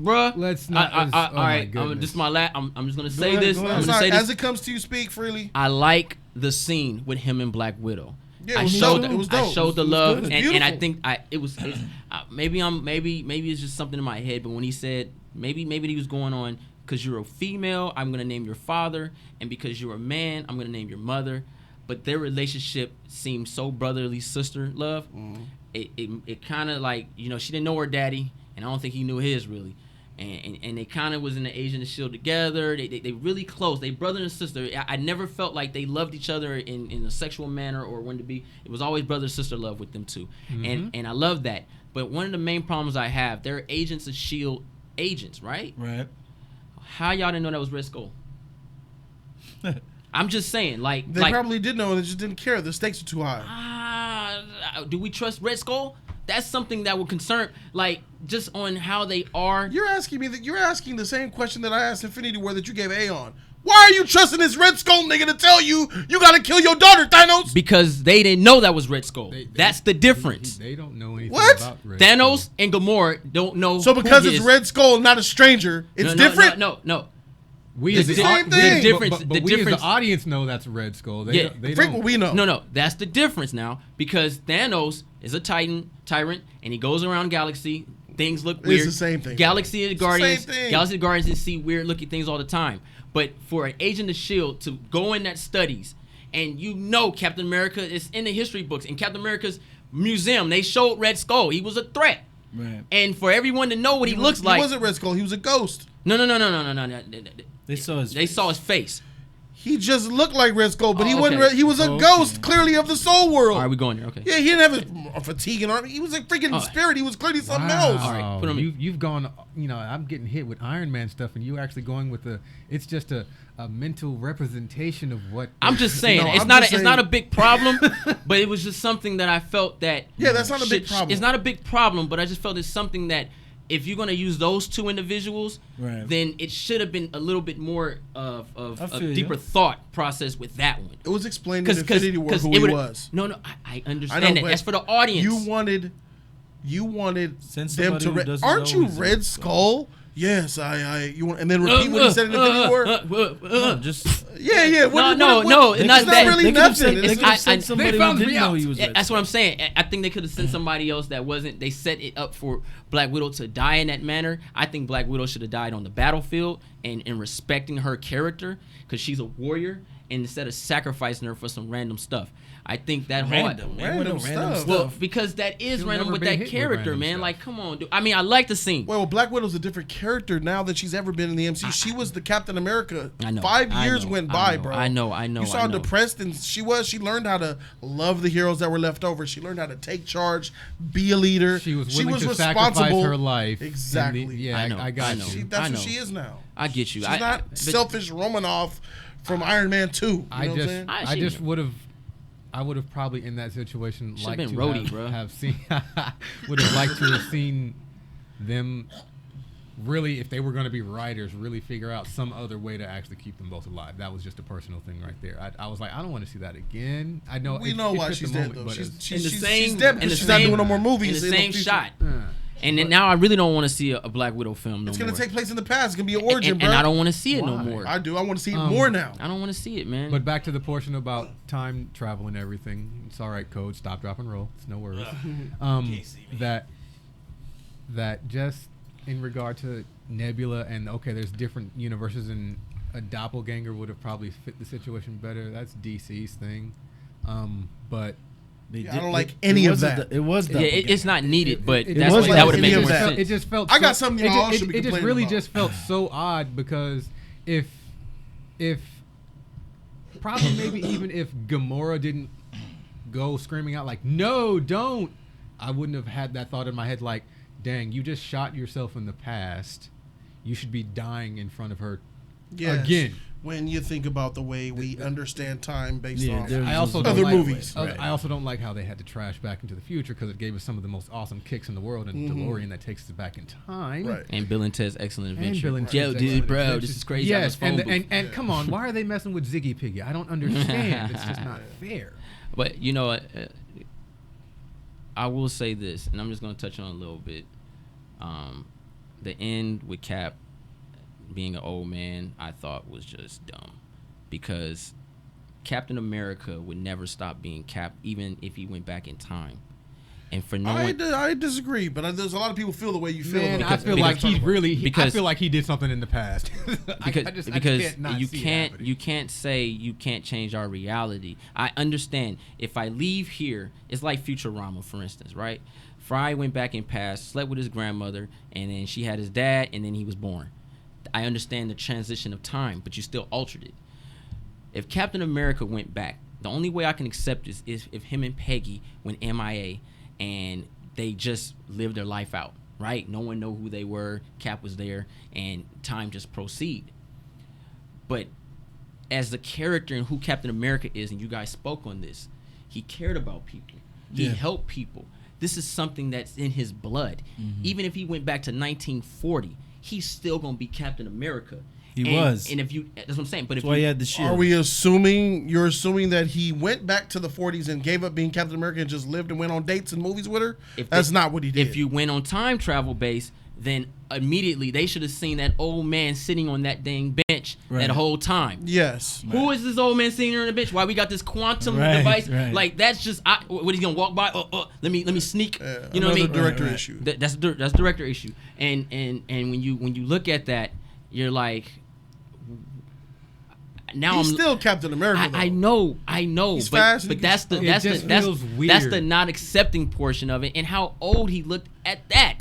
bruh. Let's not. all right, this is my last. I'm just gonna say this. I'm gonna say as this. it comes to you, speak freely. I like the scene with him and Black Widow. Yeah, I showed the love, good. and I think maybe it's just something in my head. But when he said maybe he was going on because you're a female, I'm gonna name your father, and because you're a man, I'm gonna name your mother. But their relationship seemed so brotherly, sister love. Mm-hmm. It kind of like, she didn't know her daddy, and I don't think he knew his really. And they kind of was in the Agent of S.H.I.E.L.D. together. They really close. They brother and sister. I never felt like they loved each other in a sexual manner or wanted to be. It was always brother-sister love with them two. Mm-hmm. And I love that. But one of the main problems I have, they're Agents of S.H.I.E.L.D. agents, right? Right. How y'all didn't know that was Red Skull? I'm just saying, they probably did know, and they just didn't care. The stakes are too high. Do we trust Red Skull? That's something that would concern, just on how they are. You're asking me that. You're asking the same question that I asked Infinity War that you gave Aeon. Why are you trusting this Red Skull nigga to tell you gotta kill your daughter, Thanos? Because they didn't know that was Red Skull. That's the difference. They don't know anything about Red Thanos Skull. and Gamora don't know. So because it's Red Skull, not a stranger, it's different. No. We as the difference. But we as the audience know that's Red Skull. They don't. What we know. No. That's the difference now, because Thanos is a tyrant, and he goes around galaxy. Things look weird. It's the same thing. Galaxy of Guardians see weird looking things all the time. But for an Agent of S.H.I.E.L.D. to go in that studies, and Captain America is in the history books, in Captain America's museum, they showed Red Skull. He was a threat. Right. And for everyone to know what he looks like. He wasn't Red Skull. He was a ghost. No. They saw his face. He just looked like Red Skull, but he wasn't. He was a ghost, clearly of the soul world. Are we going there? Okay. Yeah, he didn't have a fatigue and armor. He was a freaking spirit. He was clearly something else. All right, put him in. You've gone. I'm getting hit with Iron Man stuff, and you actually going with it's just a mental representation of what. I'm just saying it's not a big problem, but it was just something that I felt that. Yeah, that's not a big problem. It's not a big problem, but I just felt it's something that. If you're gonna use those two individuals, then it should have been a little bit more of a deeper thought process with that one. It was explained in Infinity War who he was. No, I understand that. That's for the audience. You wanted them to. Aren't you Red Skull? Yes, you want, and then repeat what he said in Infinity War. No, just yeah. No, it's not that. Really nothing. They could have sent somebody who didn't know he was Red Skull. That's what I'm saying. I think they could have sent somebody else that wasn't. They set it up for Black Widow to die in that manner. I think Black Widow should have died on the battlefield and respecting her character, because she's a warrior, and instead of sacrificing her for some random stuff. I think that random stuff. Well, because that is random with that character, man. Like, come on, dude. I mean, I like the scene. Well, Black Widow's a different character now than she's ever been in the MCU. She was the Captain America. I know. 5 years went by, bro. I know. You saw how depressed and she was. She learned how to love the heroes that were left over. She learned how to take charge, be a leader. She was willing to sacrifice her life. Exactly. I got you. That's what she is now. I get you. She's not selfish Romanoff from Iron Man 2. I just would have. I would have probably in that situation liked to have seen would have liked to have seen them really, if they were going to be writers, really figure out some other way to actually keep them both alive. That was just a personal thing right there. I was like, I don't want to see that again. I know we know why she's dead though. She's dead because she's not doing no more movies in the same shot. And then now I really don't want to see a Black Widow film no more. It's going to take place in the past. It's going to be an origin, bro. And I don't want to see it no more. I do. I want to see it more now. I don't want to see it, man. But back to the portion about time travel and everything. It's all right, Code. Stop, drop, and roll. It's no worries. That just in regard to Nebula and, okay, there's different universes and a doppelganger would have probably fit the situation better. That's DC's thing. But... I don't like any of that. It's not needed, but that would have made more sense. It just felt. I got something y'all should be complaining about. It just really just felt so odd because if probably maybe even if Gamora didn't go screaming out like, "No, don't," I wouldn't have had that thought in my head like, dang, you just shot yourself in the past. You should be dying in front of her again. When you think about the way we understand time based on other movies. I also don't like how they had to trash Back into the Future because it gave us some of the most awesome kicks in the world, and DeLorean that takes us back in time. Right. And Bill and Ted's Excellent Adventure. Yo, dude, bro, this is crazy. Yes, and come on, why are they messing with Ziggy Piggy? I don't understand. It's just not fair. But, I will say this, and I'm just going to touch on it a little bit. The end with Cap being an old man, I thought was just dumb, because Captain America would never stop being Cap, even if he went back in time. And for no one, I disagree, but there's a lot of people feel the way you feel. Man, I feel like he did something in the past. Because you can't say you can't change our reality. I understand. If I leave here, it's like Futurama, for instance, right? Fry went back in past, slept with his grandmother, and then she had his dad, and then he was born. I understand the transition of time, but you still altered it. If Captain America went back, the only way I can accept this is if him and Peggy went MIA and they just lived their life out, right? No one know who they were. Cap was there, and time just proceed. But as the character and who Captain America is, and you guys spoke on this, he cared about people. He helped people. This is something that's in his blood. Mm-hmm. Even if he went back to 1940, he's still gonna be Captain America. He was. And that's what I'm saying. But if he had the shield. Are we assuming you're assuming that he went back to the 40s and gave up being Captain America and just lived and went on dates and movies with her? That's not what he did. If you went on time travel base, then immediately they should have seen that old man sitting on that dang bench that whole time. Yes. Who is this old man sitting on the bench? Why we got this quantum device? Right. Like, that's just what he's gonna walk by. Let me sneak. You know what I mean? Director issue. That's director issue. And when you look at that, you're like, now he's still Captain America. I know. He's but fast. But that's the not accepting portion of it, and how old he looked at that.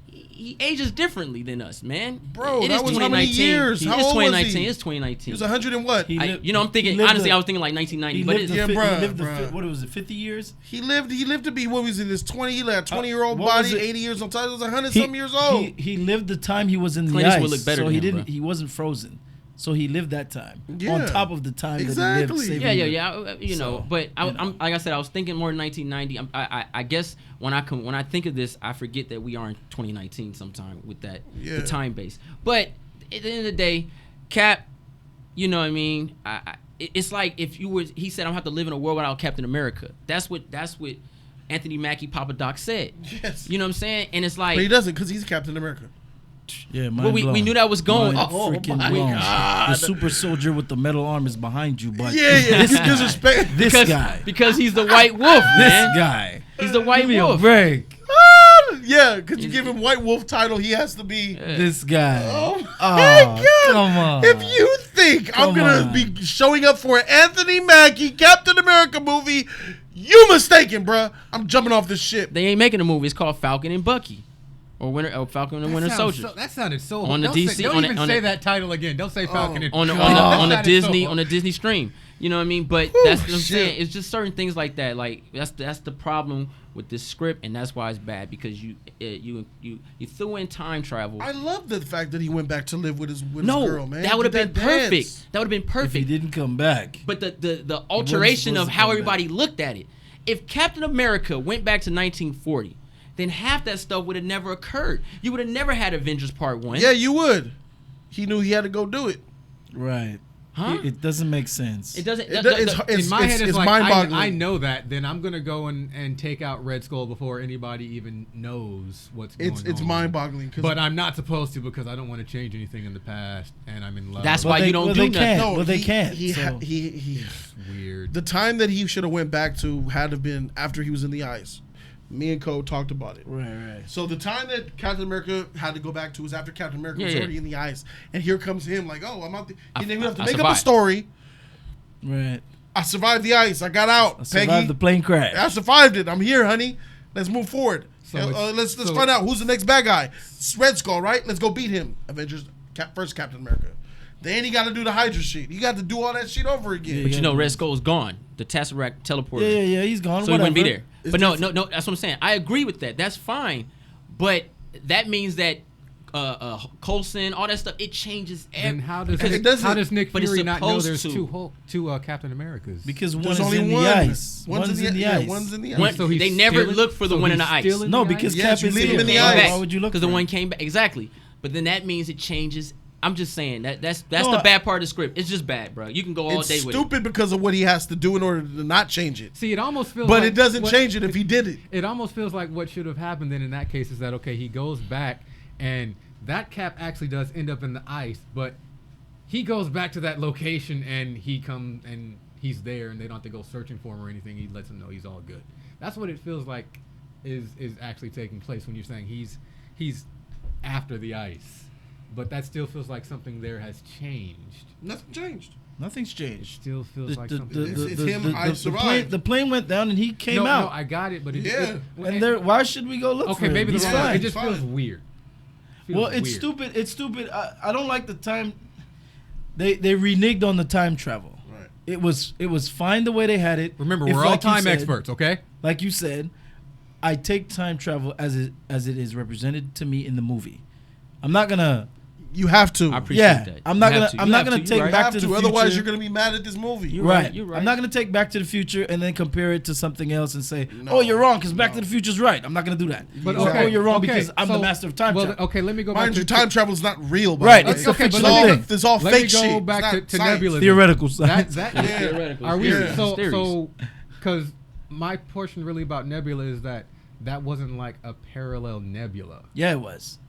He ages differently than us, man. Bro, that was how many years? How old was he? It's 2019. He was 100 and what? I'm thinking, honestly, I was thinking like 1990. But he lived what was it, 50 years? He lived to be, what was it, his 20? He had a 20-year-old body, 80 years on top. He was 100-something years old. He lived the time he was in the ice, would look better so he wasn't frozen. So he lived that time on top of the time that he lived. Yeah. But I'm like I said, I was thinking more 1990. I guess when I think of this, I forget that we are in 2019 sometime with that the time base. But at the end of the day, Cap, you know what I mean? It's like if he said, I'm gonna have to live in a world without Captain America. That's what Anthony Mackie, Papa Doc said. Yes. You know what I'm saying? And it's like, but he doesn't, because he's Captain America. Yeah, we knew that was going. Freaking my God. The super soldier with the metal arm is behind you, but this guy, because he's the White Wolf. This guy, he's the White Wolf. Break. Yeah, because you give him White Wolf title, he has to be this guy. Oh my God! Come on. If you think I'm gonna be showing up for an Anthony Mackie Captain America movie, you mistaken, bruh. I'm jumping off this ship. They ain't making a movie. It's called Falcon and Bucky. Or Falcon and Winter Soldier. That sounded so. On the DC. Don't even say that title again. Don't say Falcon and on the Disney stream. You know what I mean? But that's what I'm saying. It's just certain things like that. Like that's the problem with this script, and that's why it's bad, because you threw in time travel. I love the fact that he went back to live with his girl, man. That would have been perfect. That would have been perfect. If he didn't come back. But the alteration of how everybody looked at it. If Captain America went back to 1940. Then half that stuff would have never occurred. You would have never had Avengers Part 1. Yeah, you would. He knew he had to go do it. Right. Huh? It doesn't make sense. It doesn't. In my head, it's like, mind-boggling. I know that. Then I'm gonna go and take out Red Skull before anybody even knows what's going on. It's mind-boggling. But I'm not supposed to, because I don't want to change anything in the past, and I'm in love. That's why you don't do nothing. No, they can't. It's weird. The time that he should have went back to had to have been after he was in the ice. Me and Cole talked about it. Right. So the time that Captain America had to go back to was after Captain America was already in the ice. And here comes him like, I'm out there. He didn't even have to make up a story. Right. I survived the ice. I got out. I survived the plane crash. I survived it. I'm here, honey. Let's move forward. So let's find out who's the next bad guy. It's Red Skull, right? Let's go beat him. Avengers, first Captain America. Then he got to do the Hydra shit. He got to do all that shit over again. But Red Skull's gone. The Tesseract teleporter. Yeah, he's gone. So he wouldn't be there. But no, that's what I'm saying. I agree with that. That's fine. but that means that Coulson, all that stuff, it changes. Then how does Nick Fury not know there's two Captain Americas? Because one's in the ice. One's in the ice. One's in the ice. So they never look for the one in the ice. No, because Cap is leave him in the ice. Why would you look? Because the one came back. Exactly. But then that means it changes. I'm just saying that's the bad part of the script. It's just bad, bro. You can go all day with it. It's stupid because of what he has to do in order to not change it. See, it almost feels but like... it doesn't change it if he did it. It almost feels like what should have happened then in that case is that, okay, he goes back and that Cap actually does end up in the ice, but he goes back to that location and he comes and he's there and they don't have to go searching for him or anything. He lets them know he's all good. That's what it feels like is actually taking place when you're saying he's after the ice. But that still feels like something there has changed. Nothing changed. Nothing's changed. It still feels like something. It's him. I survived. The plane went down and he came out. No, I got it, but why should we go look for him? Okay, maybe He's the fine. It just feels weird. It's stupid. It's stupid. I don't like the time. They reneged on the time travel. Right. It was fine the way they had it. Remember, we're all time experts, okay? Like you said, I take time travel as it is represented to me in the movie. I'm not gonna. You have to. I appreciate that. I'm not gonna take Back to the Future. Otherwise, you're gonna be mad at this movie. You're right. right. I'm not gonna take Back to the Future and then compare it to something else and say, "Oh, you're wrong," because Back to the Future's right. I'm not gonna do that. But "Oh, you're wrong because I'm the master of time travel." Okay, let me go back. Mind you, time travel is not real. Right. It's It's a fictional thing. It's all fake shit. Let me go back to Nebula. Theoretical science. Theoretical. Are we Theories. so? Because my portion really about Nebula is that wasn't like a parallel nebula. Yeah, it was.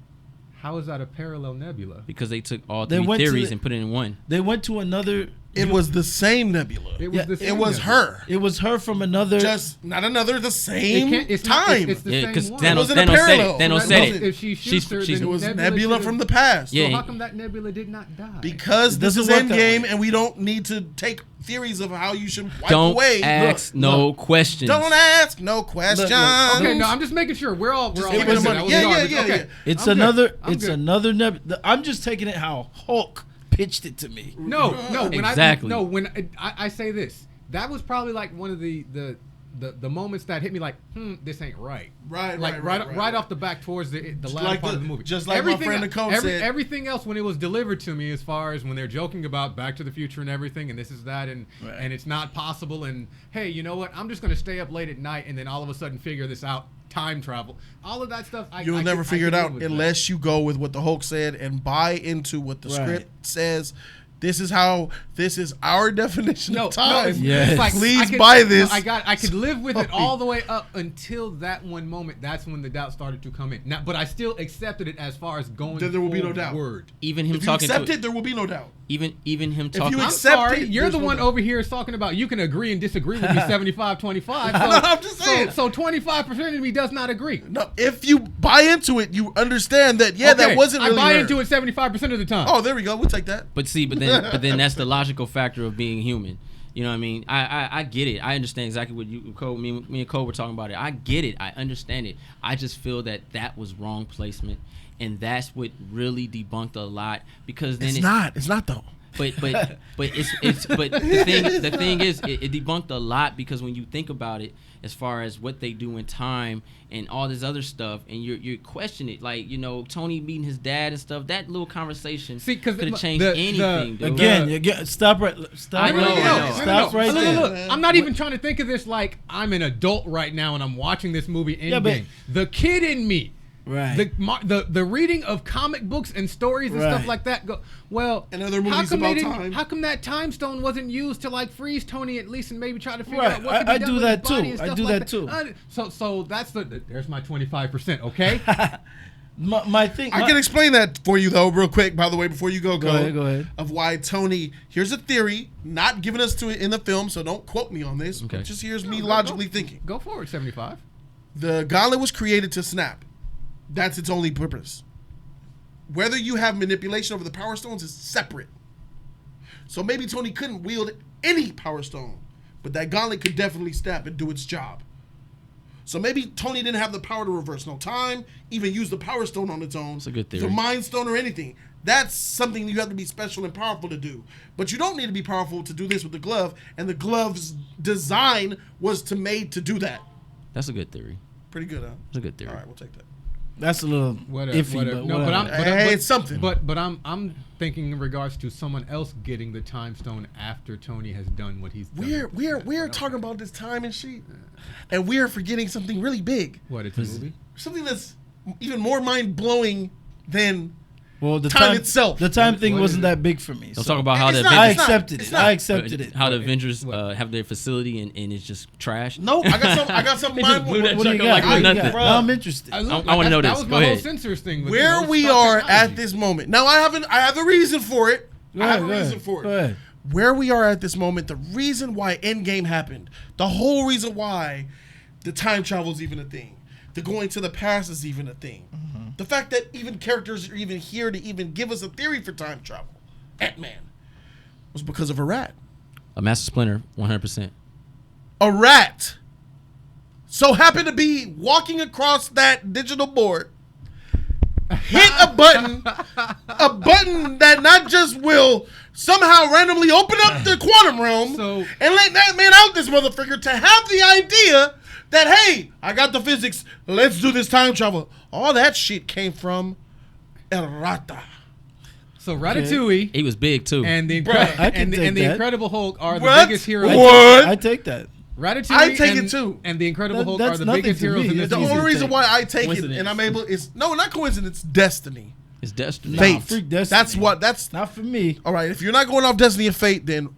How is that a parallel nebula? Because they took all three theories and put it in one. They went to another. It was the same nebula. It was her. It was her from another. Just not another. The same it's time. It's the same because one. Thanos said it. Thanos said it. If she shoots her, It was Nebula Nebula from the past. So how come that nebula did not die? Because this is Endgame, and we don't need to take theories of how you should wipe Don't away. ask no questions. Don't ask no questions. Okay, no, I'm just making sure we're all. Yeah. It's another nebula. I'm just taking it how Hulk pitched it to me. No. Exactly. When I say this, that was probably like one of the moments that hit me like, this ain't right. Right off the back towards the latter part of the movie. Just like my friend Nicole said. Everything else when it was delivered to me, as far as when they're joking about Back to the Future and everything, and this is that, and it's not possible, and hey, you know what? I'm just gonna stay up late at night, and then all of a sudden figure this out. Time travel, all of that stuff. You'll never figure it out unless you go with what the Hulk said and buy into what the script says. This is our definition of time. Yes. It's like, please buy this. I could live with it all the way up until that one moment. That's when the doubt started to come in. Now, but I still accepted it as far as going. Then there will be no doubt. Even him if you talking accept to it, there will be no doubt. Even him talking. I'm sorry, you're the one over here talking about you can agree and disagree with me 75-25. So, I'm just saying. So 25% of me does not agree. No, if you buy into it, you understand that that wasn't really. I buy into it 75% of the time. Oh, there we go. We'll take that. But then that's the logical factor of being human. You know what I mean? I get it. I understand exactly what you, Cole, me and Cole were talking about it. I get it. I understand it. I just feel that was wrong placement, and that's what really debunked a lot. Because then it's not though. But the thing is, it debunked a lot because when you think about it, as far as what they do in time and all this other stuff, and you question it, like Tony meeting his dad and stuff. That little conversation could have changed anything. Dude. Again, stop right. Stop. I know. Stop right there. Look, I'm not even trying to think of this like I'm an adult right now and I'm watching this movie. Endgame. The kid in me. Right. The reading of comic books and stories and stuff like that. And other movies about time. How come that time stone wasn't used to like freeze Tony at least and maybe try to figure out what could be I done do with that his body too. and I stuff do like that too. So that's there's my 25%. Okay. my thing. I can explain that for you though, real quick. By the way, before you go ahead. Of why Tony. Here's a theory, not given us to it in the film, so don't quote me on this. Okay. But just here's me logically thinking. Go forward, 75. The Gauntlet was created to snap. That's its only purpose. Whether you have manipulation over the Power Stones is separate. So maybe Tony couldn't wield any Power Stone, but that Gauntlet could definitely snap and do its job. So maybe Tony didn't have the power to reverse no time, even use the Power Stone on its own. That's a good theory. The Mind Stone or anything. That's something you have to be special and powerful to do. But you don't need to be powerful to do this with the glove, and the glove's design was made to do that. That's a good theory. Pretty good, huh? That's a good theory. All right, we'll take that. That's a little iffy. Whatever. But No, whatever. It's something. But I'm thinking in regards to someone else getting the time stone after Tony has done what he's done. We're talking about this time and shit, and we are forgetting something really big. What? It's a movie. Something that's even more mind blowing than the time itself. The time thing wasn't that big for me. Let's talk about how I accepted it. How the Avengers have their facility and it's just trash. No, I got some mind blowing. What do you got? Now I'm interested. I want to know this. That was Go my ahead. whole censors thing. Where we are at this moment. Now I have a reason for it. Go ahead. Where we are at this moment, the reason why Endgame happened, the whole reason why the time travel is even a thing, the going to the past is even a thing, the fact that even characters are even here to even give us a theory for time travel, Ant-Man, was because of a rat. A Master Splinter, 100%. A rat so happened to be walking across that digital board, hit a button that not just will somehow randomly open up the quantum realm and let that man out this motherfucker to have the idea that, hey, I got the physics, let's do this time travel. All that shit came from El Rata. So Ratatouille, he was big too, and the Incredible Hulk are the biggest heroes. I take that. Ratatouille, I take it too, and the Incredible Hulk are the biggest heroes in this The movie. only reason why I take it and I'm able is not coincidence, destiny. It's destiny. Fate. Freak destiny. That's not for me. All right, if you're not going off destiny and fate, then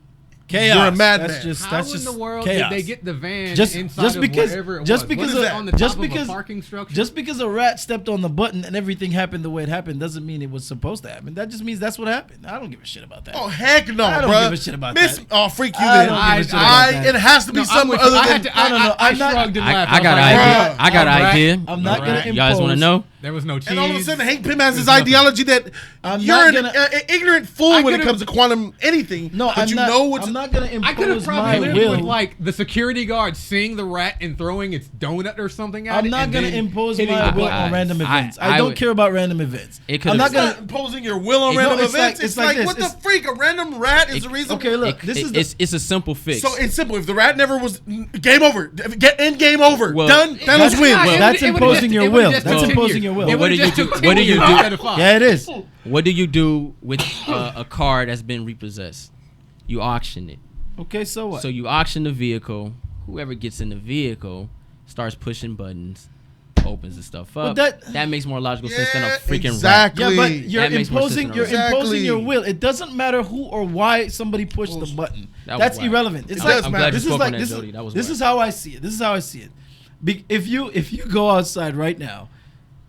chaos. You're a madman. How in the world chaos. did they get the van just inside because, of wherever it just was? because What is of, that on the just top because of a parking structure? Just because a rat stepped on the button and everything happened the way it happened doesn't mean it was supposed to happen. That just means that's what happened. I don't give a shit about that. Oh heck no, bro! I don't give a shit about that. Oh freak you then. It has to be something other than. I shrugged and laughed. I got an idea. I got an idea. I'm not gonna impose. You guys want to know? There was no cheese. And all of a sudden, Hank Pym has this ideology that you're an ignorant fool when it comes to quantum anything. No, but I'm not gonna impose I could have my probably will. with like the security guard seeing the rat and throwing its donut or something at it. I'm not gonna impose my will on random events. I don't would- care about random events. I'm Not imposing your will on random events. It's like this. what the freak? A random rat is the reason. Okay, look, it's a simple fix. So it's simple. If the rat never was, game over. Game over. Well, Done. Thanos wins. That's imposing your will. That's imposing your will. What do you do? What do you do? Yeah, it is. What do you do with a car that's been repossessed? You auction it. Okay, so what? So you auction the vehicle. Whoever gets in the vehicle starts pushing buttons, opens the stuff up. That makes more logical sense than a freaking rat. Yeah, but you're That makes more sense imposing. than a You're rat. imposing your will. It doesn't matter who or why somebody pushed the button. That's whack. irrelevant. It's I'm glad you this is spoke like on that, this. Jody. That was This whack. is how I see it. This is how I see it. If you go outside right now,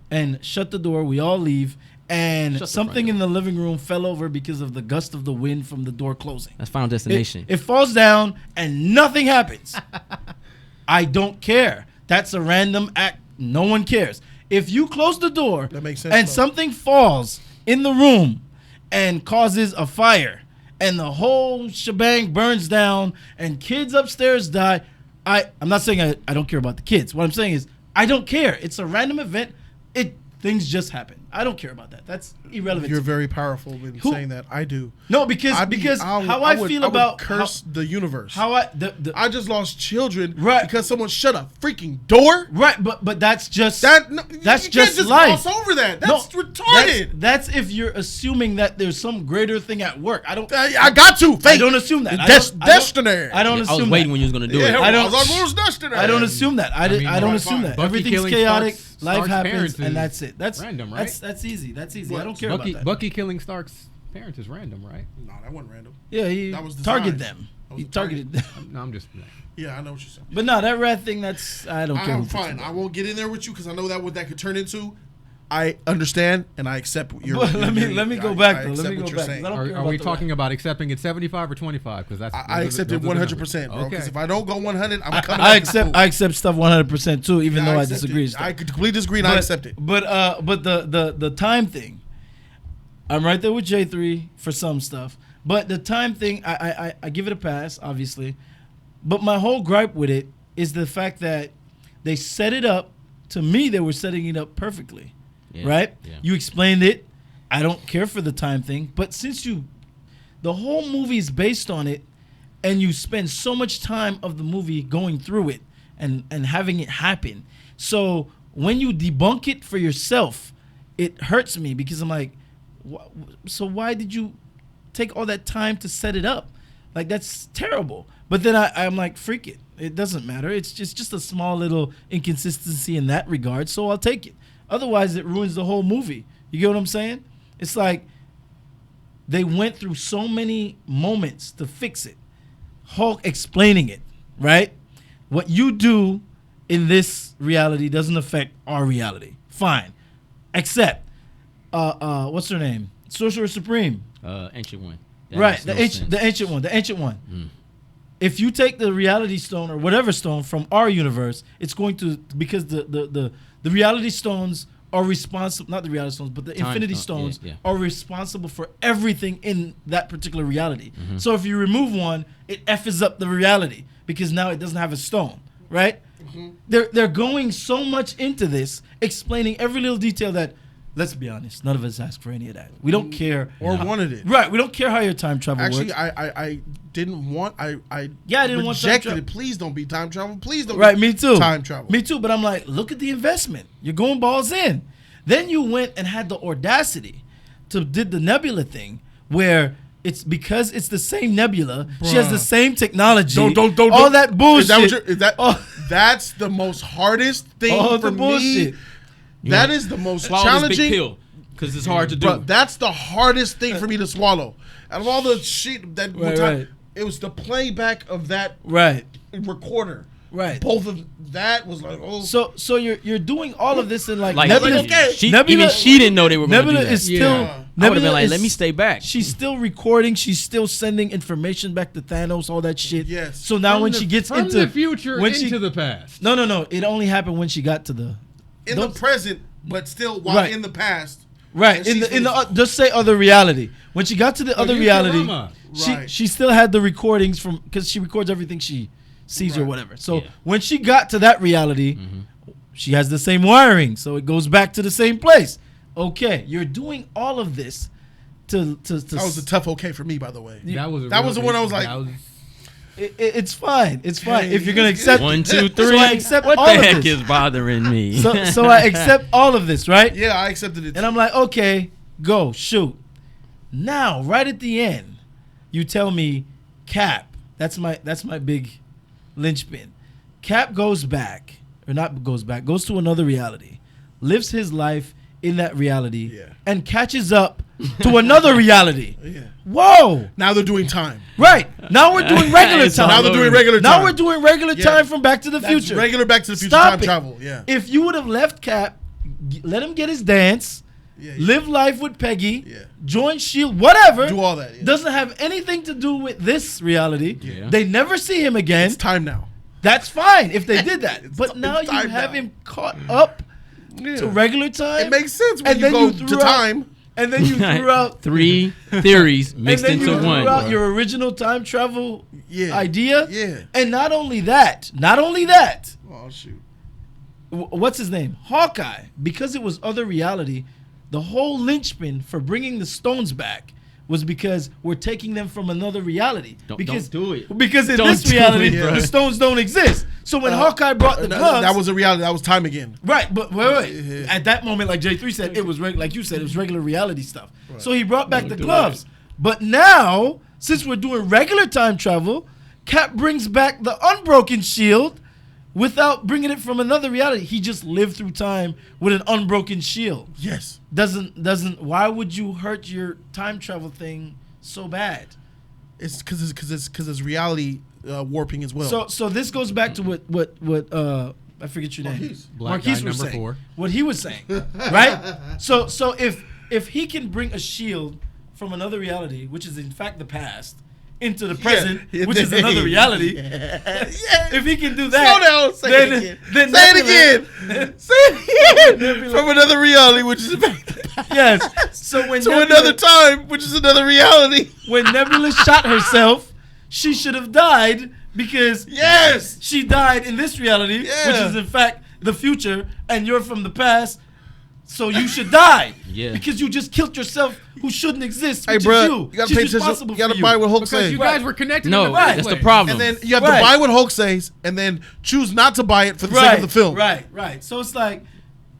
and shut the door, we all leave, and something in the living room fell over because of the gust of the wind from the door closing. That's Final Destination. It falls down and nothing happens. I don't care. That's a random act. No one cares. If you close the door That makes sense, and though. something falls in the room and causes a fire and the whole shebang burns down and kids upstairs die, I'm not saying I don't care about the kids. What I'm saying is I don't care. It's a random event. Things just happen. I don't care about that. That's irrelevant. You're very powerful in saying that. I do. No, because how I feel about curse the universe. How I just lost children Right. because someone shut a freaking door. Right, but that's just That's you just just life. gloss over that. That's retarded. That's if you're assuming that there's some greater thing at work. I got to. Fate. I don't assume that. Destiny. I don't I assume was waiting when you was gonna do it. I don't- was destiny. I don't assume that. I don't right, assume fine. that. Bucky Everything's killing chaotic. Stark's Life happens, parents and is that's it. That's random, right? That's easy. That's easy. I don't care Bucky, about that. Bucky killing Stark's parents is random, right? No, that wasn't random. Yeah, he That was targeted designed. them. That was He a target. targeted them. No, I'm just. Yeah, I know what you're saying. But no, that rat thing. That's I don't care. I'm who puts fine. it I on. won't get in there with you because I know that what that could turn into. I understand and I accept what you're. But let me go back though. Let me go back. Saying. I don't care Are we about the talking rat. about accepting it 75 or 25? Because that's I accept it 100%, bro. Because if I don't go 100, I'm coming. I accept stuff 100% too, even though I accept disagree. it. with stuff. I could completely disagree and I accept it. But the time thing, I'm right there with J3 for some stuff. But the time thing, I give it a pass, obviously. But my whole gripe with it is the fact that they set it up. To me, they were setting it up perfectly, right? Yeah. You explained it. I don't care for the time thing. But since the whole movie is based on it, and you spend so much time of the movie going through it and having it happen. So when you debunk it for yourself, it hurts me because I'm like, so why did you take all that time to set it up? Like, that's terrible. But then I'm like, freak it. It doesn't matter. It's just a small little inconsistency in that regard, so I'll take it. Otherwise, it ruins the whole movie. You get what I'm saying? It's like they went through so many moments to fix it. Hulk explaining it, right? What you do in this reality doesn't affect our reality. Fine. Except, what's her name? Sorcerer Supreme. Ancient one. Right, the ancient one. Mm. If you take the reality stone or whatever stone from our universe, it's going to, because the reality stones are responsible, not the reality stones, but the infinity stones are responsible for everything in that particular reality. Mm-hmm. So if you remove one, it F's up the reality because now it doesn't have a stone, right? Mm-hmm. They're going so much into this, explaining every little detail that, let's be honest, none of us asked for any of that. We don't care. Or wanted it. Right, we don't care how your time travel works. Actually, I didn't want, I didn't want time travel. Please don't be time travel. Please don't be me too. Time travel. Me too, but I'm like, look at the investment. You're going balls in. Then you went and had the audacity to did the nebula thing where it's because it's the same nebula. Bruh. She has the same technology. Don't. All that bullshit. That's the most hardest thing for me. That is the most challenging. Because it's hard to do. But that's the hardest thing for me to swallow. Out of all the shit that it was the playback of that recorder. Right. Both of that was like, oh. So you're doing all of this in like Nebula. Even she didn't know they were going to do that. Nebula is still. I would have been like, let me stay back. She's still recording. She's still sending information back to Thanos. All that shit. Yes. So now when she gets into the future into the past. No. It only happened when she got to the the present, but still while in the past. Right. In the just say other reality. When she got to the other reality, she still had the recordings from, because she records everything she sees or whatever. So when she got to that reality, she has the same wiring, so it goes back to the same place. Okay, you're doing all of this to that was a tough okay for me, by the way. That was the one I was like, it's fine. It's fine if you're gonna accept 1, 2, 3. So I accept what all the of heck this. is bothering me? So I accept all of this, right? Yeah, I accepted it. And I'm like, okay, go shoot. Now, right at the end, you tell me, Cap. That's my big linchpin. Cap goes back, or not goes back, goes to another reality, lives his life in that reality, and catches up to another reality. Yeah. Whoa! Now they're doing time. Right. Now we're doing regular time. Now they're doing regular time. Now we're doing regular time from Back to the Future. Regular Back to the Future Stop time travel. Yeah. If you would have left Cap, let him get his dance, live life with Peggy, join S.H.I.E.L.D., whatever. Do all that. Yeah. Doesn't have anything to do with this reality. Yeah. They never see him again. It's time now. That's fine if they did that. But now you have him caught up to regular time. It makes sense when you go to time. And then you threw out 3 theories mixed into one. And then you threw out your original time travel idea. Yeah. And not only that. Oh, shoot. What's his name? Hawkeye. Because it was other reality, the whole linchpin for bringing the stones back was because we're taking them from another reality. Don't do it. Because in this reality, the stones don't exist. So when Hawkeye brought the gloves, that was a reality. That was time again. Right, but wait. At that moment, like J3 said, it was like you said, it was regular reality stuff. Right. So he brought back the gloves. But now, since we're doing regular time travel, Cap brings back the unbroken shield without bringing it from another reality. He just lived through time with an unbroken shield. Yes. Doesn't. Why would you hurt your time travel thing so bad? It's because it's reality warping as well. So this goes back to what I forget your name. Marquise was saying. 4. What he was saying, right? So if he can bring a shield from another reality, which is in fact the past, into the present, which is another reality. If he can do that, slow down. Say it again. Say it again. From another reality, which is yes. So when another time, which is another reality. When Nebula shot herself, she should have died because she died in this reality, which is in fact the future, and you're from the past. So you should die. Because you just killed yourself who shouldn't exist, which is you. You gotta pay attention. You gotta buy what Hulk says. Because you guys were connected in the that's the problem. And then you have to buy what Hulk says and then choose not to buy it for the sake of the film. Right. So it's like,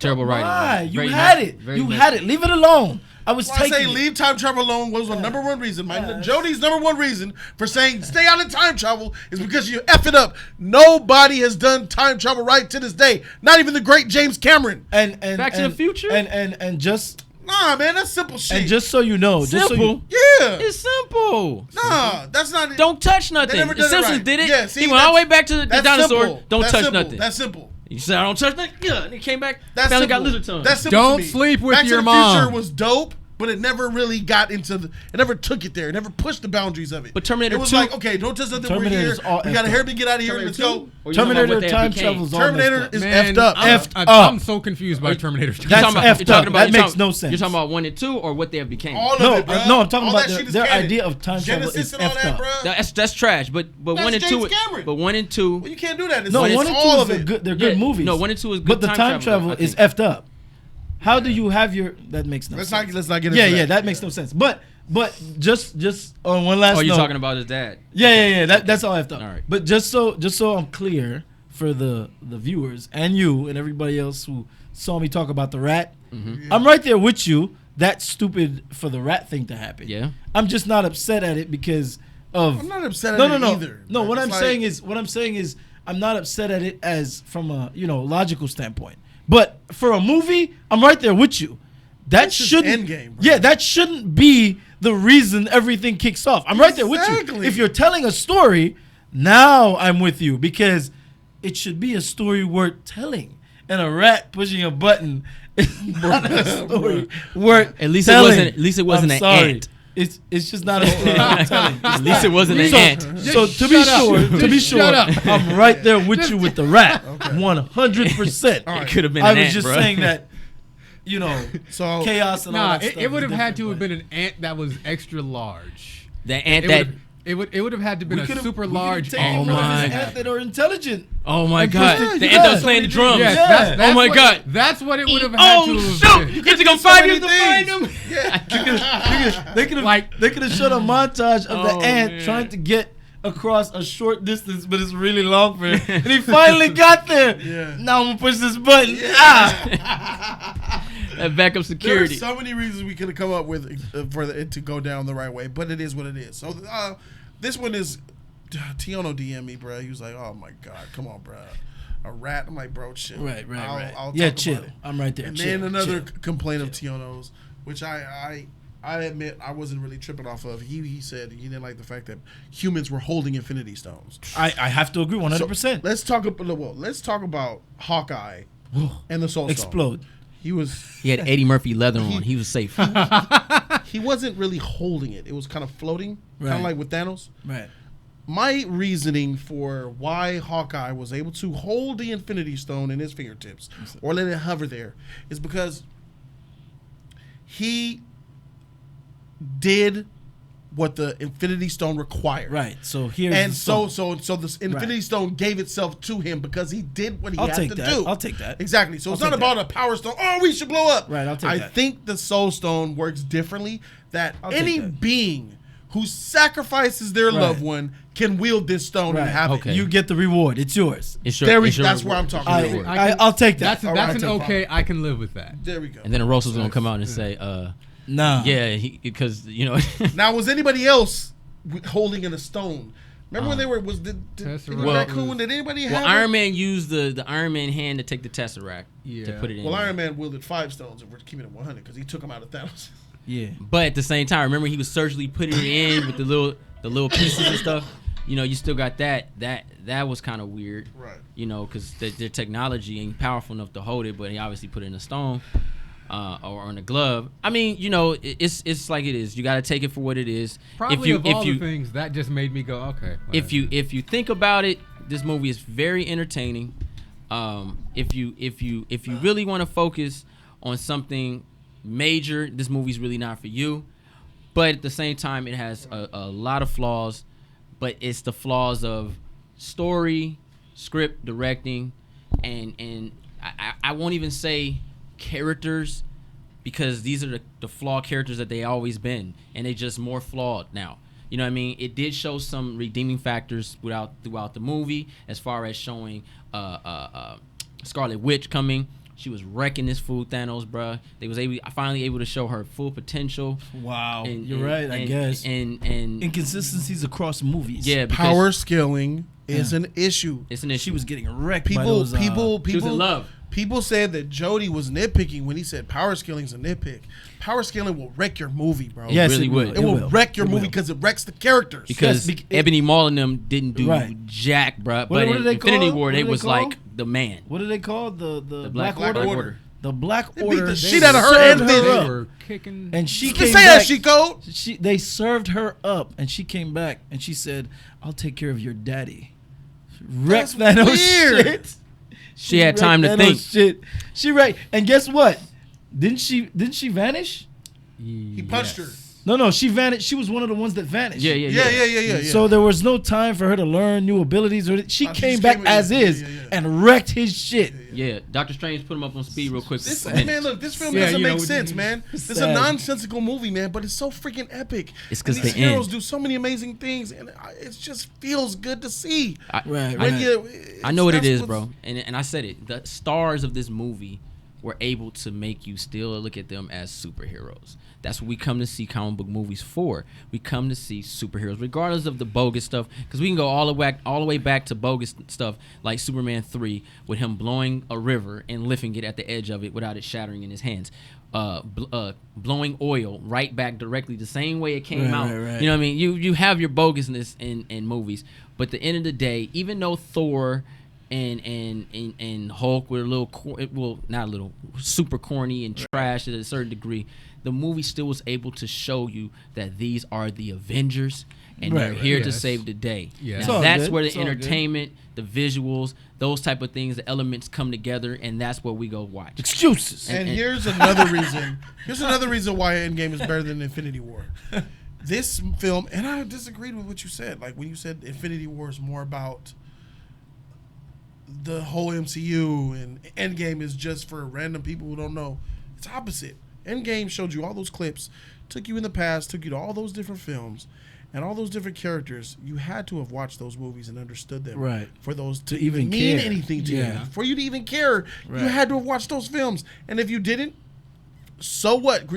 Terrible writing. Why? You Very had messy. it. Very You messy. had it. Leave it alone. I was Well, I say taking it. leave time travel alone was the number one reason. Jody's number one reason for saying stay out of time travel is because you F it up. Nobody has done time travel right to this day. Not even the great James Cameron. And Back to the Future? And just Nah, man, that's simple shit. and just so you know, just so Simple. you, yeah. It's simple. Nah, that's not it. Don't touch nothing. never The done it Simpsons right. did it. Yeah, see, he went all the way that's- back to the That's dinosaur. simple. Don't That's touch simple. nothing. That's simple. You said I don't touch nothing. Yeah, and he came back. That's Family simple. got lizard tongue. That's simple Don't to me. sleep with Back your to the mom. Future was dope, but it never really got into the. It never took it there. It never pushed the boundaries of it. But Terminator it was 2 like, okay, don't touch nothing. We're Terminator here. is all We gotta effed hurry up. to get out of here. Let's go. Or you talking about Terminator what they time became? travel is all Terminator messed up. is Man, effed up. I'm so confused by Terminator 2. That's You're talking about- effed you're talking up. about- That you're makes no sense. You're talking about 1 and 2 or what they have became? All No, of it, bro. no, I'm talking All about that shit is their canon. idea of time travel Genesis is and all effed that, up. bro. That's trash. But That's 1 and James 2. Cameron. But 1 and 2. Well, you can't do that. It's No, it's 1 and 2 all is of a it. good. They're good movies. No, 1 and 2 is good. But the time I travel is think. effed up. How do you have your? That makes no Let's sense. not get into Yeah, that. yeah, that makes no sense. But just on one last. Oh, you're note, talking about his dad. Yeah. That's all effed up. All right. But just so I'm clear for the viewers and you and everybody else who saw me talk about the rat, I'm right there with you. That's stupid for the rat thing to happen. Yeah. I'm just not upset at it because of. I'm not upset at No, it no. either. No, what It's I'm like- saying is I'm not upset at it as from a logical standpoint. But for a movie, I'm right there with you. That This is shouldn't. Endgame, bro. Yeah, that shouldn't be the reason everything kicks off. I'm right there with you. Exactly. If you're telling a story, now I'm with you because it should be a story worth telling. And a rat pushing a button is not a story worth At least telling. it wasn't I'm an sorry. ant. It's just not a story worth telling. At least it wasn't an So- ant. So to be sure, I'm right there with you with the rat, 100%. All right. It could have been I an was ant, just bro. saying that, So chaos and all Nah, that stuff. it would have is had to have different. been an ant that was extra large. The ant It that. would it would have had to been We a could've- super we could've large taken ant. Oh from my his God. ant that are intelligent. Oh my And God. pushed it- The yeah, ant that was so playing the drums. Yes, Yeah. that's Oh my what- God. That's what it would have had Oh to have shoot! been. You have to go 5 years to find things. him. They could have Like- they could have showed a montage of Oh, the ant man. trying to get across a short distance, but it's really long for him. And he finally got there. Yeah. Now I'm gonna push this button. Ah. That backup there are security. so many reasons we could have come up with for it to go down the right way, but it is what it is. So this one is Tiono DM me, bro. He was like, "Oh my God, come on, bro, a rat." I'm like, "Bro, chill." Right. I'll Yeah, talk chill. about it. I'm right there. And chill, then another chill. complaint of Tiono's, which I admit I wasn't really tripping off of. He said he didn't like the fact that humans were holding Infinity Stones. I have to agree 100%. So, let's talk about Hawkeye and the Soul Stone. Explode. He had Eddie Murphy leather on. He was safe. he wasn't really holding it. It was kind of floating, kind Right. of like with Thanos. Right. My reasoning for why Hawkeye was able to hold the Infinity Stone in his fingertips or let it hover there is because he did what the Infinity Stone required. Right. So here's And the so stone. this Infinity Stone gave itself to him because he did what he I'll had take to that. do. I'll take that. Exactly. So it's I'll not take about that. a Power Stone. Oh, we should blow up. Right, I'll take I that. think the Soul Stone works differently. That I'll take any that. being who sacrifices their Right. loved one can wield this stone Right. and have Okay. it. You get the reward. It's yours. It's your, There we- it's your that's where reward. I'm talking It's your about. reward. I'll take that. That's All right, an take okay. I can live with that. There we go. And then Russell's gonna come out and say, Nah. yeah, because Now, was anybody else holding in a stone? Remember when they were did Tesseract. Well- Raccoon? Did anybody have? Well, it? Iron Man used the Iron Man hand to take the Tesseract to Yeah. put it in. Well, there. Iron Man wielded 5 stones. If we're keeping it 100, because he took them out of Thanos. Yeah. But at the same time, remember he was surgically putting it in with the little pieces and stuff. You still got that was kind of weird. Right. Because their technology ain't powerful enough to hold it, but he obviously put it in a stone or in a glove. I mean, it's like it is. You got to take it for what it is. Probably of all the things, that just made me go, okay. If you think about it, this movie is very entertaining. If you really want to focus on something major, this movie's really not for you. But at the same time, it has a lot of flaws. But it's the flaws of story, script, directing, and I won't even say characters, because these are the flawed characters that they always been, and they just more flawed now. You know what I mean? It did show some redeeming factors throughout the movie, as far as showing Scarlet Witch coming, She was wrecking this fool Thanos, bruh. They was finally able to show her full potential. Wow, you're right. I guess and inconsistencies across movies. Yeah, power scaling is an issue. It's an issue. She was getting wrecked. People she was in love. People said that Jody was nitpicking when he said power scaling is a nitpick. Power scaling will wreck your movie, bro. Yes, it really would. It will wreck your movie because it wrecks the characters. Because Ebony Maw and them didn't do jack, bro. But in Infinity War, they was like the man. What are they called? The Black Order. The Black They Order. beat the shit out of her and They Vision. were kicking. And she Just came say back. that, Chico. They served her up, and she came back, and she said, "I'll take care of your daddy." Wrecked Thanos weird. shit. She had time to Thanos think. Shit. She wrecked. And guess what? Didn't she vanish? He punched her. No, she vanished. She was one of the ones that vanished. Yeah. So there was no time for her to learn new abilities. She came just back came as in. is and wrecked his shit. Yeah, Doctor Strange put him up on speed real quick. Man, look, this film doesn't make sense, man. It's a nonsensical movie, man, but it's so freaking epic. It's because these the heroes end. do so many amazing things, and it just feels good to see. I know what it is, bro. And I said it. The stars of this movie were able to make you still look at them as superheroes. That's what we come to see comic book movies for. We come to see superheroes, regardless of the bogus stuff, because we can go all the way back to bogus stuff like Superman 3 with him blowing a river and lifting it at the edge of it without it shattering in his hands. Blowing oil right back directly the same way it came out. Right. You know what I mean? You have your bogusness in movies, but at the end of the day, even though Thor and Hulk were super corny and trash at a certain degree, the movie still was able to show you that these are the Avengers and they're here to save the day. Yeah. Now, that's where the entertainment, the visuals, those type of things, the elements come together, and that's what we go watch. Excuses. And here's another reason. Here's another reason why Endgame is better than Infinity War. This film, and I disagreed with what you said. Like when you said Infinity War is more about the whole MCU and Endgame is just for random people who don't know. It's opposite. Endgame showed you all those clips, took you in the past, took you to all those different films and all those different characters. You had to have watched those movies and understood them for those to even mean anything to you. For you to even care, you had to have watched those films. And if you didn't, so what?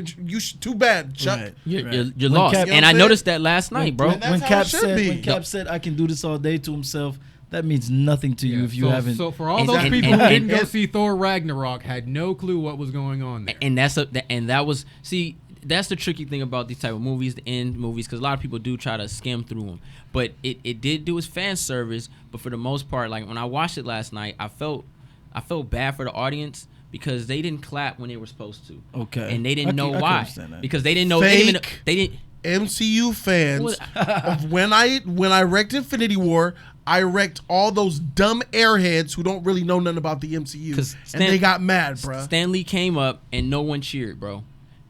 Too bad, Chuck. You're lost. And I noticed that last night, bro. When Cap said, "I can do this all day" to himself, that means nothing to you if you haven't. So for all those people who didn't go see Thor Ragnarok, had no clue what was going on there. And that's the tricky thing about these type of movies, the end movies, because a lot of people do try to skim through them. But it did do its fan service. But for the most part, like when I watched it last night, I felt bad for the audience because they didn't clap when they were supposed to. Okay. And they didn't know why. Because they didn't know. Fake they didn't. MCU fans of when I wrecked Infinity War, I wrecked all those dumb airheads who don't really know nothing about the MCU, and they got mad, bro. Stan Lee came up and no one cheered, bro.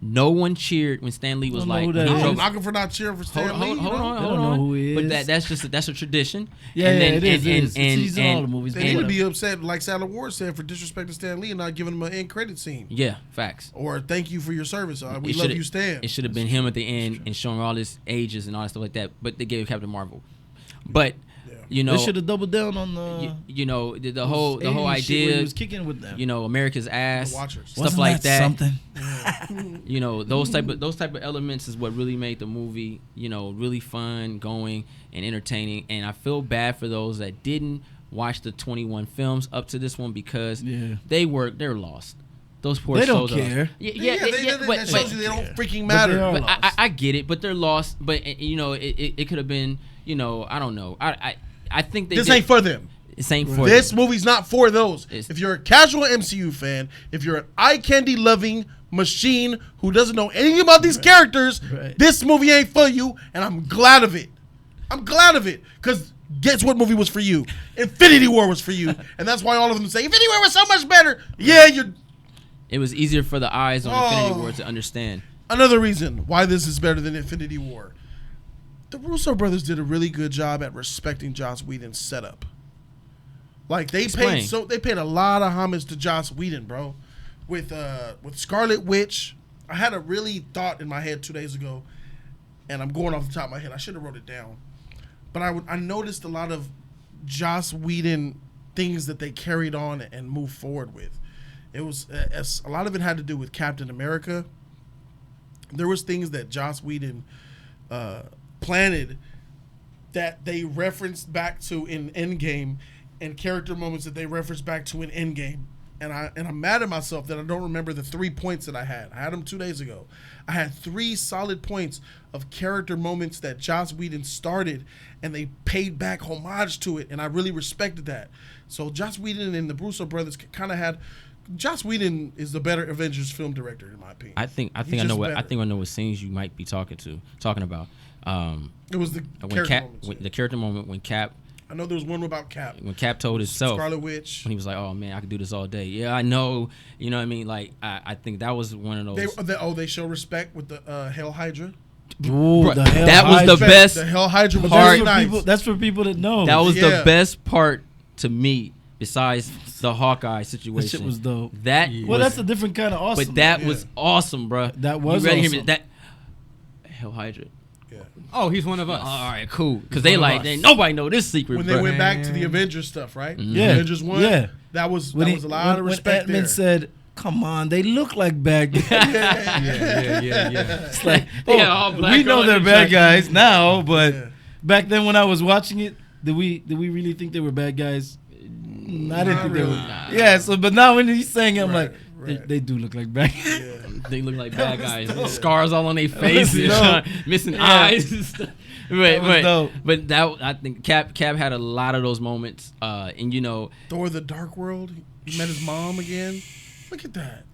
No one cheered when Stan Lee was like, I'm knocking for not cheering for Stan Lee. Hold on. Know who he is. But that's a tradition. Yeah, and then, it is. He's in all the They movies. need to be upset, like Sadler Ward said, for disrespecting StanLee and not giving him an end credit scene. Yeah, facts. Or thank you for your service. We love you, Stan. It should have been him at the end and showing all his ages and all that stuff like that. But they gave Captain Marvel. But you know, they should have doubled down on the. You know, the whole idea. He was kicking with them. You know, America's ass, The Watchers. stuff Wasn't like that. Something. You know, those type of elements is what really made the movie, you know, really fun, going, and entertaining. And I feel bad for those that didn't watch the 21 films up to this one because they're lost. Those poor they don't souls care. That shows you they don't freaking matter. But I get it, but they're lost. But you know, it could have been, you know, I don't know. I think this ain't for them. This ain't for this them. movie's not for those. If you're a casual MCU fan, if you're an eye candy loving machine who doesn't know anything about these characters, this movie ain't for you, and I'm glad of it. I'm glad of it, because guess what movie was for you? Infinity War was for you, and that's why all of them say Infinity War was so much better. Yeah, it was easier for the eyes on Infinity War to understand. Another reason why this is better than Infinity War. The Russo brothers did a really good job at respecting Joss Whedon's setup. Like they paid a lot of homage to Joss Whedon, bro. With Scarlet Witch, I had a really thought in my head 2 days ago, and I'm going off the top of my head. I should have wrote it down, but I noticed a lot of Joss Whedon things that they carried on and moved forward with. It was a lot of it had to do with Captain America. There was things that Joss Whedon planted that they referenced back to in Endgame, and character moments that they referenced back to in Endgame. And I'm mad at myself that I don't remember the 3 points that I had. I had them 2 days ago. I had 3 solid points of character moments that Joss Whedon started, and they paid back homage to it, and I really respected that. So Joss Whedon and the Russo brothers kind of had. Joss Whedon is the better Avengers film director, in my opinion. I think I know what scenes you might be talking about. It was the character moment when Cap. I know there was one about Cap. When Cap told himself, Scarlet Witch, when he was like, "Oh man, I could do this all day." Yeah, I know. You know what I mean? Like, I think that was one of those. They show respect with the Hell Hydra. Ooh, Bro, that was the best. The Hell Hydra was part. really nice. That's for people that know. That was the best part to me, besides the Hawkeye situation. That shit was dope. Well, that's a different kind of awesome. But that was awesome, bro. That was awesome. That Hell Hydra. Oh, he's one of us. All right, cool. Because nobody know this secret. When they went back to the Avengers stuff, right? Mm-hmm. Yeah. Avengers 1. Yeah. That was a lot of respect when Ant-Man said, "Come on, they look like bad guys." yeah. It's like, all black we know on they're the bad track. guys now, but back then when I was watching it, did we really think they were bad guys? I didn't think they were. Yeah. So, but now when he's saying it, I'm like, they do look like bad guys. Yeah. They look like bad guys. Scars all on their faces, missing Yeah. eyes and stuff. But that I think Cap had a lot of those moments, and Thor: The Dark World. He met his mom again. Look at that.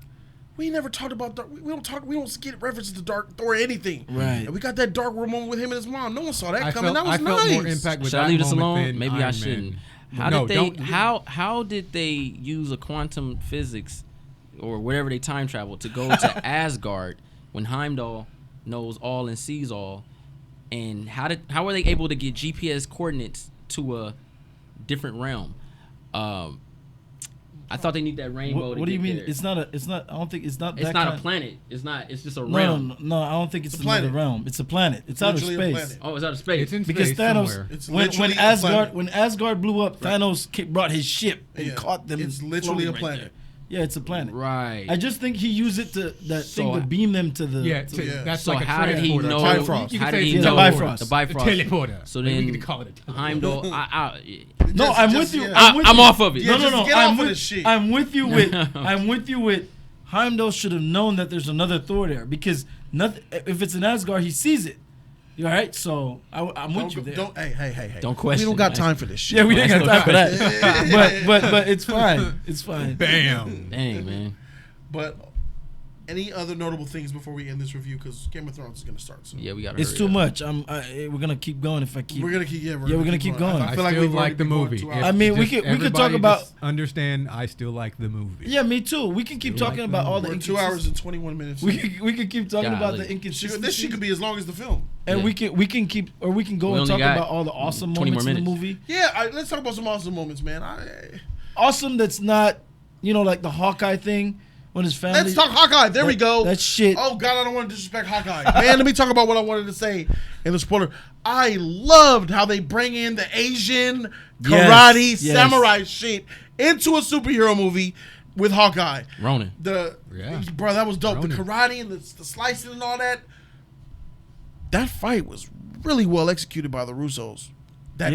We never talked about Dark. We don't get references to Dark Thor or anything. Right. And we got that Dark World moment with him and his mom. No one saw that coming. That was I nice. felt more impact with Should I that leave this moment alone? than Maybe Iron I shouldn't. Man. How did they use a quantum physics or whatever they time travel to go to Asgard when Heimdall knows all and sees all? And how were they able to get GPS coordinates to a different realm? I thought they need that rainbow. What do you mean? There. It's not. I don't think it's not. It's not a planet. It's not. It's just a realm. No. I don't think it's a another planet. realm. It's a planet. It's outer Literally a space. planet. Oh, it's out of space. It's in Because space Thanos, somewhere. It's when literally a planet. Asgard blew up, Thanos brought his ship and caught them. It's literally a floating right planet. there. Yeah, it's a planet. Right. I just think he used it to thing to beam them to the. That's So like a how did he transporter. know? Bifrost. You How could did say he it's know? a Bifrost. The Bifrost. Teleporter. So Maybe then we can call it a teleporter. Heimdall. No, I'm with you. I'm off of it. Yeah, No. just get I'm off of with, this shit. I'm with you with. I'm with you with. Heimdall should have known that there's another Thor there because nothing. If it's in Asgard, he sees it. You all right? So I'm with you there. Hey. Don't question. We don't got man. time for this shit. Yeah, we ain't got time for that. but it's fine. It's fine. Bam. Dang, man. But any other notable things before we end this review? Because Game of Thrones is going to start soon. Yeah, we got. It's too much. We're gonna keep going if I keep. We're gonna keep. Yeah, we're gonna keep going. I feel like still we've already like the been going movie. 2 hours. I mean, we could talk about. Just understand, I still like the movie. Yeah, me too. We can keep talking about all the. We're 2 hours and 21 minutes. We could keep talking about the Golly. inconsistencies. This shit could be as long as the film. And Yeah. we can keep or we can go We and only talk got about all the awesome 20 moments more in the minutes. movie. Yeah, let's talk about some awesome moments, man. Awesome. That's not, like the Hawkeye thing when his family. Let's talk Hawkeye. There we go. That shit. Oh God, I don't want to disrespect Hawkeye. Man, let me talk about what I wanted to say in the spoiler. I loved how they bring in the Asian karate Yes. samurai shit into a superhero movie with Hawkeye. Ronin. Bro, that was dope. Ronin. The karate and the slicing and all that. That fight was really well executed by the Russos. The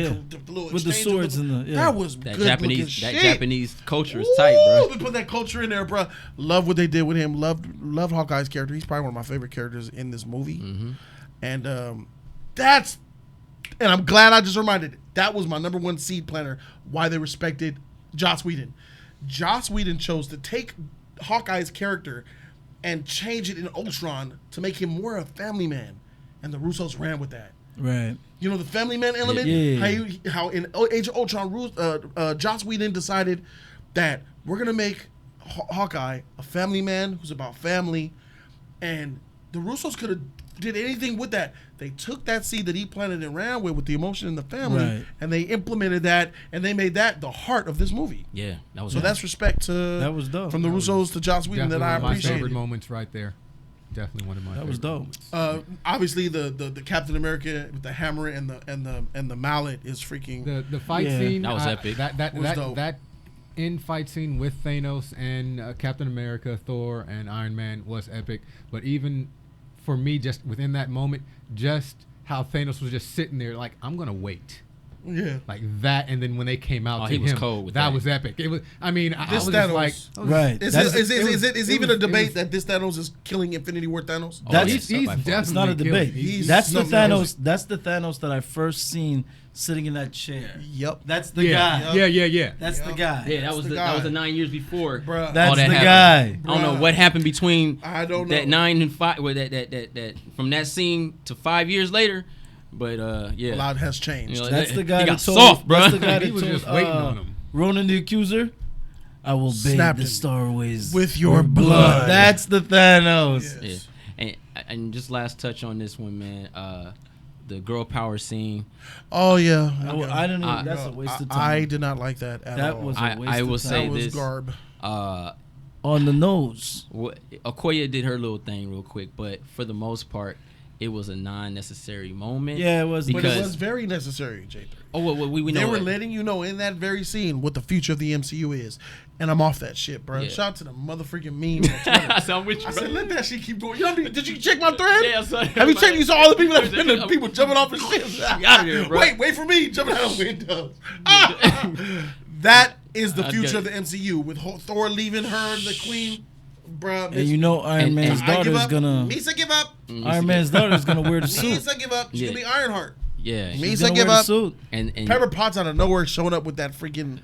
little With the exchange swords and the. Yeah. that was That good looking Japanese. shit. That Japanese culture is tight, bro. They put that culture in there, bro. Love what they did with him. Love Hawkeye's character. He's probably one of my favorite characters in this movie. Mm-hmm. And and I'm glad I just reminded. That was my number one seed planner. Why they respected Joss Whedon. Joss Whedon chose to take Hawkeye's character and change it in Ultron to make him more a family man, and the Russos ran with that. Right. You know the family man element. Yeah. How in Age of Ultron, Joss Whedon decided that we're gonna make Hawkeye a family man who's about family, and the Russos could have did anything with that. They took that seed that he planted and ran with the emotion in the family, Right. and they implemented that, and they made that the heart of this movie. Yeah, that was. So that's respect to That was dope. from the Russos to Joss Whedon that I Definitely one of my appreciate. favorite moments right there. Definitely one of my. That was favorite dope. moments. Obviously, the Captain America with the hammer and the mallet is freaking. The fight Yeah. scene That was epic. That Was dope. that end fight scene with Thanos and Captain America, Thor, and Iron Man was epic. But even for me, just within that moment, just how Thanos was just sitting there, like, I'm gonna wait. Yeah, like that, and then when they came out, to he was him, cold with that that. was epic. It was. I mean, I was Thanos, just like, right. Is even a debate that this Thanos is killing Infinity War Thanos? He's definitely. It's not a debate. That's the something Thanos. else. That's the Thanos that I first seen sitting in that chair. Yep, That's the guy. Yeah. That's the guy. Yeah, that was the 9 years before. Bruh. That's all that the happened. guy. I don't know what happened between I don't know. that 9 and 5. Well, that from that scene to 5 years later. But yeah, a lot has changed. You know, That's the guy he that got told. soft, bro. That's the guy that He was told, just waiting on him. Ronan the Accuser. I will bathe Snapped the him. starways With your blood. That's the Thanos. Yes. Yeah. And just last touch on this one, man. The girl power scene. Oh yeah, I don't know. That's a waste of time. I did not like that at That all. was a I waste will of time. say that was this. garb. On the nose. Okoye did her little thing real quick, but for the most part, it was a non-necessary moment. Yeah, it was. But it because- was very necessary, J3. Oh, well, we know They were it. letting you know in that very scene what the future of the MCU is. And I'm off that shit, bro. Yeah. Out to the motherfucking meme on Twitter. I said, I'm with you, I bro. said, let that shit keep going. Did you check my thread? Yeah, I saw it. Have you checked? You saw all the people that people jumping off the shit. out of here, bro. Wait for me jumping out of windows. That is the future of the MCU with Thor leaving her, the queen, bro. And you know Iron And- Man's and daughter is up. gonna. Misa give up. Iron Man's daughter is gonna wear the suit. Misa give up. She's Yeah. gonna be Ironheart. Yeah, Me- She's Misa gonna give wear the up. suit. and Pepper Potts out of nowhere showing up with that freaking.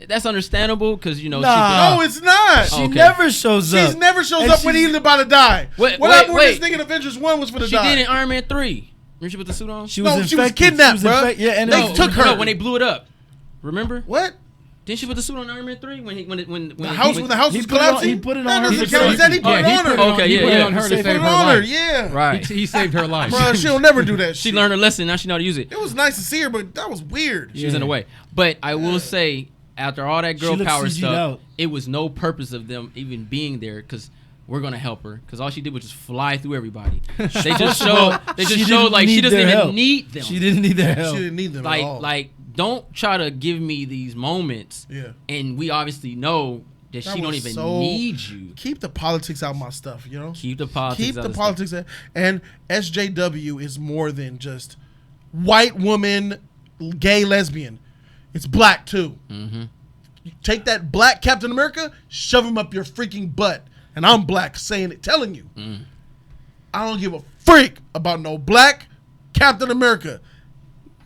that's understandable because you know Nah. No, it's not. She Okay. never shows up. She's never shows And up when she's- he's about to die. Wait, what wait, happened when wait. this nigga in Avengers 1 was for the she die? did in Iron Man 3. Remember she put the suit on? She was No, she was infected. kidnapped, bro. Yeah, and They no, took her. No, when they blew it up. Remember? What? Didn't she put the suit on Iron Man 3 when The house when the house he was put it on- collapsing? he put it That on her doesn't to count. He save said he her. put it he on put her. it on, Okay, he yeah, put it yeah. on her He to put save it her on her, life. yeah. Right. He saved her life. Bro, she'll never do that She shit. learned her lesson. Now she know how to use it. It was nice to see her, but that was weird. She was in the way. But I will say, after all that girl She looked power CG'd stuff, out. it was no purpose of them even being there because we're gonna help her. Because all she did was just fly through everybody. They just showed. They She just didn't showed like she need doesn't their even help. need them. She didn't need their help. She didn't need them at all. Like don't try to give me these moments. Yeah. And we obviously know that That she don't was even so- need you. Keep the politics out of my stuff, you know? Keep the politics. Keep out the of politics out. And SJW is more than just white woman, gay, lesbian. It's black too. Mm-hmm. Take that black Captain America, shove him up your freaking butt. And I'm black saying it, telling you. Mm. I don't give a freak about no black Captain America.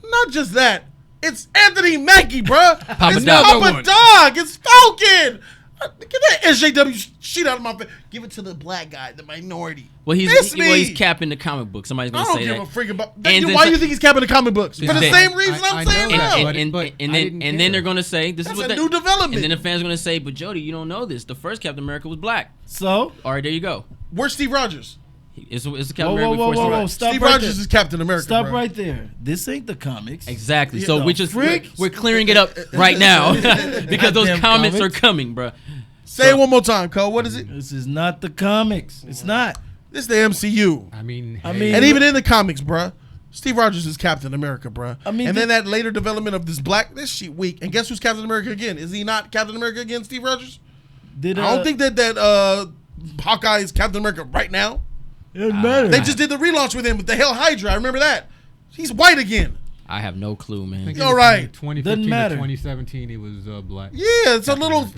Not just that. It's Anthony Mackie, bruh. Papa It's Dog. Papa Dog. It's Falcon. Get that SJW shit out of my face. Give it to the black guy, the minority. Well, Miss me. he's capping the comic book. Somebody's I gonna don't say give that. a freak about. And Why do then- you think he's capping the comic books? For the that- same reason I I'm know saying that, now. but- and I then didn't and then care. they're gonna say this That's is what a new development. And then the fans are gonna say, but Jody, you don't know this. The first Captain America was black. So, All right, there you go. Where's Steve Rogers? It's the Captain whoa, America whoa, before whoa, Steve whoa, Rogers. stop Steve right Rogers there. is Captain America. Stop bro. right there. This ain't the comics. Exactly. Yeah, So the we just freak. we're clearing it up right now because those Goddamn comments comics. are coming, bro. Say it one more time, Cole. What is it? This is not the comics. It's not. This is the MCU. I mean, And even in the comics, bruh, Steve Rogers is Captain America, bruh. I mean, and then that later development of this shit weak. And guess who's Captain America again? Is he not Captain America again, Steve Rogers? Did I don't think that Hawkeye is Captain America right now. it doesn't matter. They just did the relaunch with him with the Hell Hydra. I remember that. He's white again. I have no clue, I man. think All right. 2015 Doesn't matter. to 2017, he was black. Yeah, it's a little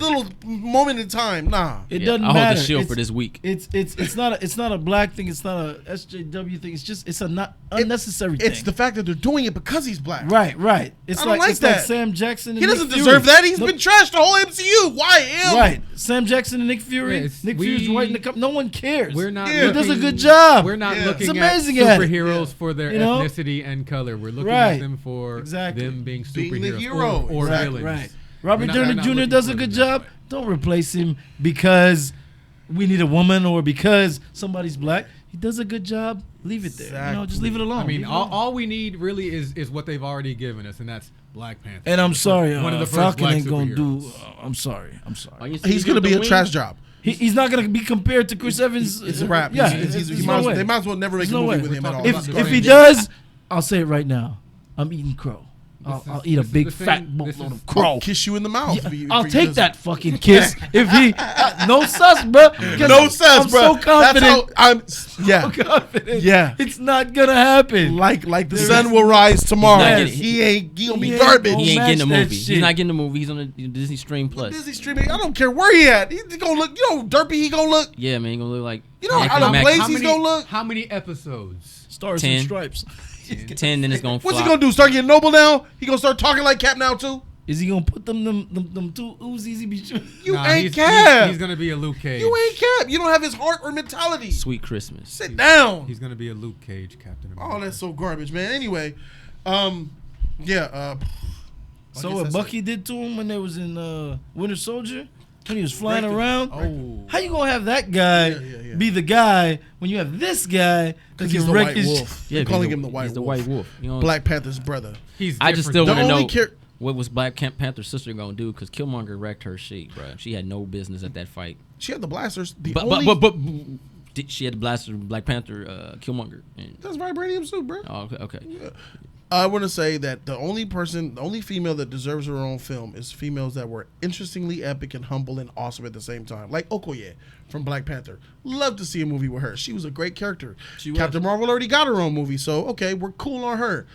moment in time. Nah. It Yeah, doesn't I'll matter. hold the shield It's- for this week. It's not a black thing. It's not a SJW thing. It's a not unnecessary thing. It's the fact that they're doing it because he's black. right. It's I don't like it's like that. Sam Jackson. And He doesn't Nick deserve Fury. that. He's been trashed the whole MCU. Why him? Right. Sam Jackson and Nick Fury. Yeah, Nick Fury's white in the cup. No one cares. We're not. Yeah. He does a looking- good job. We're not Yeah. looking It's at amazing at it. superheroes for their You know? ethnicity and color. We're looking Right. at them for Exactly. them being Being the superheroes hero. or Exactly. villains. Right. Robert We're not- Downey we're not Jr. looking does for a good them that job. way. Don't replace him because we need a woman or because somebody's black. He does a good job. Leave it there. You know, just leave it alone. I mean, Leave it alone. all we need really is what they've already given us, and that's Black Panther. And I'm sorry, One of the first Falcon black ain't gonna do. superheroes. I'm sorry. He's going to be a trash job. He's not gonna be compared to Chris Evans. It's a wrap. Yeah, He's- there's they no way. might as well never make There's a no movie way. with him at all. We're talking If about he the does, I'll say it right now. I'm eating crow. I'll eat a big fat boatload of crow. Kiss you in the mouth. Yeah, I'll take that fucking kiss if he. No sus, bro. No sus, bro. I'm so confident. I'm so confident. Yeah. It's not gonna happen. Like the sun will rise tomorrow. Yes. He gonna be garbage. He ain't getting a match that movie. shit. He's not getting a movie. He's on the Disney Stream Plus. Disney streaming. I don't care where he at. He's gonna look. You know, how derpy he gonna look. Yeah, man, he gonna look like. You know how the place he's gonna look. How many episodes? Stars 10. and stripes. 10, then it's gonna. What's flop. he gonna do? Start getting noble now? He gonna start talking like Cap now too? Is he gonna put them two Uzis he be shooting? You Nah, ain't he's Cap. gonna be a Luke Cage. You ain't Cap. You don't have his heart or mentality. Sweet Christmas. Sit down. He's gonna be a Luke Cage Captain America. Oh, that's so garbage, man. Anyway, yeah. So what Bucky did to him when they was in Winter Soldier, when he was flying around. Oh, How you gonna have that guy Yeah. be the guy when you have this guy Because that he's can the wreck White his Wolf. Yeah, You're calling he's him the White He's the Wolf. White Wolf. You know, Black Panther's brother. he's. I just different still The want to only know char- what was Black Panther's sister gonna do because Killmonger wrecked her shit, bro. She had no business at that fight. She had the blasters. But she had the blaster Black Panther Killmonger. And, That's vibranium suit, bro. oh, okay. I want to say that the only female that deserves her own film is females that were interestingly epic and humble and awesome at the same time. Like Okoye from Black Panther. Love to see a movie with her. She was a great character. Captain Marvel already got her own movie, so okay, we're cool on her.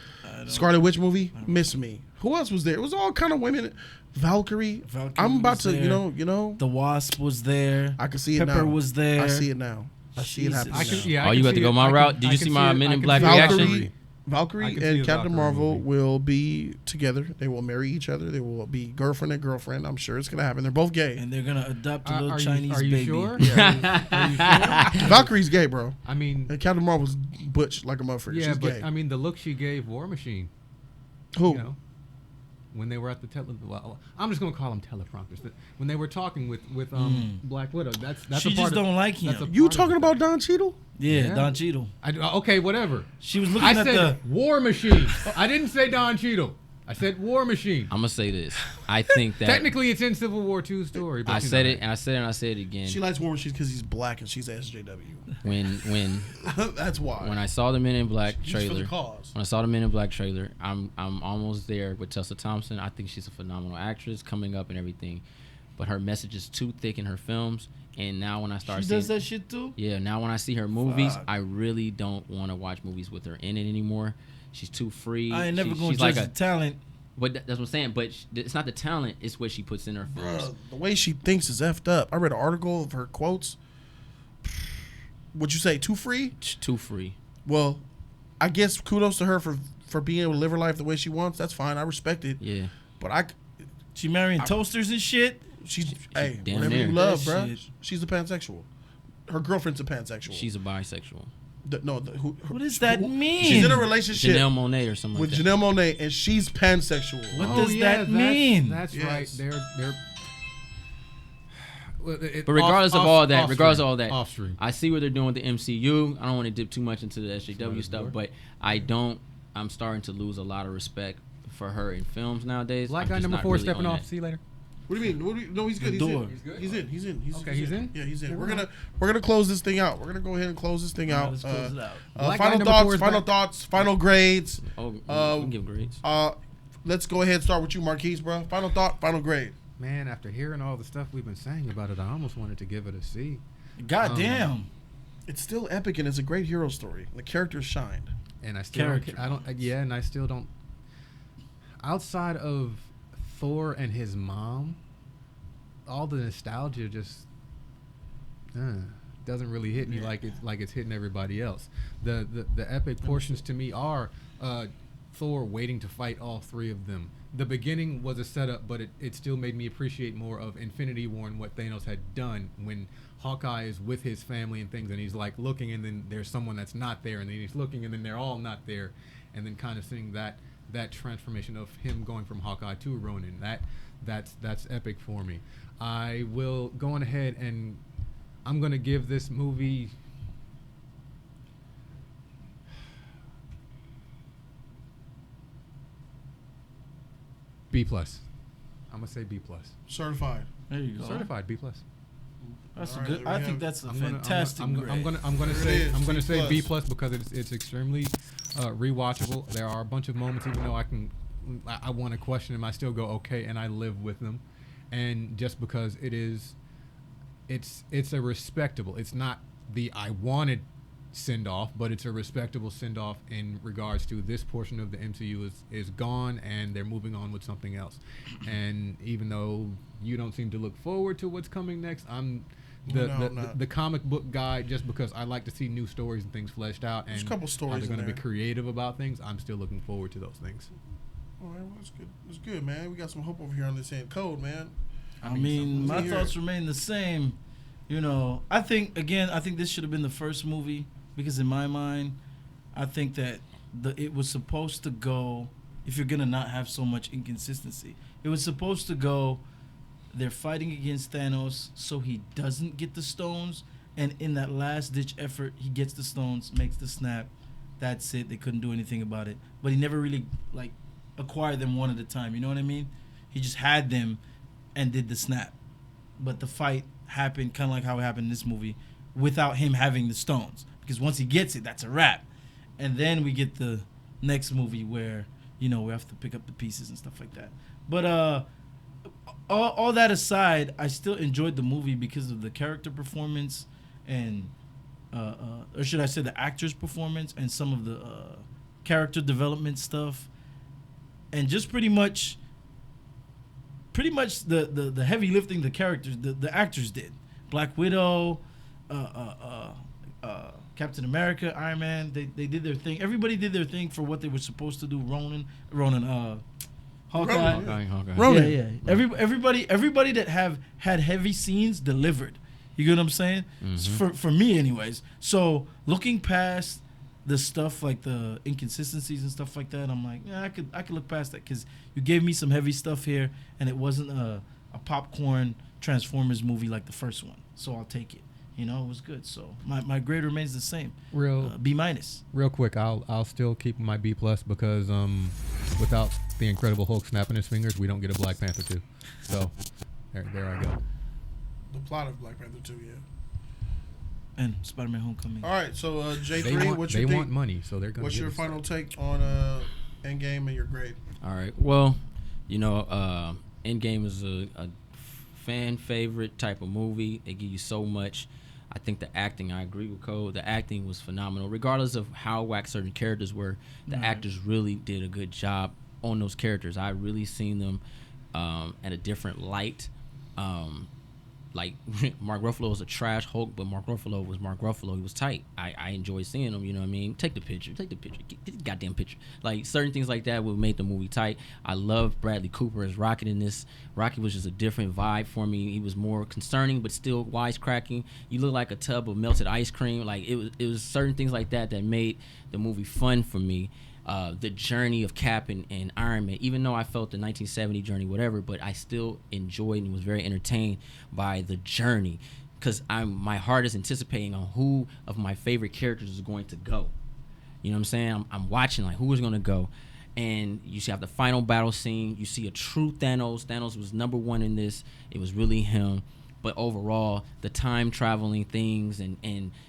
Scarlet Witch movie, miss me. Who else was there? It was all kind of women. Valkyrie. I'm about to, there. you know. The Wasp was there. I can see it now. Pepper was there. I see it now. I see it happening. Oh, you got to go my route? Did you see my Men in Black reaction? Valkyrie and Captain Marvel will be together. They will marry each other. They will be girlfriend and girlfriend. I'm sure it's gonna happen. They're both gay. And they're gonna adopt a little Are Chinese you baby. sure? Yeah. Are you sure? Valkyrie's gay, bro. I mean, And Captain Marvel's butch like a motherfucker. yeah, She's but gay. I mean, the look she gave War Machine. Who? You know, when they were at the well, I'm just gonna call them teleprompters. When they were talking with Black Widow, that's She a part just don't like him. that's a You part of talking it. about Don Cheadle? Yeah, Don Cheadle. Okay, whatever. She was looking I at said the. War Machine. I didn't say Don Cheadle. I said War Machine. I'm gonna say this. I think that Technically, it's in Civil War II story. But I you said know. it, and I said it, and I said it again. She likes War Machine because he's black and she's SJW. When That's why. when I saw the Men in Black She's for the trailer, cause. when I saw the Men in Black trailer, I'm almost there with Tessa Thompson. I think she's a phenomenal actress, coming up and everything, but her message is too thick in her films. And now when I start She seeing, does that shit too. yeah, now when I see her movies, Fuck. I really don't want to watch movies with her in it anymore. She's too free. I ain't never gonna she's judge like the talent. But that's what I'm saying. But it's not the talent; it's what she puts in her films. Bruh, the way she thinks is effed up. I read an article of her quotes. Would you say too free? She's too free. Well, I guess kudos to her for being able to live her life the way she wants. That's fine. I respect it. Yeah. But She marrying toasters and shit. she's hey, damn whatever near. you love, That bruh. shit. She's a pansexual. Her girlfriend's a pansexual. She's a bisexual. What does that mean? She's in a relationship Janelle Monáe or something with like that. Janelle Monáe, and she's pansexual. What does that mean? That's Yes. right. They're. But regardless of all that, offstream. I see what they're doing with the MCU. I don't want to dip too much into the SJW stuff, but I'm starting to lose a lot of respect for her in films nowadays. Black I'm guy just number not 4 really stepping on off. that. See you later. What do you mean? No, he's good. He's Door. in. He's good? He's in. Okay, he's in? Yeah, he's in. Yeah, We're gonna close this thing out. We're gonna go ahead and close this thing out. Let's close it out. Black guy Final number 4 thoughts. is Final back. thoughts. Final grades. Oh, we can give grades. Let's go ahead and start with you, Marquise, bro. Final thought. Final grade. Man, after hearing all the stuff we've been saying about it, I almost wanted to give it a C. God damn. It's still epic and it's a great hero story. The characters shined. And I still and I still don't. Outside of Thor and his mom, all the nostalgia just doesn't really hit me like it's hitting everybody else. The epic portions to me are Thor waiting to fight all three of them. The beginning was a setup, but it still made me appreciate more of Infinity War and what Thanos had done when Hawkeye is with his family and things, and he's like looking, and then there's someone that's not there, and then he's looking, and then they're all not there, and then kind of seeing that transformation of him going from Hawkeye to Ronin. That's epic for me. I will go on ahead and I'm gonna give this movie B+. I'm gonna say B+. Certified. There you go. Certified B+. That's All right, good. there we I think have- that's a I'm gonna- fantastic I'm grade. gonna There it say is, B+ B+. because it's extremely rewatchable. There are a bunch of moments, even though I can I want to question them, I still go okay, and I live with them. And just because it's a respectable. It's not the I wanted send off, but it's a respectable send off in regards to this portion of the MCU is gone and they're moving on with something else. And even though you don't seem to look forward to what's coming next, I'm the comic book guy, just because I like to see new stories and things fleshed out. And there's a couple stories they're going to be creative about things. I'm still looking forward to those things. All right, well, that's good. That's good, man. We got some hope over here on this end. Code, man. I mean, my thoughts remain the same. You know, I think this should have been the first movie, because in my mind, I think that it was supposed to go, if you're going to not have so much inconsistency, it was supposed to go, they're fighting against Thanos so he doesn't get the stones, and in that last-ditch effort, he gets the stones, makes the snap. That's it. They couldn't do anything about it. But he never really, acquired them one at a time. You know what I mean? He just had them and did the snap. But the fight happened kind of like how it happened in this movie without him having the stones. Because once he gets it, that's a wrap. And then we get the next movie where, we have to pick up the pieces and stuff like that. But all that aside, I still enjoyed the movie because of the character performance and, or should I say the actor's performance and some of the character development stuff. And just pretty much the heavy lifting the characters, the actors did. Black Widow, Captain America, Iron Man, they did their thing. Everybody did their thing for what they were supposed to do. Ronan, Hawkeye. Ronan. Yeah. Everybody that had heavy scenes delivered. You get what I'm saying? Mm-hmm. For me anyways. So looking past the stuff like the inconsistencies and stuff like that, I'm like, yeah, I could look past that, because you gave me some heavy stuff here, and it wasn't a popcorn Transformers movie like the first one. So I'll take it. It was good. So my grade remains the same. B-. Real quick, I'll still keep my B+ because without the Incredible Hulk snapping his fingers, we don't get a Black Panther 2. So there I go. The plot of Black Panther 2, yeah. And Spider-Man: Homecoming. All right, so J3, they want money, so they're going to. What's your final take on Endgame and your grade? All right. Well, Endgame is a fan favorite type of movie. They give you so much. I think the acting, I agree with Cole. The acting was phenomenal. Regardless of how whack certain characters were, the actors really did a good job on those characters. I really seen them at a different light. Like Mark Ruffalo was a trash Hulk, but Mark Ruffalo was Mark Ruffalo. He was tight. I enjoyed seeing him. You know what I mean? Take the picture. Get the goddamn picture. Like certain things like that would make the movie tight. I love Bradley Cooper as Rocket in this. Rocket was just a different vibe for me. He was more concerning, but still wisecracking. You look like a tub of melted ice cream. Like it was certain things like that made the movie fun for me. The journey of Cap and Iron Man, even though I felt the 1970 journey, whatever, but I still enjoyed and was very entertained by the journey, because my heart is anticipating on who of my favorite characters is going to go. You know what I'm saying? I'm watching like who is going to go, and you have the final battle scene. You see a true Thanos. Thanos was number one in this. It was really him. But overall, the time traveling things and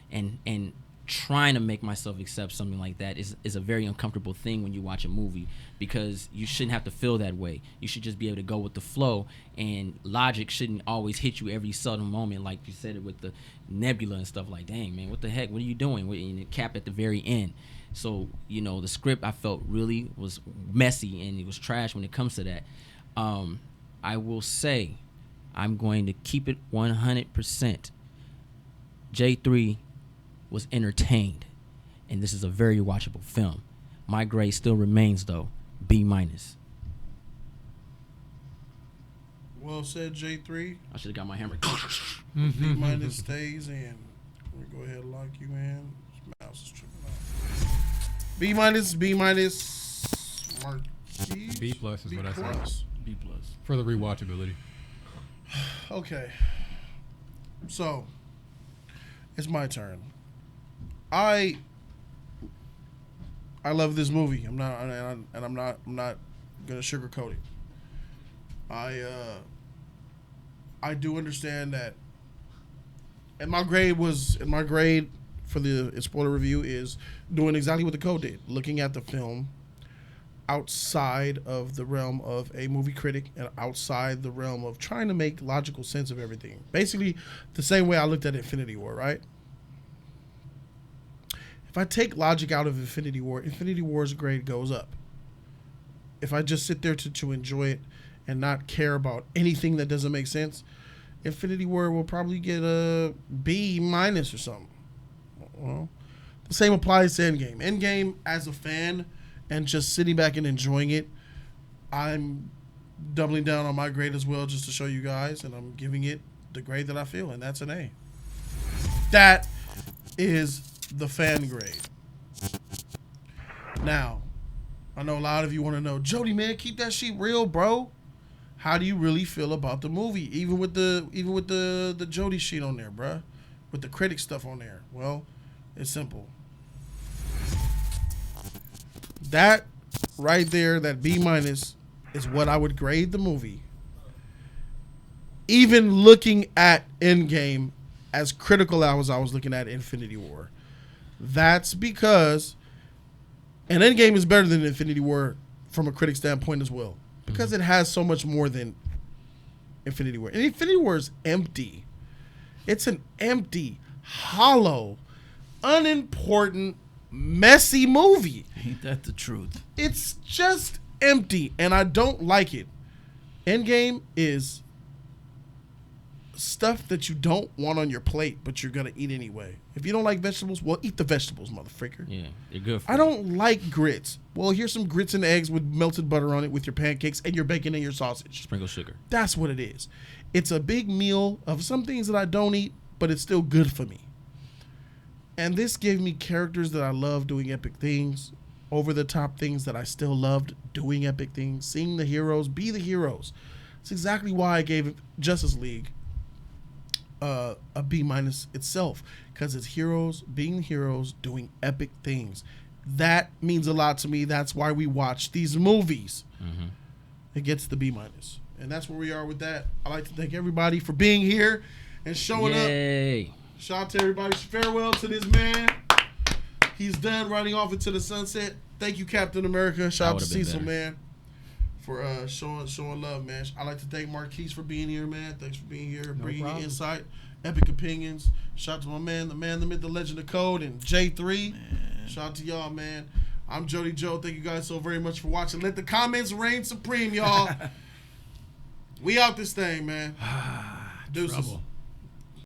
trying to make myself accept something like that is a very uncomfortable thing when you watch a movie, because you shouldn't have to feel that way. You should just be able to go with the flow, and logic shouldn't always hit you every sudden moment, like you said it with the Nebula and stuff. Like, dang, man, what the heck? What are you doing? And it Cap at the very end. So, the script I felt really was messy, and it was trash when it comes to that. I will say I'm going to keep it 100%. J3 was entertained, and this is a very watchable film. My grade still remains, though, B-. Well said, J3. I should have got my hammer. B- stays in. We're going to go ahead and lock you in. This mouse is tripping out. B-. Marquise. B+ is what I said. B+. For the rewatchability. Okay. So, it's my turn. I love this movie. I'm not gonna sugarcoat it. I do understand that, and my grade for the spoiler review is doing exactly what the code did. Looking at the film, outside of the realm of a movie critic and outside the realm of trying to make logical sense of everything. Basically, the same way I looked at Infinity War, right? If I take logic out of Infinity War's grade goes up. If I just sit there to enjoy it and not care about anything that doesn't make sense, Infinity War will probably get a B- or something. Well, the same applies to Endgame. Endgame, as a fan and just sitting back and enjoying it, I'm doubling down on my grade as well just to show you guys, and I'm giving it the grade that I feel, and that's an A. That is the fan grade. Now, I know a lot of you want to know, Jody, man, keep that shit real, bro. How do you really feel about the movie? Even with the Jody sheet on there, bruh. With the critic stuff on there. Well, it's simple. That right there, that B- is what I would grade the movie. Even looking at Endgame as critical as I was looking at Infinity War. That's because, and Endgame is better than Infinity War from a critic standpoint as well. Because it has so much more than Infinity War. And Infinity War is empty. It's an empty, hollow, unimportant, messy movie. Ain't that the truth? It's just empty, and I don't like it. Endgame is stuff that you don't want on your plate, but you're gonna eat anyway. If you don't like vegetables, well, eat the vegetables, motherfreaker. Yeah, they're good for I don't like grits. Well, here's some grits and eggs with melted butter on it with your pancakes and your bacon and your sausage. Sprinkle sugar. That's what it is. It's a big meal of some things that I don't eat, but it's still good for me. And this gave me characters that I love doing epic things, over the top things that I still loved doing epic things, seeing the heroes be the heroes. It's exactly why I gave Justice League a B- itself, because it's heroes being heroes doing epic things. That means a lot to me. That's why we watch these movies. Mm-hmm. It gets the B-, and that's where we are with that. I'd like to thank everybody for being here and showing up. Shout out to everybody. Farewell to this man. He's done riding off into the sunset. Thank you, Captain America. Shout out to Cecil, man, for showing love, man. I'd like to thank Marquise for being here, man. Thanks for being here, bringing your insight, epic opinions. Shout out to my man, the myth, the legend of code, and J3. Man. Shout out to y'all, man. I'm Jody Joe. Thank you guys so very much for watching. Let the comments reign supreme, y'all. We out this thing, man. Deuces. Trouble.